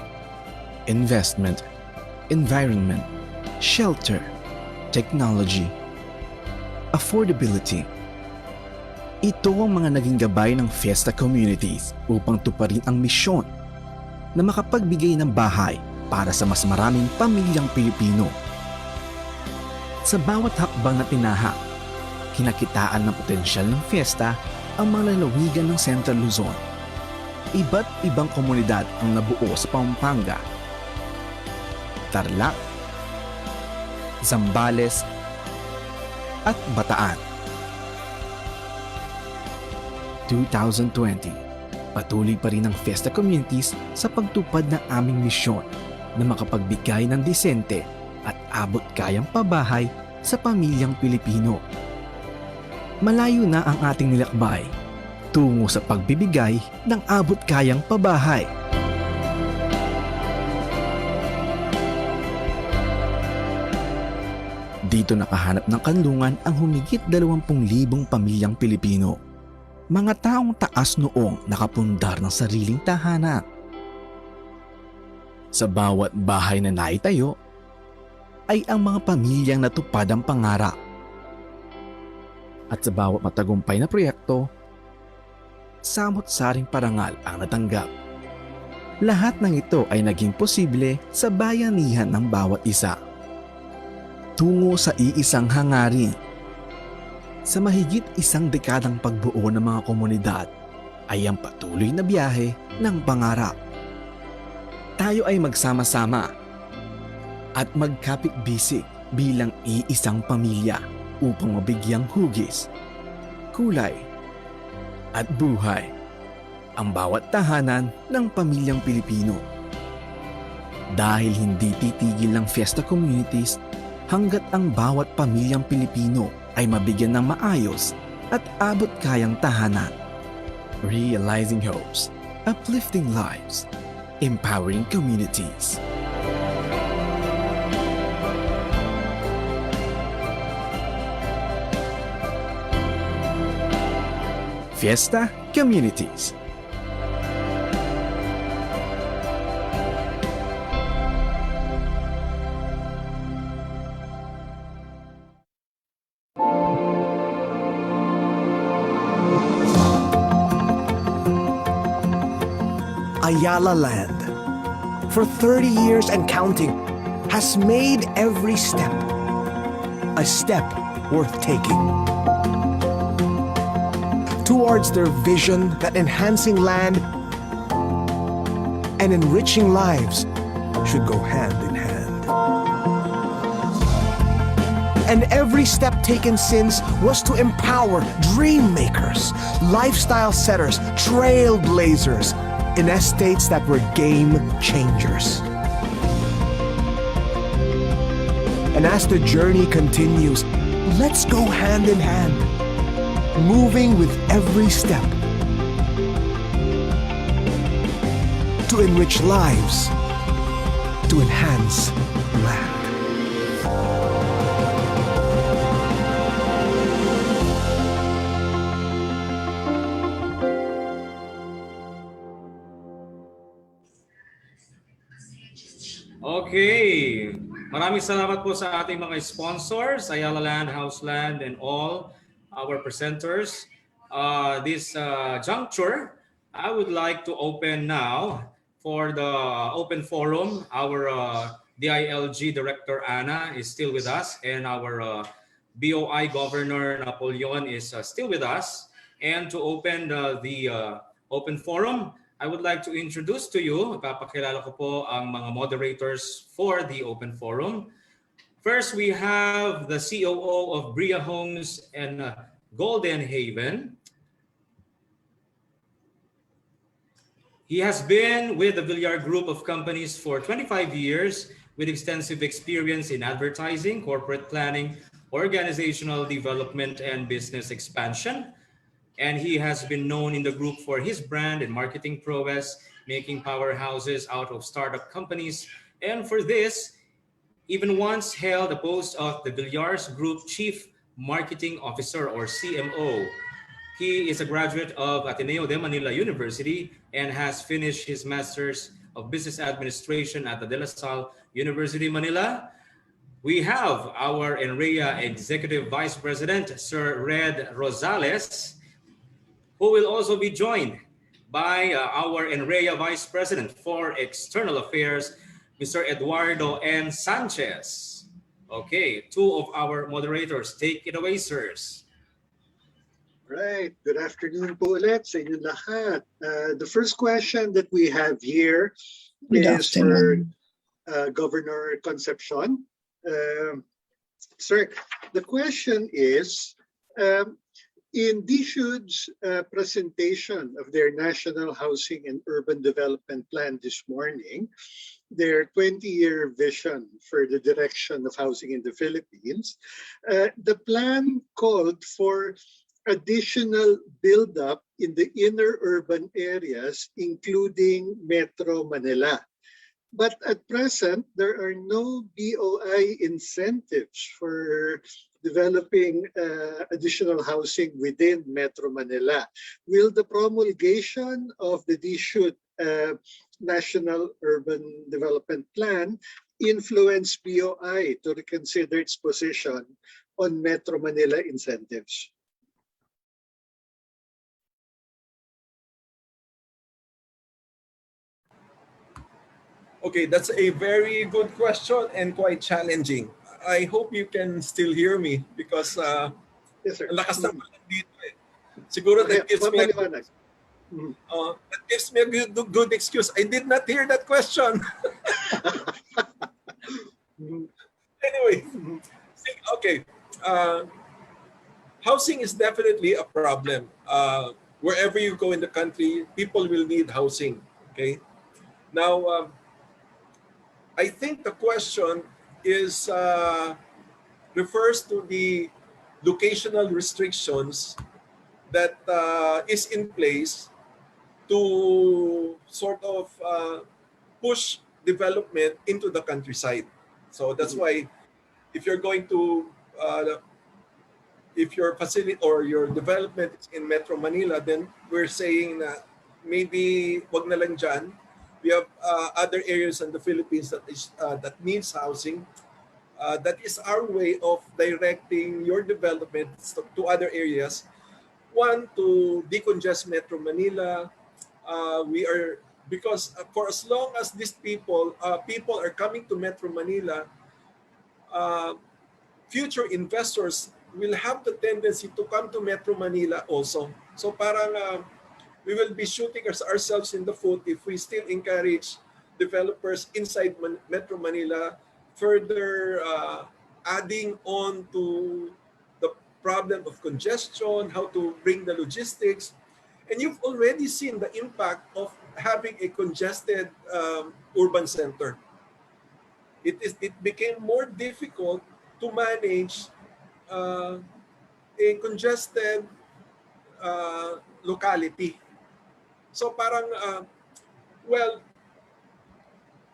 investment, environment, shelter, technology, affordability. Ito ang mga naging gabay ng Fiesta Communities upang tuparin ang misyon na makapagbigay ng bahay para sa mas maraming pamilyang Pilipino. Sa bawat hakbang na tinahak, kinakitaan ng potensyal ng Fiesta ang mga lalawigan ng Central Luzon. Iba't ibang komunidad ang nabuo sa Pampanga, Tarlac, Zambales, at Bataan. 2020, patuloy pa rin ang Fiesta Communities sa pagtupad ng aming misyon na makapagbigay ng disente at abot kayang pabahay sa pamilyang Pilipino. Malayo na ang ating nilakbay tungo sa pagbibigay ng abot kayang pabahay. Dito nakahanap ng kanlungan ang humigit 20,000 pamilyang Pilipino. Mga taong taas noong nakapundar ng sariling tahanan. Sa bawat bahay na naitayo, ay ang mga pamilyang natupad ang pangarap. At sa bawat matagumpay na proyekto, samot-saring parangal ang natanggap. Lahat ng ito ay naging posible sa bayanihan ng bawat isa. Tungo sa iisang hangarin. Sa mahigit 1 dekadang pagbuo ng mga komunidad ay ang patuloy na biyahe ng pangarap. Tayo ay magsama-sama at magkapit-bisig bilang iisang pamilya upang mabigyang hugis, kulay, at buhay ang bawat tahanan ng pamilyang Pilipino. Dahil hindi titigil ng Fiesta Communities hanggat ang bawat pamilyang Pilipino ay mabigyan ng maayos at abot kayang tahanan. Realizing hopes, uplifting lives, empowering communities. Fiesta Communities. Ayala Land, for 30 years and counting, has made every step a step worth taking towards their vision that enhancing land and enriching lives should go hand in hand. And every step taken since was to empower dream makers, lifestyle setters, trailblazers in estates that were game changers. And as the journey continues, let's go hand in hand, moving with every step to enrich lives, to enhance land. Okay. Maraming salamat po sa ating mga sponsors, Ayala Land, Houseland, and all our presenters. This juncture, I would like to open now for the open forum. Our DILG Director Anna is still with us, and our BOI Governor Napoleon is still with us. And to open the open forum, I would like to introduce to you, papakilala ko po ang mga moderators for the open forum. First, we have the COO of Bria Homes and Golden Haven. He has been with the Villar Group of companies for 25 years with extensive experience in advertising, corporate planning, organizational development, and business expansion. And he has been known in the group for his brand and marketing prowess, making powerhouses out of startup companies. And for this, even once held the post of the Villar's Group Chief Marketing Officer, or CMO. He is a graduate of Ateneo de Manila University and has finished his Master's of Business Administration at the De La Salle University, Manila. We have our NREA Executive Vice President, Sir Red Rosales, who will also be joined by our NREA Vice President for External Affairs, Mr. Eduardo N. Sanchez. Okay, two of our moderators. Take it away, sirs. Right. Good afternoon po ulit sa inyong lahat. The first question that we have here is for Governor Concepcion. Sir, the question is, in DSUD's presentation of their National Housing and Urban Development Plan this morning, their 20-year vision for the direction of housing in the Philippines, the plan called for additional build-up in the inner urban areas, including Metro Manila. But at present, there are no BOI incentives for developing additional housing within Metro Manila. Will the promulgation of the DSUD National Urban Development Plan influence BOI to reconsider its position on Metro Manila incentives? Okay, that's a very good question and quite challenging. I hope you can still hear me because yes, sir. Ang lakas naman dito eh. Siguro that gives me a good excuse. I did not hear that question. Anyway, okay. Housing is definitely a problem. Wherever you go in the country, people will need housing. Okay. Now, I think the question is refers to the locational restrictions that is in place to sort of push development into the countryside. So that's why if you're going to if your facility or your development is in Metro Manila, then we're saying that maybe wag na lang dyan. We have other areas in the Philippines that needs housing. That is our way of directing your development to other areas. One, to decongest Metro Manila. We are because for as long as these people are coming to Metro Manila, future investors will have the tendency to come to Metro Manila also. So parang we will be shooting ourselves in the foot if we still encourage developers inside Metro Manila, further adding on to the problem of congestion, how to bring the logistics. And you've already seen the impact of having a congested urban center. It became more difficult to manage a congested locality. So parang, well,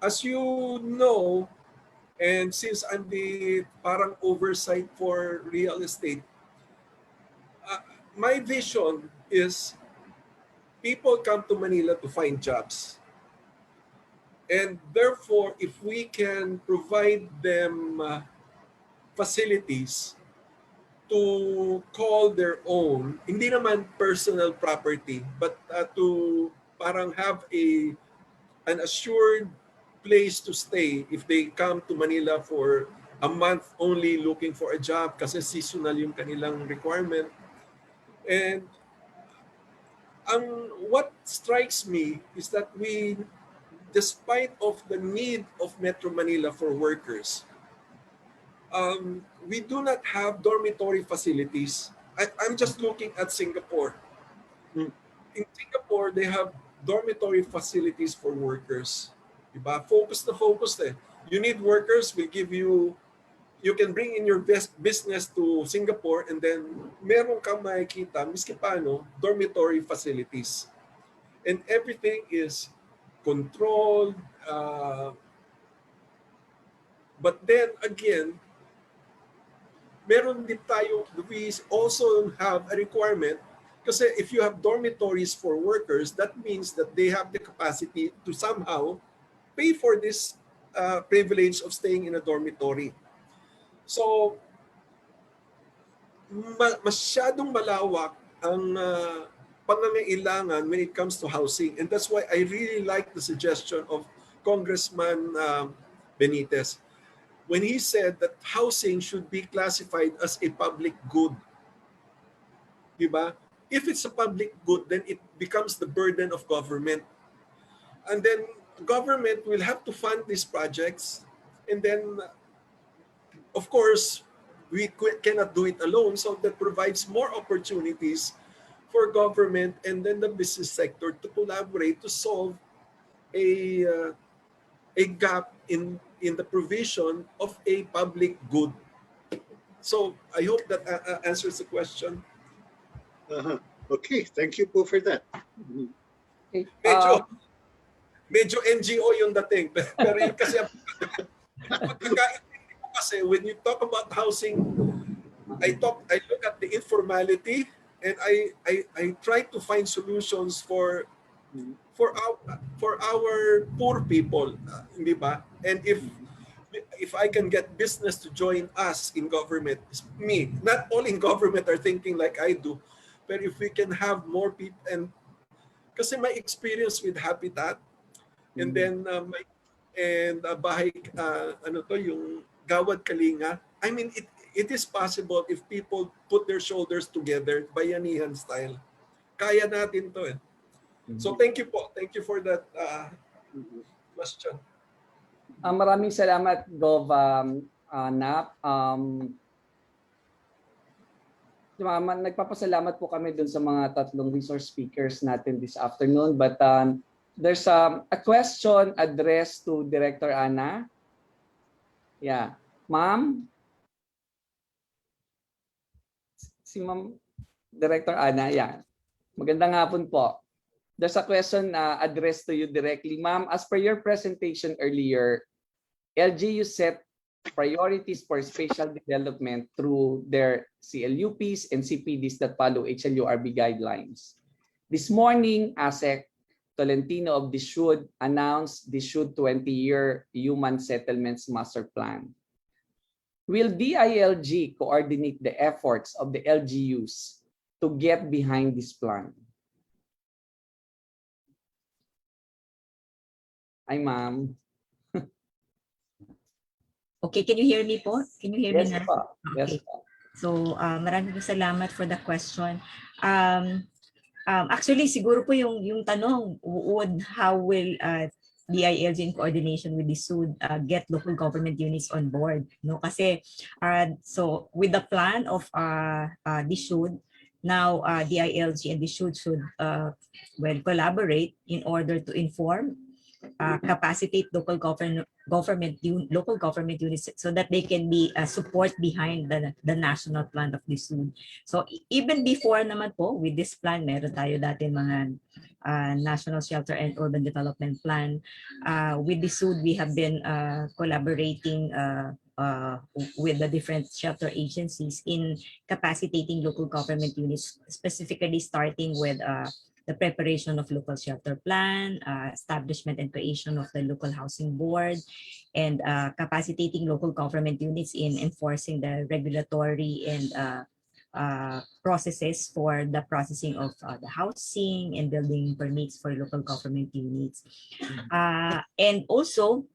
as you know, and since I'm the parang oversight for real estate, my vision is people come to Manila to find jobs. And therefore, if we can provide them facilities to call their own, hindi naman personal property, but to parang have an assured place to stay if they come to Manila for a month only looking for a job kasi seasonal yung kanilang requirement. And what strikes me is that we, despite of the need of Metro Manila for workers, we do not have dormitory facilities. I'm just looking at Singapore. In Singapore, they have dormitory facilities for workers. Diba? Focus na focus eh. You need workers, we'll give you, you can bring in your business to Singapore and then meron kang makikita, miski paano, dormitory facilities. And everything is controlled. But then again, meron din tayo, we also have a requirement kasi if you have dormitories for workers, that means that they have the capacity to somehow pay for this privilege of staying in a dormitory. So, masyadong malawak ang pangangailangan when it comes to housing. And that's why I really like the suggestion of Congressman Benitez when he said that housing should be classified as a public good. Diba? If it's a public good, then it becomes the burden of government. And then government will have to fund these projects. And then, of course, we cannot do it alone. So that provides more opportunities for government and then the business sector to collaborate to solve a gap in the provision of a public good. So I hope that answers the question. Okay, thank you po for that. Medyo NGO yung dating. Pero yun kasi, kasi when you talk about housing, I look at the informality and I try to find solutions for our poor people, di ba? And if I can get business to join us in government, me, not all in government are thinking like I do, but if we can have more people, and kasi my experience with Habitat, and then bahay, ano to, yung Gawad Kalinga, I mean, it is possible if people put their shoulders together, bayanihan style. Kaya natin to eh. So thank you po. Thank you for that question. Maraming salamat, Gov. Nap. Nagpapasalamat po kami dun sa mga tatlong resource speakers natin this afternoon. But there's a question addressed to Director Ana. Yeah. Ma'am? Si Ma'am Director Ana, yeah. Magandang hapon po. There's a question addressed to you directly. Ma'am, as per your presentation earlier, LGU set priorities for spatial development through their CLUPs and CPDs that follow HLURB guidelines. This morning, ASEC Tolentino of DSUD announced DSUD 20-year Human Settlements Master Plan. Will DILG coordinate the efforts of the LGUs to get behind this plan? Ay, ma'am. Okay, can you hear me po? Can you hear me Yes now? po. Yes Okay. po. So, maraming salamat for the question. Actually, siguro po yung tanong, how will DILG in coordination with the SUD get local government units on board? No, kasi so with the plan of the SUD, now DILG and the SUD should collaborate in order to inform, capacitate local government units so that they can be support behind the national plan of the SUD. So even before naman po with this plan, meron tayo dati mga National Shelter and Urban Development Plan. With the SUD, we have been collaborating with the different shelter agencies in capacitating local government units, specifically starting with the preparation of local shelter plan, establishment and creation of the local housing board, and capacitating local government units in enforcing the regulatory and processes for the processing of the housing and building permits for local government units. And also,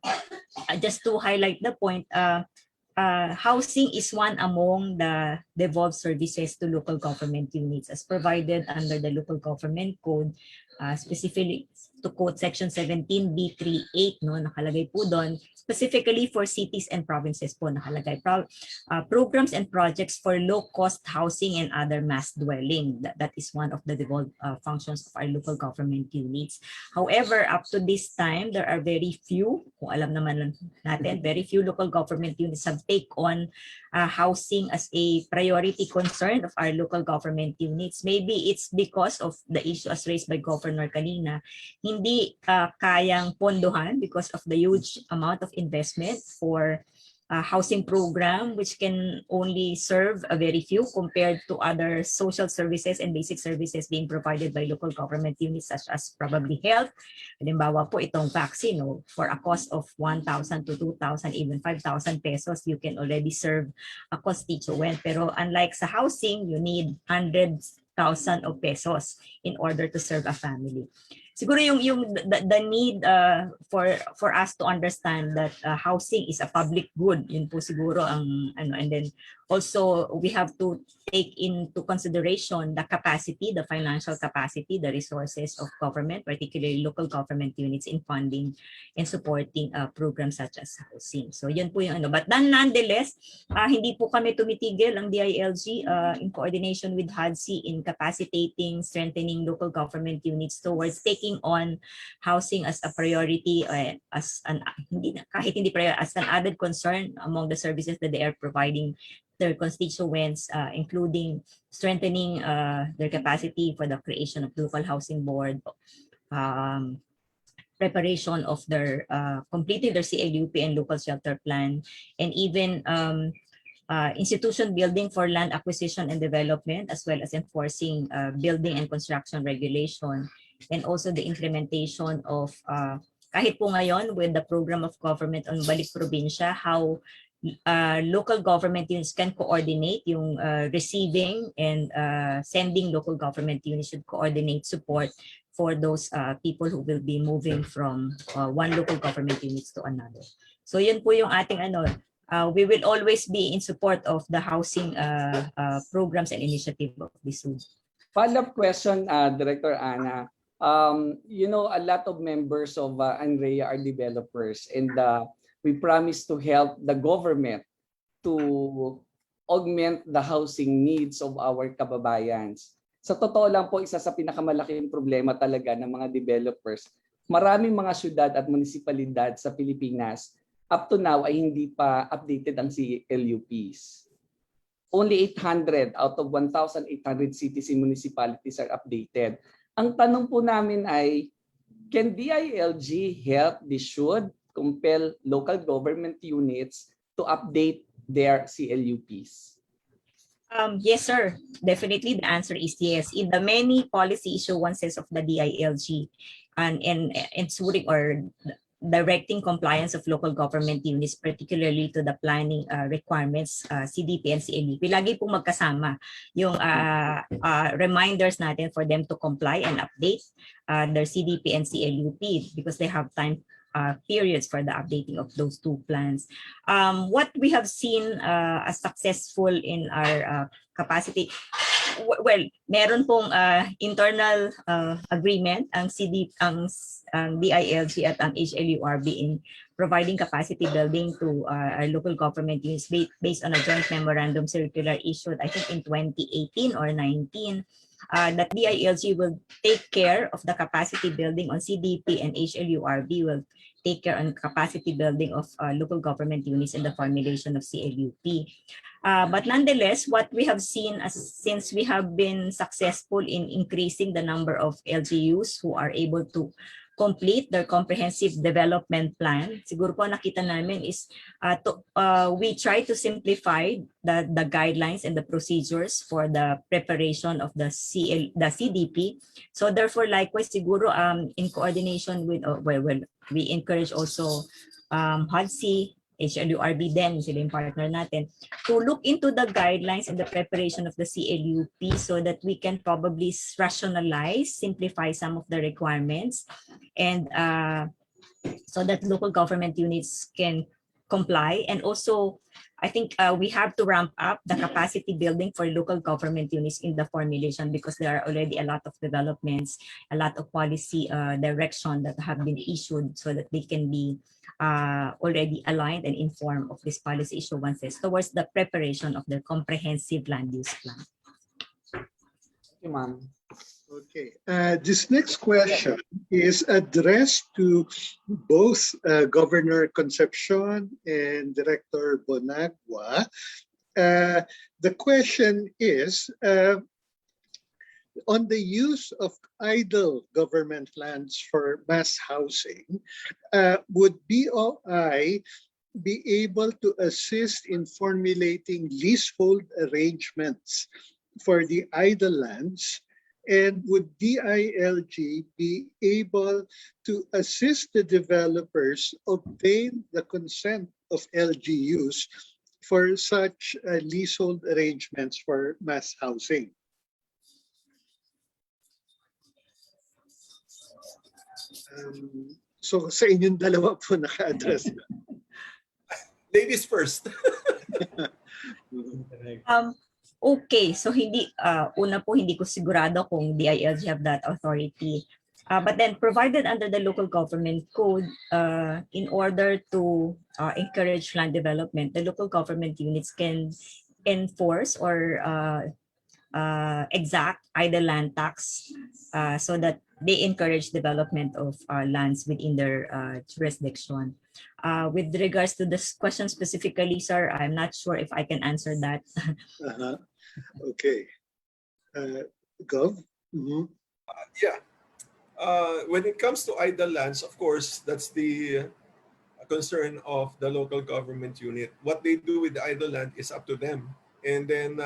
just to highlight the point, housing is one among the devolved services to local government units as provided under the Local Government Code, specifically to quote Section 17B38, no, nakalagay po doon, specifically for cities and provinces po nakalagay. Programs and projects for low-cost housing and other mass dwelling. That is one of the devolved functions of our local government units. However, up to this time, there are very few, kung alam naman natin, very few local government units have take on housing as a priority concern of our local government units. Maybe it's because of the issue as raised by Governor kanina, hindi kayang pondohan because of the huge amount of investment for housing program, which can only serve a very few compared to other social services and basic services being provided by local government units such as probably health. Halimbawa po itong vaccine, no, for a cost of 1,000 to 2,000, even 5,000 pesos, you can already serve a constituent. Pero unlike sa housing, you need hundreds thousand of pesos in order to serve a family. Siguro the need for us to understand that housing is a public good, yun po siguro ang ano, and then also we have to take into consideration the capacity, the financial capacity, the resources of government, particularly local government units in funding and supporting programs such as housing. So yun po yung ano, but then nonetheless, hindi po kami tumitigil ang DILG in coordination with HUD-C in capacitating, strengthening local government units towards taking on housing as a priority, as an kahit hindi priority, as an added concern among the services that they are providing their constituents, including strengthening their capacity for the creation of local housing board, preparation of their completing their CLUP and local shelter plan, and even institution building for land acquisition and development, as well as enforcing building and construction regulation, and also the implementation of kahit po ngayon with the program of government on Balik Probinsya, how local government units can coordinate yung receiving and sending local government units should coordinate support for those people who will be moving from one local government units to another. So yun po yung ating ano, we will always be in support of the housing programs and initiative of the SUD. Follow-up question, Director Ana. You know, a lot of members of ANREA are developers, and we promise to help the government to augment the housing needs of our kababayans. Sa totoo lang po, isa sa pinakamalaking problema talaga ng mga developers, maraming mga syudad at munisipalidad sa Pilipinas up to now ay hindi pa updated ang CLUPs. Only 800 out of 1,800 cities and municipalities are updated. Ang tanong po namin ay, can DILG help the SUD compel local government units to update their CLUPs? Yes, sir. Definitely the answer is yes. In the many policy issuances of the DILG and ensuring or directing compliance of local government units, particularly to the planning requirements, CDP and CLUP, lagi pong magkasama yung reminders natin for them to comply and update their CDP and CLUP because they have time periods for the updating of those two plans. What we have seen as successful in our capacity, well, meron pong internal agreement ang DILG at ang HLURB in providing capacity building to our local government units based on a joint memorandum circular issued, I think in 2018 or 19, that DILG will take care of the capacity building on CDP and HLURB will take care on capacity building of local government units in the formulation of CLUP. But nonetheless, what we have seen since we have been successful in increasing the number of LGUs who are able to complete their comprehensive development plan, siguro po nakita namin is we try to simplify the guidelines and the procedures for the preparation of the CDP. So therefore, likewise, siguro in coordination with, we encourage also HODC, HLURB din, sila yung partner natin, to look into the guidelines and the preparation of the CLUP so that we can probably rationalize, simplify some of the requirements, and so that local government units can comply. And also, I think we have to ramp up the capacity building for local government units in the formulation because there are already a lot of developments, a lot of policy direction that have been issued so that they can be already aligned and informed of this policy issuances towards the preparation of their comprehensive land use plan. Thank you, ma'am. Okay, this next question is addressed to both Governor Concepcion and Director Bonagua. The question is, on the use of idle government lands for mass housing, would BOI be able to assist in formulating leasehold arrangements for the idle lands? And would DILG be able to assist the developers obtain the consent of LGUs for such leasehold arrangements for mass housing? So sa inyong dalawa po naka-address. Ladies first. Okay, so hindi una po hindi ko sigurado kung DILG have that authority. But then provided under the local government code, in order to encourage land development, the local government units can enforce or exact idle land tax so that they encourage development of lands within their jurisdiction. With regards to this question specifically, sir, I'm not sure if I can answer that. Okay. Gov? Yeah. When it comes to idle lands, of course, that's the concern of the local government unit. What they do with the idle land is up to them. And then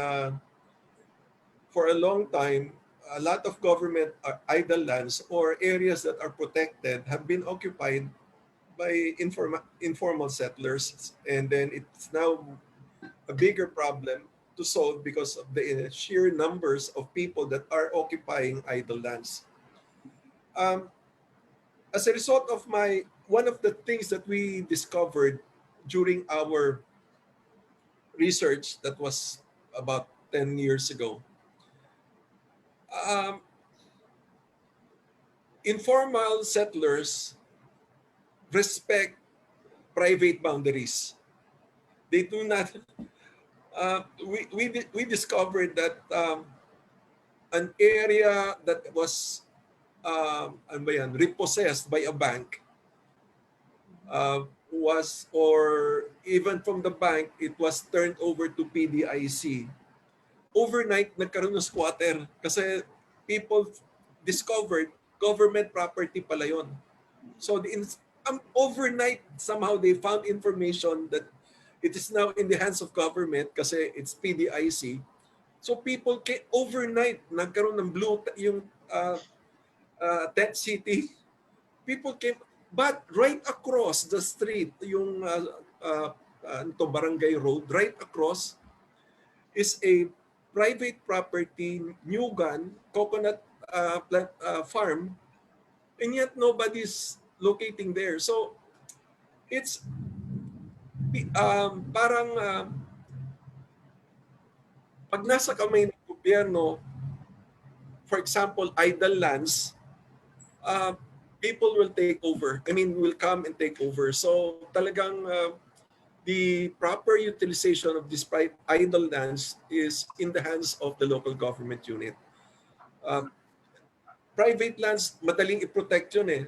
for a long time, a lot of government idle lands or areas that are protected have been occupied by informal settlers. And then it's now a bigger problem to solve because of the sheer numbers of people that are occupying idle lands. As a result of one of the things that we discovered during our research that was about 10 years ago, informal settlers respect private boundaries. They do not. We discovered that an area that was repossessed by a bank was, or even from the bank, it was turned over to PDIC. Overnight, nagkaroon ng squatter kasi people discovered government property pala yun. So overnight, somehow they found information that it is now in the hands of government kasi it's PDIC. So people came overnight, nagkaroon ng yung Tent City. People came, but right across the street, yung Barangay Road, right across is a private property, Nugan, coconut farm, and yet nobody's locating there. So it's parang pag nasa kamay ng gobyerno, for example, idle lands, people will take over. I mean, will come and take over. So talagang the proper utilization of these idle lands is in the hands of the local government unit. Private lands, madaling i-protect yun eh.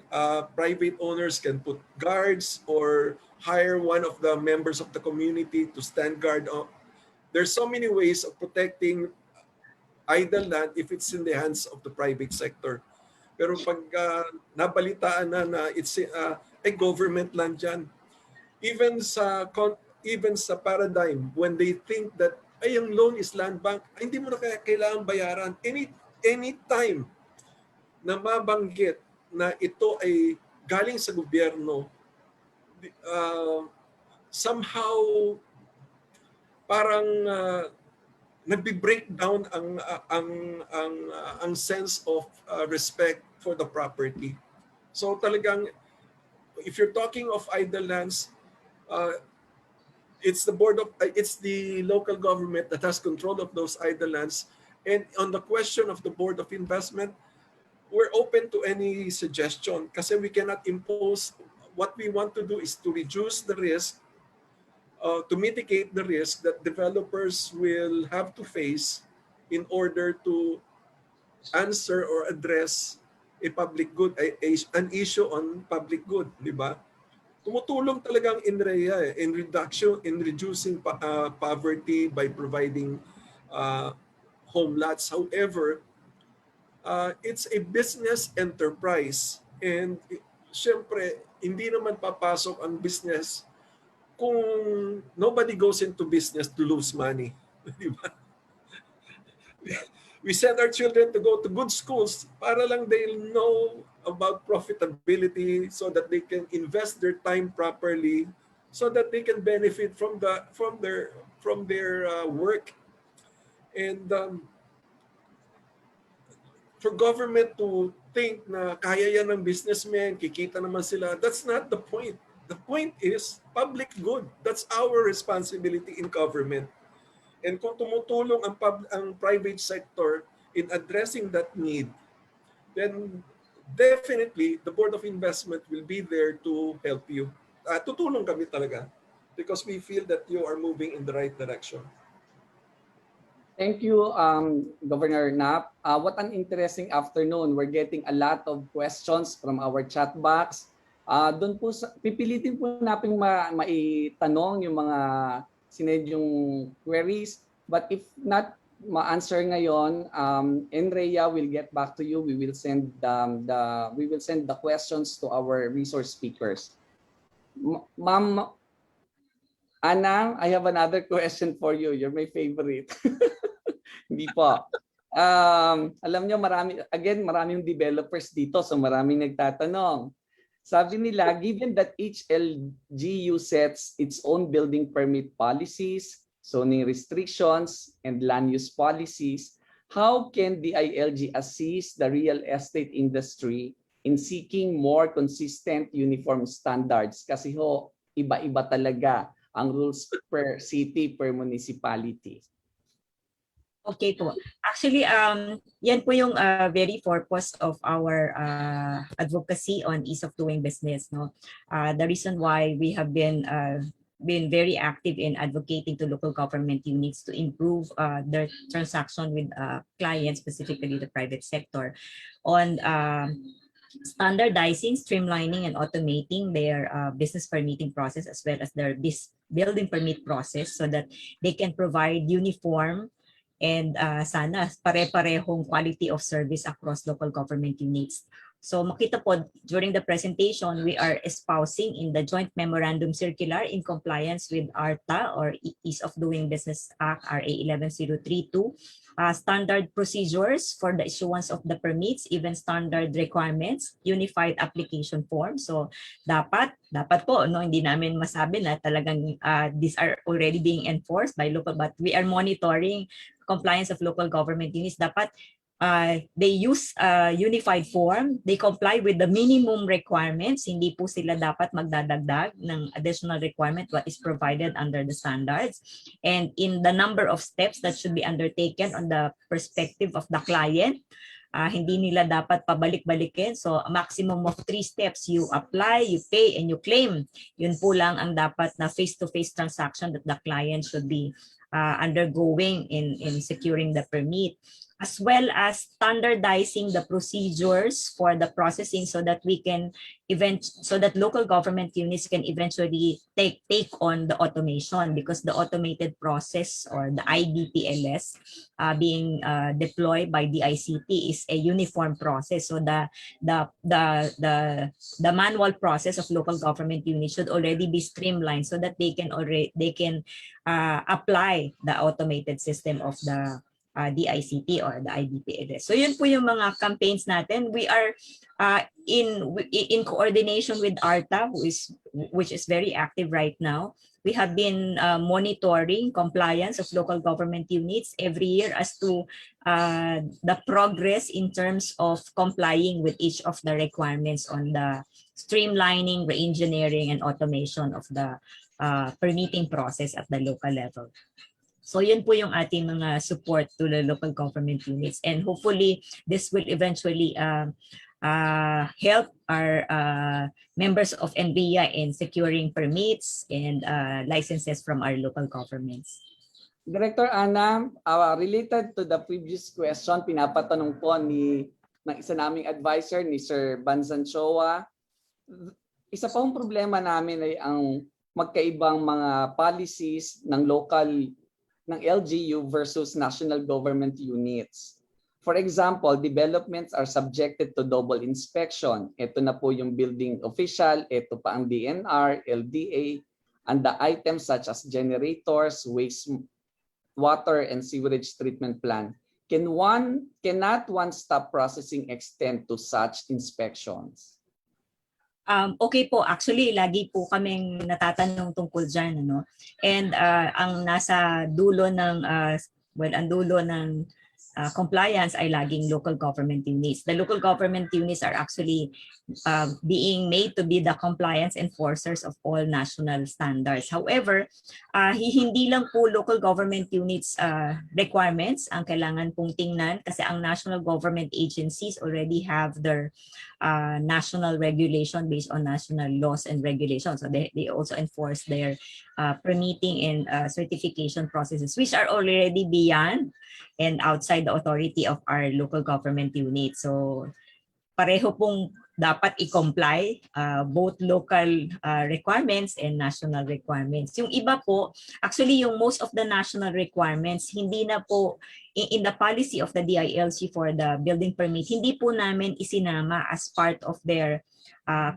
Private owners can put guards or hire one of the members of the community to stand guard. There's so many ways of protecting idle land if it's in the hands of the private sector. Pero pag nabalitaan na it's a government land yan, even sa paradigm, when they think that ay yung loan is land bank, ay, hindi mo na kailangan bayaran. Any time na mabanggit na ito ay galing sa gobyerno, somehow parang nagbi-break down ang sense of respect for the property. So talagang if you're talking of idle lands, it's the local government that has control of those idle lands. And on the question of the Board of Investment, we're open to any suggestion kasi we cannot impose. What we want to do is to reduce the risk, to mitigate the risk that developers will have to face in order to answer or address a public good, an issue on public good, di ba? Tumutulong talagang INREA in reducing poverty by providing home lots. However, it's a business enterprise, and syempre hindi naman papasok ang business kung nobody goes into business to lose money. Di ba? We send our children to go to good schools para lang they'll know about profitability so that they can invest their time properly, so that they can benefit from their work. And for government to think na kaya yan ng businessmen, kikita naman sila, that's not the point. The point is public good. That's our responsibility in government. And kung tumutulong ang private sector in addressing that need, then definitely the Board of Investment will be there to help you. Tutulong kami talaga because we feel that you are moving in the right direction. Thank you, Governor Nap. What an interesting afternoon. We're getting a lot of questions from our chat box. Doon po, pipilitin po natin maitanong yung mga sined yung queries. But if not ma-answer ngayon, NREA will get back to you. We will send the questions to our resource speakers. Ma'am Ana, I have another question for you. You're my favorite. Hindi po. Alam nyo, maraming developers dito, so maraming nagtatanong. Sabi nila, given that each LGU sets its own building permit policies, zoning restrictions, and land use policies, how can the ILG assist the real estate industry in seeking more consistent uniform standards? Kasi ho, iba-iba talaga ang rules per city, per municipality. Okay po. Actually, yan po yung very purpose of our advocacy on ease of doing business. No, the reason why we have been very active in advocating to local government units to improve their transaction with clients, specifically the private sector, on standardizing, streamlining, and automating their business permitting process as well as their building permit process, so that they can provide uniform and sana pare-parehong quality of service across local government units. So makita po, during the presentation, we are espousing in the Joint Memorandum Circular in compliance with ARTA, or Ease of Doing Business Act, RA 11032, standard procedures for the issuance of the permits, even standard requirements, unified application form. So dapat po, no, hindi namin masabi na talagang these are already being enforced by local, but we are monitoring compliance of local government units. Dapat they use a unified form, they comply with the minimum requirements, hindi po sila dapat magdadagdag ng additional requirement what is provided under the standards. And in the number of steps that should be undertaken on the perspective of the client, hindi nila dapat pabalik-balikin. So a maximum of 3 steps, you apply, you pay, and you claim. Yun po lang ang dapat na face-to-face transaction that the client should be undergoing in securing the permit, as well as standardizing the procedures for the processing so that local government units can eventually take on the automation, because the automated process or the IDPLS being deployed by DICT is a uniform process. So the manual process of local government units should already be streamlined so that they can apply the automated system of the DICT or the IDPLS. So yun po yung mga campaigns natin. We are in coordination with ARTA, which is very active right now. We have been monitoring compliance of local government units every year as to the progress in terms of complying with each of the requirements on the streamlining, re-engineering, and automation of the permitting process at the local level. So yun po yung ating mga support to the local government units, and hopefully this will eventually help our members of NBIA in securing permits and licenses from our local governments. Director Ana, related to the previous question, pinapatanong po ng isa naming advisor, ni Sir Banzan Choa. Isa pang problema namin ay ang magkaibang mga policies ng LGU versus national government units. For example, developments are subjected to double inspection. Ito na po yung building official, ito pa ang DNR, LDA, and the items such as generators, waste water, and sewerage treatment plant. Cannot one-stop processing extend to such inspections? Okay po, actually lagi po kaming natatanong tungkol dyan, ano? And ang nasa dulo ng compliance ay laging local government units. The local government units are actually being made to be the compliance enforcers of all national standards. However, hindi lang po local government units requirements ang kailangan pong tingnan, kasi ang national government agencies already have their national regulation based on national laws and regulations. So they also enforce their permitting and certification processes, which are already beyond and outside the authority of our local government unit. So pareho pong dapat i-comply both local requirements and national requirements. Yung iba po, actually yung most of the national requirements, hindi na po in the policy of the DILG for the building permit, hindi po namin isinama as part of their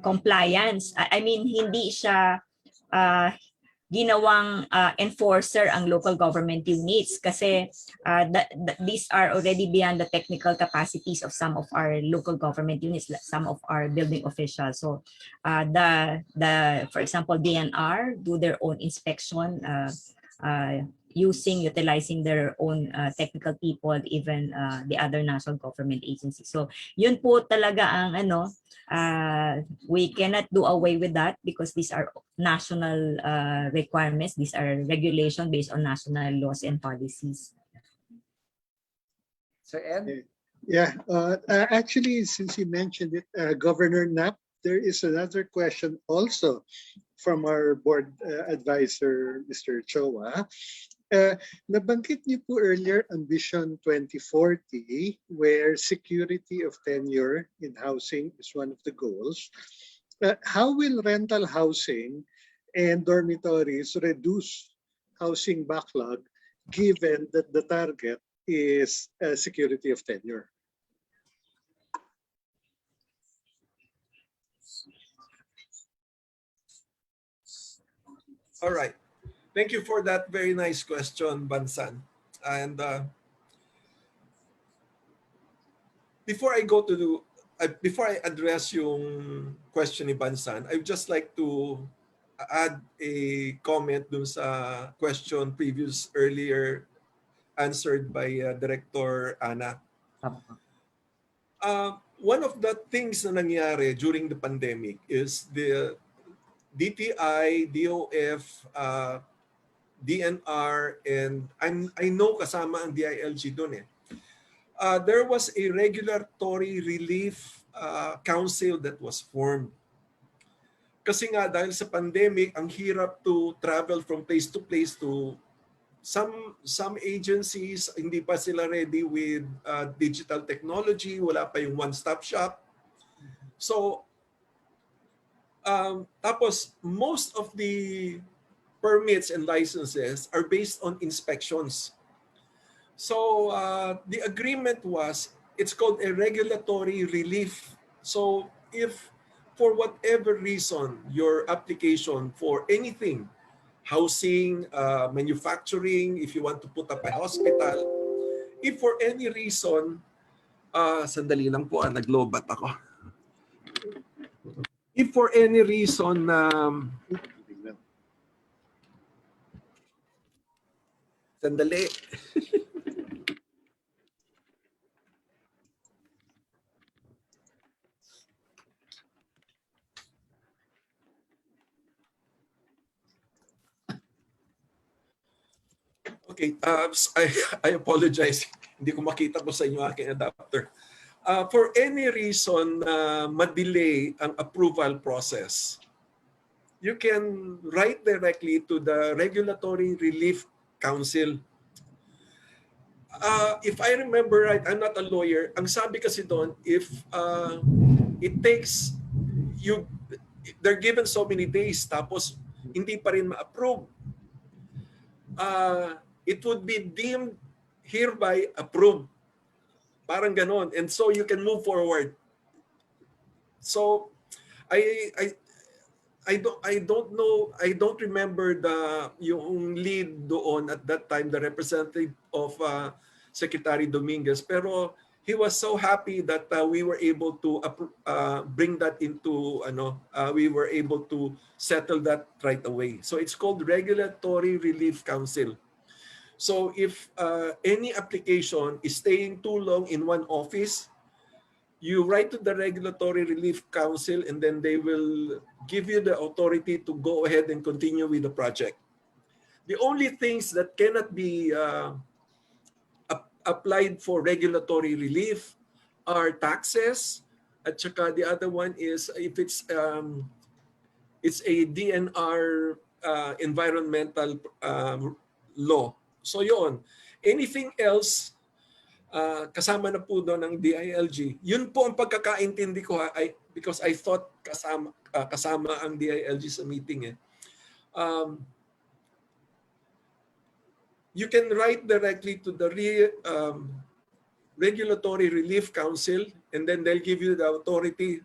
compliance. I mean, hindi siya ginawang enforcer ang local government units, kasi these are already beyond the technical capacities of some of our local government units, some of our building officials. So for example, DNR do their own inspection utilizing their own technical people, even the other national government agencies. So yun po talaga ang we cannot do away with that, because these are national requirements. These are regulations based on national laws and policies. Sir Ed? Yeah, actually, since you mentioned it, Governor Knapp, there is another question also from our board advisor, Mr. Choa. Nabanggit niyo po earlier ang Vision 2040, where security of tenure in housing is one of the goals. How will rental housing and dormitories reduce housing backlog, given that the target is security of tenure? All right. Thank you for that very nice question, Bansan. And before I address yung question ni Bansan, I would just like to add a comment dun sa question earlier answered by Director Ana. One of the things na nangyari during the pandemic is the DTI, DOF, DNR, and I know kasama ang DILG doon eh. There was a regulatory relief council that was formed. Kasi nga dahil sa pandemic, ang hirap to travel from place to place to some agencies, hindi pa sila ready with digital technology, wala pa yung one-stop shop. So, tapos most of the permits and licenses are based on inspections. So, the agreement was, it's called a regulatory relief. So, if for whatever reason, your application for anything, housing, manufacturing, if you want to put up a hospital, if for any reason, sandali lang po, naglobat ako. If for any reason, sandali. Okay, I apologize. Hindi ko makita po sa inyo aking adapter. For any reason na ma-delay ang approval process, you can write directly to the Regulatory Relief Council. If I remember right, I'm not a lawyer. Ang sabi kasi doon, if it takes you, they're given so many days tapos hindi pa rin ma-approve, it would be deemed hereby approved. Parang ganon. And so you can move forward. So I don't know, I don't remember yung lead doon at that time, the representative of Secretary Dominguez, pero he was so happy that we were able to bring that into we were able to settle that right away. So it's called Regulatory Relief Council. So if any application is staying too long in one office, you write to the Regulatory Relief Council and then they will give you the authority to go ahead and continue with the project. The only things that cannot be applied for regulatory relief are taxes, at saka the other one is if it's a DNR environmental law. So yun. Anything else, kasama na po doon ng DILG. Yun po ang pagkakaintindi ko because I thought kasama ang DILG sa meeting eh. You can write directly to the Regulatory Relief Council and then they'll give you the authority.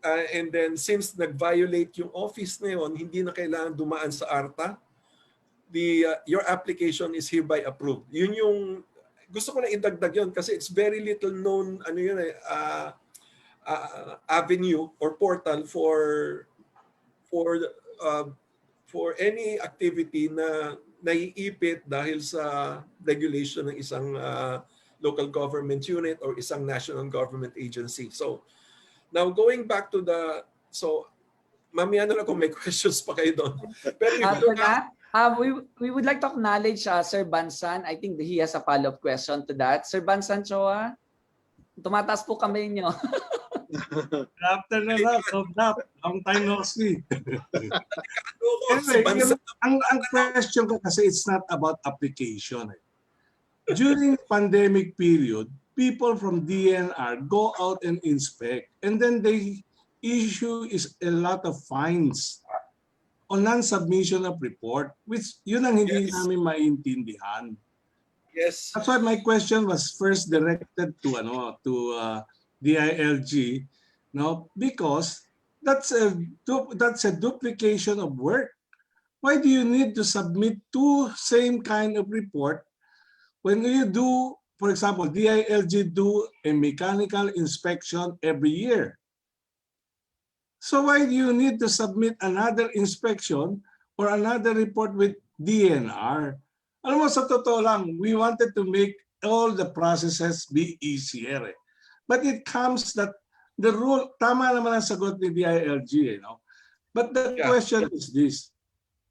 And then since nag-violate yung office na yun, hindi na kailangan dumaan sa ARTA, your application is hereby approved. Yun yung gusto ko na idagdag yun kasi it's very little known avenue or portal for any activity na naiipit dahil sa regulation ng isang local government unit or isang national government agency. So now going back to mamaya na lang kung may questions pa kayo doon. Pero we would like to acknowledge Sir Bansan. I think he has a follow-up question to that. Sir Bansan Choa, tumataas po kamay nyo. Good afternoon, long time no see. Anyway, ang question ko kasi it's not about application. During pandemic period, people from DNR go out and inspect and then they issue a lot of fines on non-submission of report, which yun ang hindi namin maintindihan. Yes. That's why my question was first directed to DILG, because that's a duplication of work. Why do you need to submit two same kind of report when you do, for example, DILG do a mechanical inspection every year? So why do you need to submit another inspection or another report with DNR? Alam mo, sa totoo lang, we wanted to make all the processes be easier. But it comes that the rule, tama naman ang sagot ni DILG, But the question is this.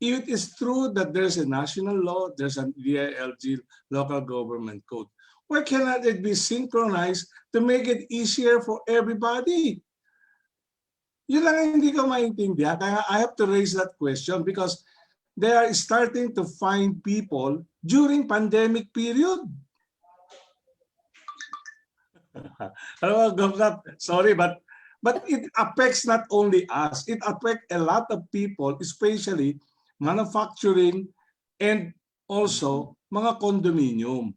If it is true that there's a national law, there's a DILG local government code, why cannot it be synchronized to make it easier for everybody? Yun lang ang hindi ko maintindihan. Kaya I have to raise that question because they are starting to find people during pandemic period. Sorry, but it affects not only us, it affects a lot of people, especially manufacturing and also mga condominium.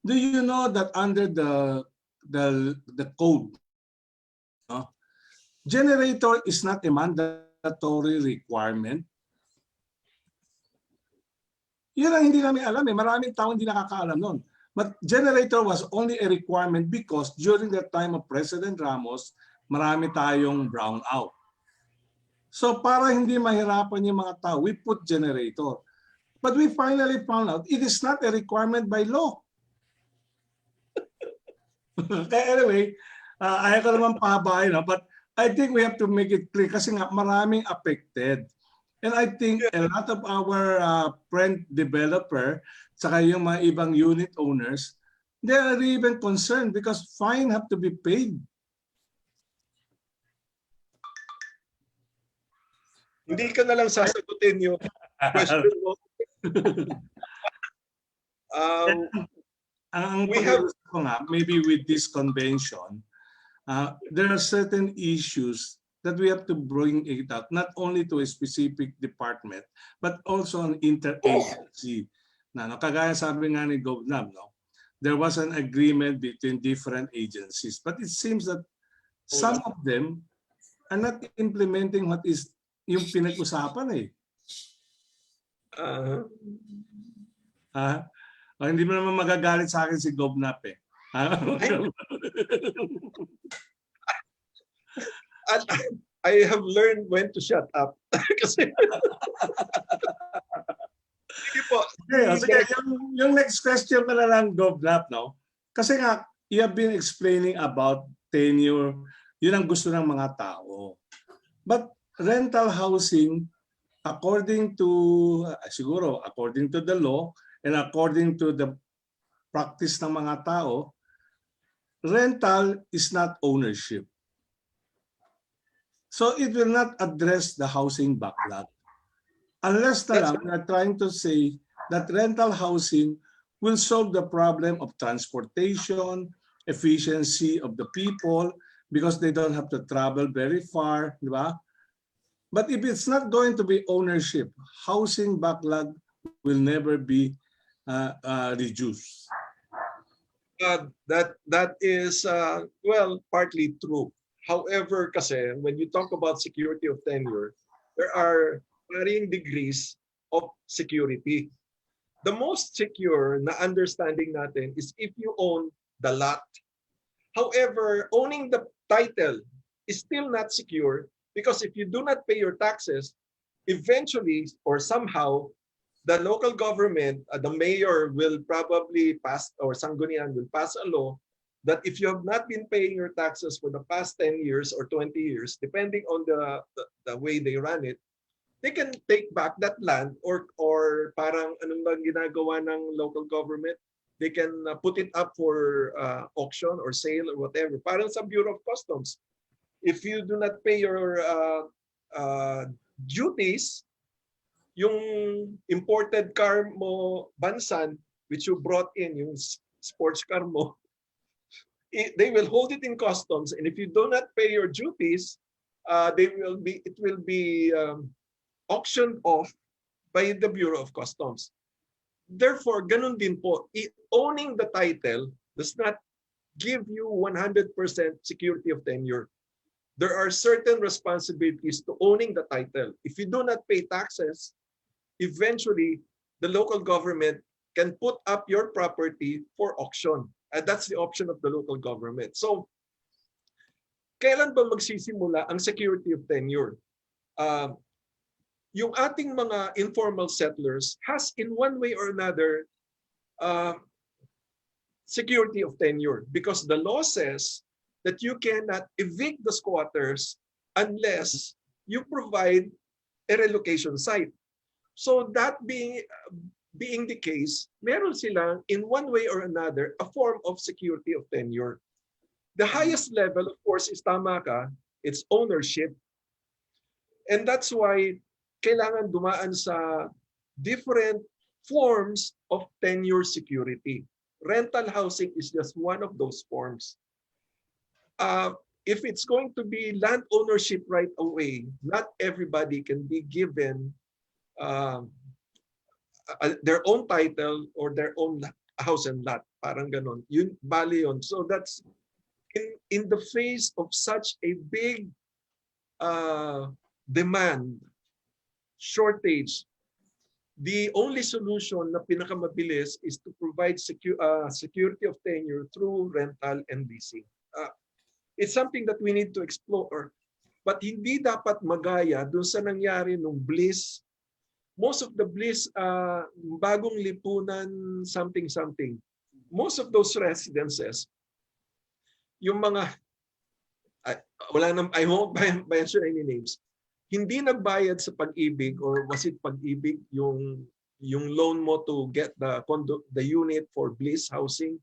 Do you know that under the code, generator is not a mandatory requirement? Yun ang hindi namin alam. Maraming tao hindi nakakaalam nun. But generator was only a requirement because during the time of President Ramos, marami tayong brownout. So para hindi mahirapan yung mga tao, we put generator. But we finally found out it is not a requirement by law. Kaya anyway, ayaw ko naman pahabain, but I think we have to make it clear kasi nga maraming affected. And I think a lot of our friend developer, saka yung mga ibang unit owners, they are even concerned because fine have to be paid. Hindi ka na lang sasagutin yung question mo. We have maybe with this convention, there are certain issues that we have to bring it up, not only to a specific department, but also an interagency. Kagaya sabi nga ni Govnab, there was an agreement between different agencies, but it seems that some of them are not implementing what is yung pinag-usapan hindi mo naman magagalit sa akin si Govnap I have learned when to shut up. Kasi sige po. Sige, yung next question pa na lang, Govnap, Kasi nga, you have been explaining about tenure, yun ang gusto ng mga tao. But rental housing, according to the law and according to the practice ng mga tao, rental is not ownership. So it will not address the housing backlog. Unless we are trying to say that rental housing will solve the problem of transportation, efficiency of the people, because they don't have to travel very far, di ba? But if it's not going to be ownership, housing backlog will never be reduced. That is, partly true. However, kasi when you talk about security of tenure, there are varying degrees of security. The most secure na understanding natin is if you own the lot. However, owning the title is still not secure because if you do not pay your taxes, eventually or somehow, the local government, the mayor will probably pass, or Sangguniang will pass a law that if you have not been paying your taxes for the past 10 years or 20 years, depending on the way they run it, they can take back that land or parang anong bang ginagawa ng local government? They can put it up for auction or sale or whatever. Parang sa Bureau of Customs. If you do not pay your duties, yung imported car mo, Bansan, which you brought in, yung sports car mo, they will hold it in customs, and if you do not pay your duties, it will be auctioned off by the Bureau of Customs. Therefore, ganun din po, owning the title does not give you 100% security of tenure. There are certain responsibilities to owning the title. If you do not pay taxes, eventually the local government can put up your property for auction. And that's the option of the local government. So, kailan ba magsisimula ang security of tenure? Yung ating mga informal settlers has in one way or another security of tenure, because the law says that you cannot evict the squatters unless you provide a relocation site. So that being the case, meron silang in one way or another a form of security of tenure. The highest level, of course, is tama ka, it's ownership. And that's why kailangan dumaan sa different forms of tenure security. Rental housing is just one of those forms. If it's going to be land ownership right away, not everybody can be given their own title or their own house and lot. Parang ganon. Yun, bali yun. So that's in the face of such a big demand, shortage, the only solution na pinakamabilis is to provide security of tenure through rental and leasing. It's something that we need to explore, but hindi dapat magaya dun sa nangyari nung Bliss. Most of the Bliss, bagong lipunan, something. Most of those residences, yung mga, I won't mention any names, hindi nagbayad sa Pag-ibig, or was it Pag-ibig, yung loan mo to get the unit for Bliss housing,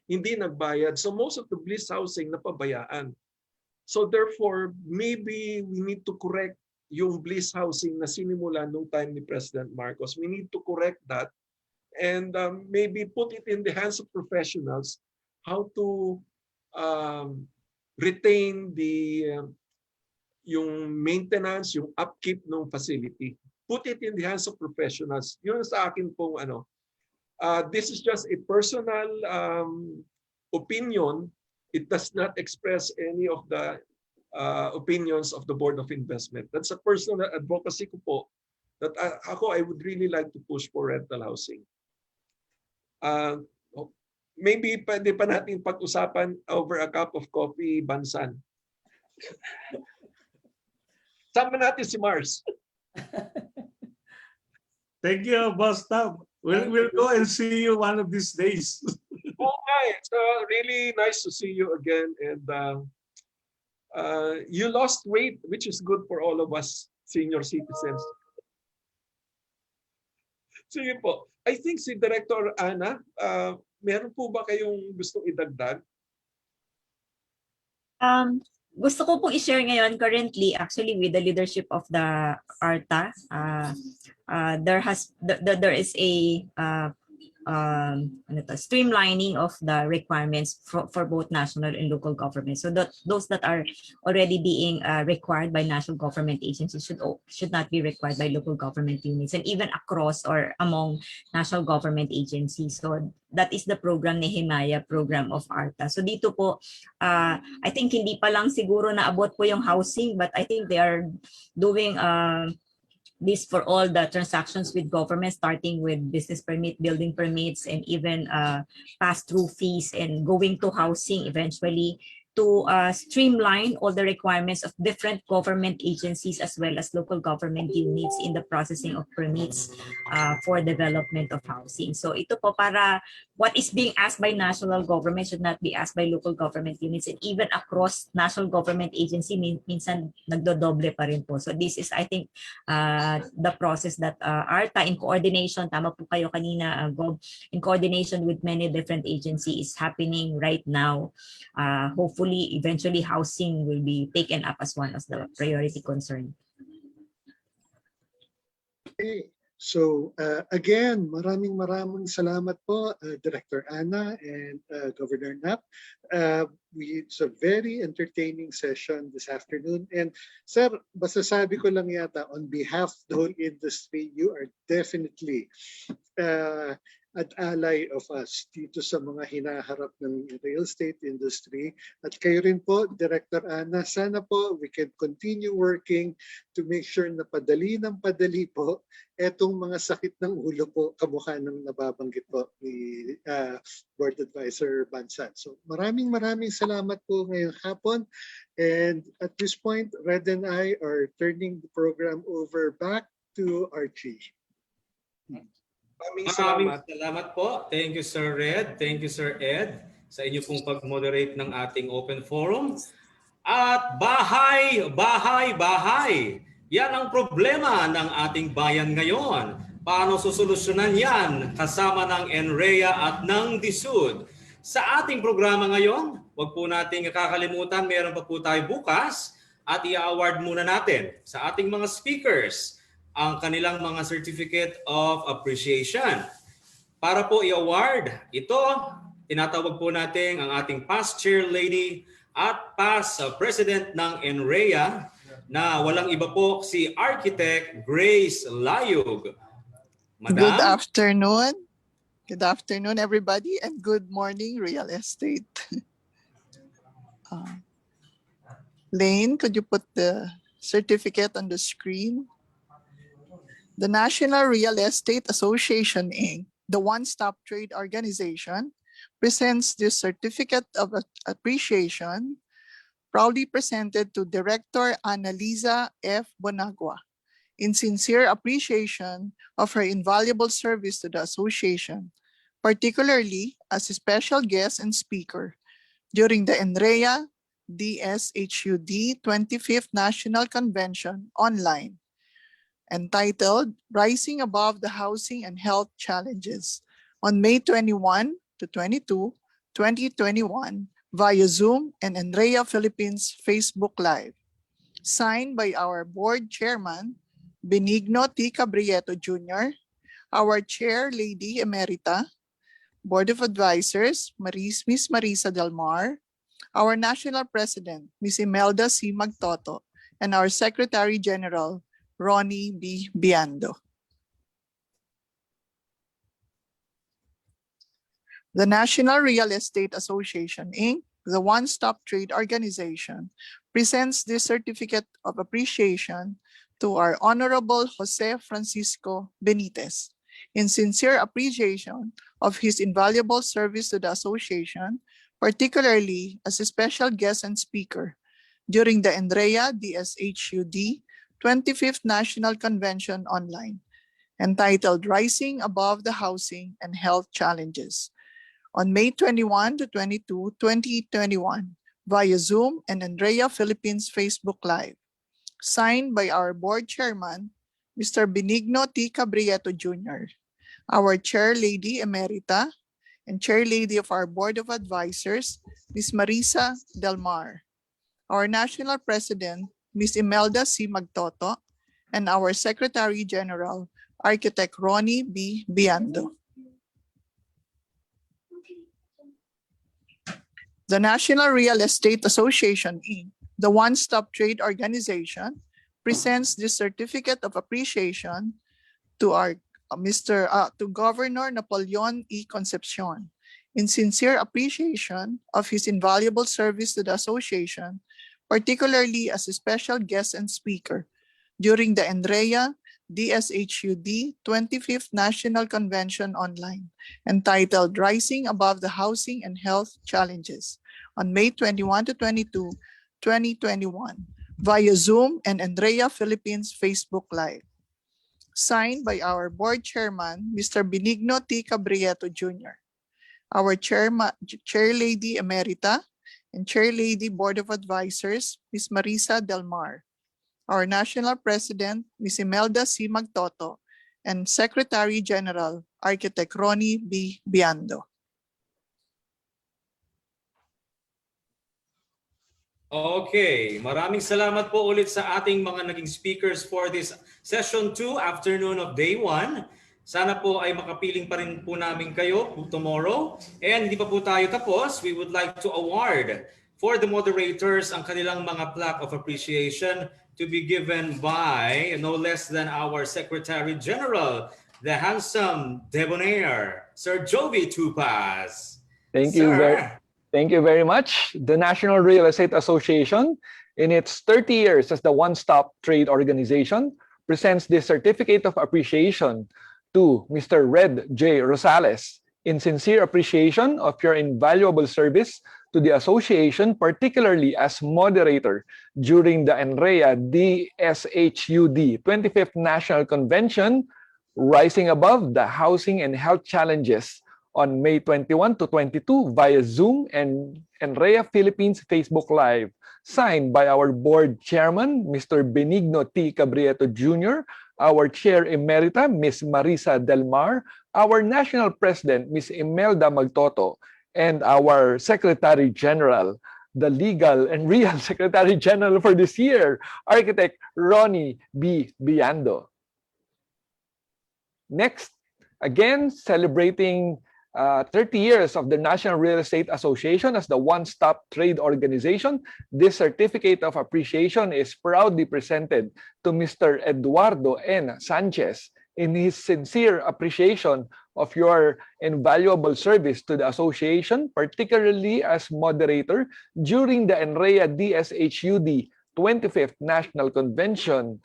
hindi nagbayad. So most of the Bliss housing napabayaan. So therefore, maybe we need to correct yung Bliss housing na sinimula nung time ni President Marcos. We need to correct that and maybe put it in the hands of professionals how to retain yung maintenance, yung upkeep ng facility. Put it in the hands of professionals. Yun sa akin pong ano. This is just a personal opinion. It does not express any of the opinions of the Board of Investment. That's a personal advocacy ko po that I would really like to push for rental housing. Maybe pwede pa natin pag-usapan over a cup of coffee, Bansan. Sama natin si Mars. Thank you, Boss Tab. We'll go and see you one of these days. Okay, it's really nice to see you again. And you lost weight, which is good for all of us senior citizens. Sige po. I think si Director Ana, meron po ba kayong gustong idagdag? Gusto ko pong i-share ngayon currently actually with the leadership of the ARTA. There is a streamlining of the requirements for both national and local governments. So that those that are already being required by national government agencies should not be required by local government units, and even across or among national government agencies. So that is the program ni Himaya program of ARTA. So dito po, I think hindi pa lang siguro naabot po yung housing, but I think they are doing this for all the transactions with government, starting with business permit, building permits, and even pass-through fees, and going to housing eventually, to streamline all the requirements of different government agencies as well as local government units in the processing of permits for development of housing. So ito po para what is being asked by national government should not be asked by local government units, and even across national government agency minsan nagdodoble pa rin po. So this is, I think, the process that ARTA in coordination, tama po kayo kanina, in coordination with many different agencies is happening right now. Hopefully eventually housing will be taken up as one of the priority concern. Okay. So again, maraming salamat po, Director Ana and Governor Nap. It's a very entertaining session this afternoon. And sir, basta sabi ko lang yata, on behalf of the whole industry, you are definitely at ally of us dito sa mga hinaharap ng real estate industry. At kayo rin po, Director Ana, sana po we can continue working to make sure na padali po etong mga sakit ng ulo po kamukha ng nababanggit po ni Board Advisor Bansan. So maraming salamat po ngayong hapon. And at this point, Red and I are turning the program over back to Archie. Maraming salamat po. Thank you, Sir Red. Thank you, Sir Ed, sa inyo pong pag-moderate ng ating open forum. At bahay, bahay, bahay. Yan ang problema ng ating bayan ngayon. Paano susolusyonan yan kasama ng NREA at ng DSUD? Sa ating programa ngayon, huwag po nating kakalimutan, meron pa po tayo bukas at i-award muna natin sa ating mga speakers ang kanilang mga Certificate of Appreciation. Para po i-award ito, tinatawag po natin ang ating past chair lady at past president ng NREA na walang iba po si Architect Grace Layug. Madam? Good afternoon. Good afternoon, everybody, and good morning, real estate. Lane, could you put the certificate on the screen? The National Real Estate Association, Inc., the one-stop trade organization, presents this certificate of appreciation, proudly presented to Director Annalisa F. Bonagua, in sincere appreciation of her invaluable service to the association, particularly as a special guest and speaker during the NREA DSHUD 25th National Convention online, entitled Rising Above the Housing and Health Challenges, on May 21 to 22, 2021, via Zoom and NREA Philippines Facebook Live. Signed by our Board Chairman, Benigno T. Cabrieto Jr., our Chair Lady Emerita, Board of Advisors, Miss Marisa Del Mar, our National President, Ms. Imelda C. Magtoto, and our Secretary General, Ronnie B. Biando. The National Real Estate Association, Inc., the one-stop trade organization, presents this certificate of appreciation to our Honorable Jose Francisco Benitez, in sincere appreciation of his invaluable service to the association, particularly as a special guest and speaker during the NREA DSHUD 25th National Convention online, entitled Rising Above the Housing and Health Challenges, on May 21 to 22, 2021, via Zoom and NREA Philippines Facebook Live. Signed by our Board Chairman, Mr. Benigno T. Cabrieto Jr., our Chair Lady Emerita, and Chair Lady of our Board of Advisors, Ms. Marisa Del Mar, our National President, Ms. Imelda C. Magtoto, and our Secretary General, Architect Ronnie B. Biando. The National Real Estate Association, Inc., the one-stop trade organization, presents this certificate of appreciation to our to Governor Napoleon E. Concepcion, in sincere appreciation of his invaluable service to the association, particularly as a special guest and speaker during the NREA DSHUD 25th National Convention online, entitled Rising Above the Housing and Health Challenges, on May 21 to 22, 2021, via Zoom and NREA Philippines Facebook Live. Signed by our Board Chairman, Mr. Benigno T. Cabrieto Jr., our Chair Lady Emerita, and Chair Lady Board of Advisors, Ms. Marisa Del Mar, our National President, Ms. Imelda C. Magtoto, and Secretary General, Architect Ronnie B. Biando. Okay, maraming salamat po ulit sa ating mga naging speakers for this Session 2, afternoon of Day 1. Sana po ay makapiling pa rin po namin kayo tomorrow. And hindi pa po tayo tapos, we would like to award for the moderators ang kanilang mga plaque of appreciation to be given by no less than our Secretary General, the handsome debonair, Sir Jovi Tupaz. Thank you very much. The National Real Estate Association, in its 30 years as the one-stop trade organization, presents this certificate of appreciation to Mr. Red J. Rosales in sincere appreciation of your invaluable service to the association, particularly as moderator during the NREA DSHUD 25th National Convention, Rising Above the Housing and Health Challenges on May 21 to 22 via Zoom and NREA Philippines Facebook Live, signed by our board chairman, Mr. Benigno T. Cabrieto Jr., our chair emerita, Ms. Marisa Del Mar, our national president, Ms. Imelda Magtoto, and our secretary general, the legal and real secretary general for this year, Architect Ronnie B. Biando. Next, again, celebrating 30 years of the National Real Estate Association as the one-stop trade organization, this certificate of appreciation is proudly presented to Mr. Eduardo N. Sanchez in his sincere appreciation of your invaluable service to the association, particularly as moderator during the NREA DSHUD 25th National Convention,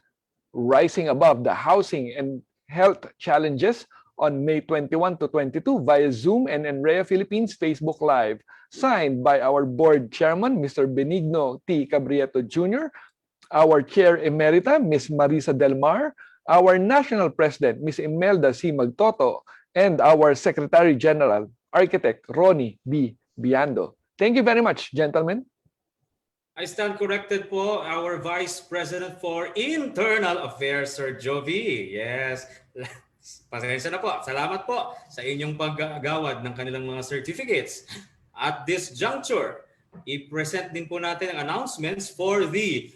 Rising Above the Housing and Health Challenges on May 21 to 22 via Zoom and NREA Philippines Facebook Live, signed by our board chairman, Mr. Benigno T. Cabrieto Jr., our chair emerita, Ms. Marisa Del Mar, our national president, Ms. Imelda C. Magtoto, and our secretary general, Architect Ronnie B. Biando. Thank you very much, gentlemen. I stand corrected po, our Vice President for Internal Affairs, Sir Jovi. Yes. Pasensya na po. Salamat po sa inyong paggagawad ng kanilang mga certificates. At this juncture, i-present din po natin ang announcements for the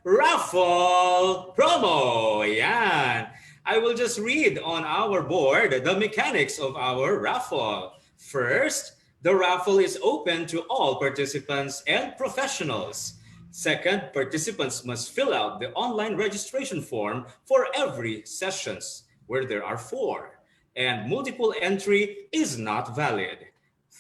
raffle promo. Yan. I will just read on our board the mechanics of our raffle. First, the raffle is open to all participants and professionals. Second, participants must fill out the online registration form for every sessions, where there are 4, and multiple entry is not valid.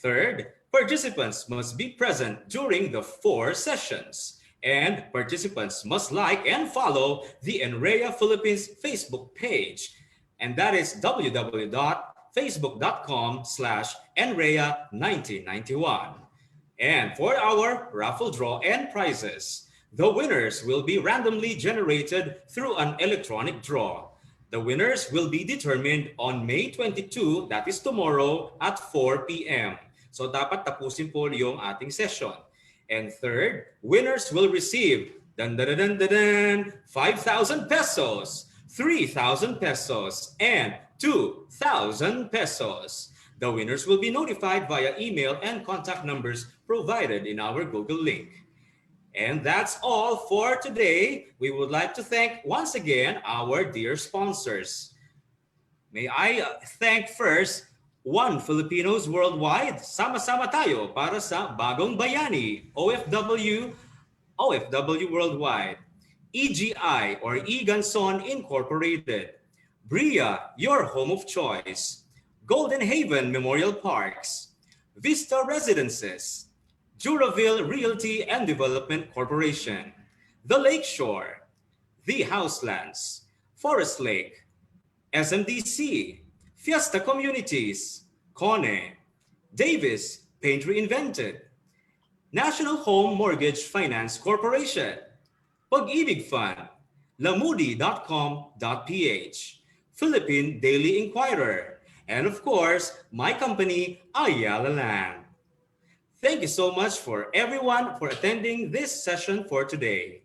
Third, participants must be present during the 4 sessions, and participants must like and follow the NREA Philippines Facebook page, and that is www.facebook.com/NREA1991. And for our raffle draw and prizes, the winners will be randomly generated through an electronic draw. The winners will be determined on May 22, that is tomorrow, at 4 p.m. So dapat tapusin po yung ating session. And third, winners will receive 5,000 pesos, 3,000 pesos, and 2,000 pesos. The winners will be notified via email and contact numbers provided in our Google link. And that's all for today. We would like to thank once again our dear sponsors. May I thank first One Filipinos Worldwide. Sama-sama tayo para sa Bagong Bayani, OFW Worldwide. EGI or Eganson Incorporated. Bria, your home of choice. Golden Haven Memorial Parks, Vista Residences, Juraville Realty and Development Corporation, The Lakeshore, The Houselands, Forest Lake, SMDC, Fiesta Communities, Kone, Davis Paint Reinvented, National Home Mortgage Finance Corporation, Pag-ibig Fund, lamudi.com.ph, Philippine Daily Inquirer, and of course, my company, Ayala Land. Thank you so much for everyone for attending this session for today.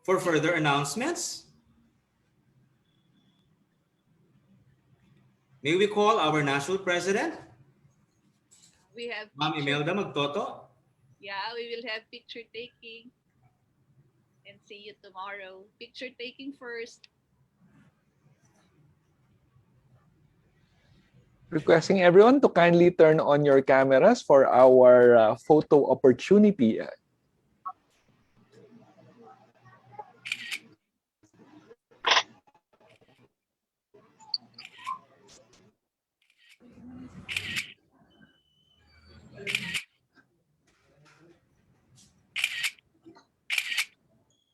For further announcements, may we call our National President? We have Ma'am Imelda Magtoto. Yeah, we will have picture taking. And see you tomorrow. Picture taking first. Requesting everyone to kindly turn on your cameras for our photo opportunity.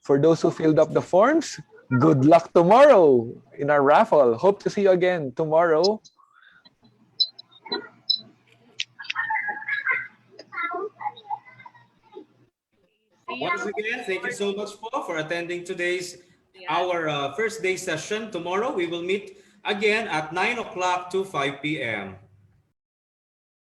For those who filled up the forms, good luck tomorrow in our raffle. Hope to see you again tomorrow. Once again, thank you so much for attending today's our first day session. Tomorrow, we will meet again at 9 o'clock to 5 p.m.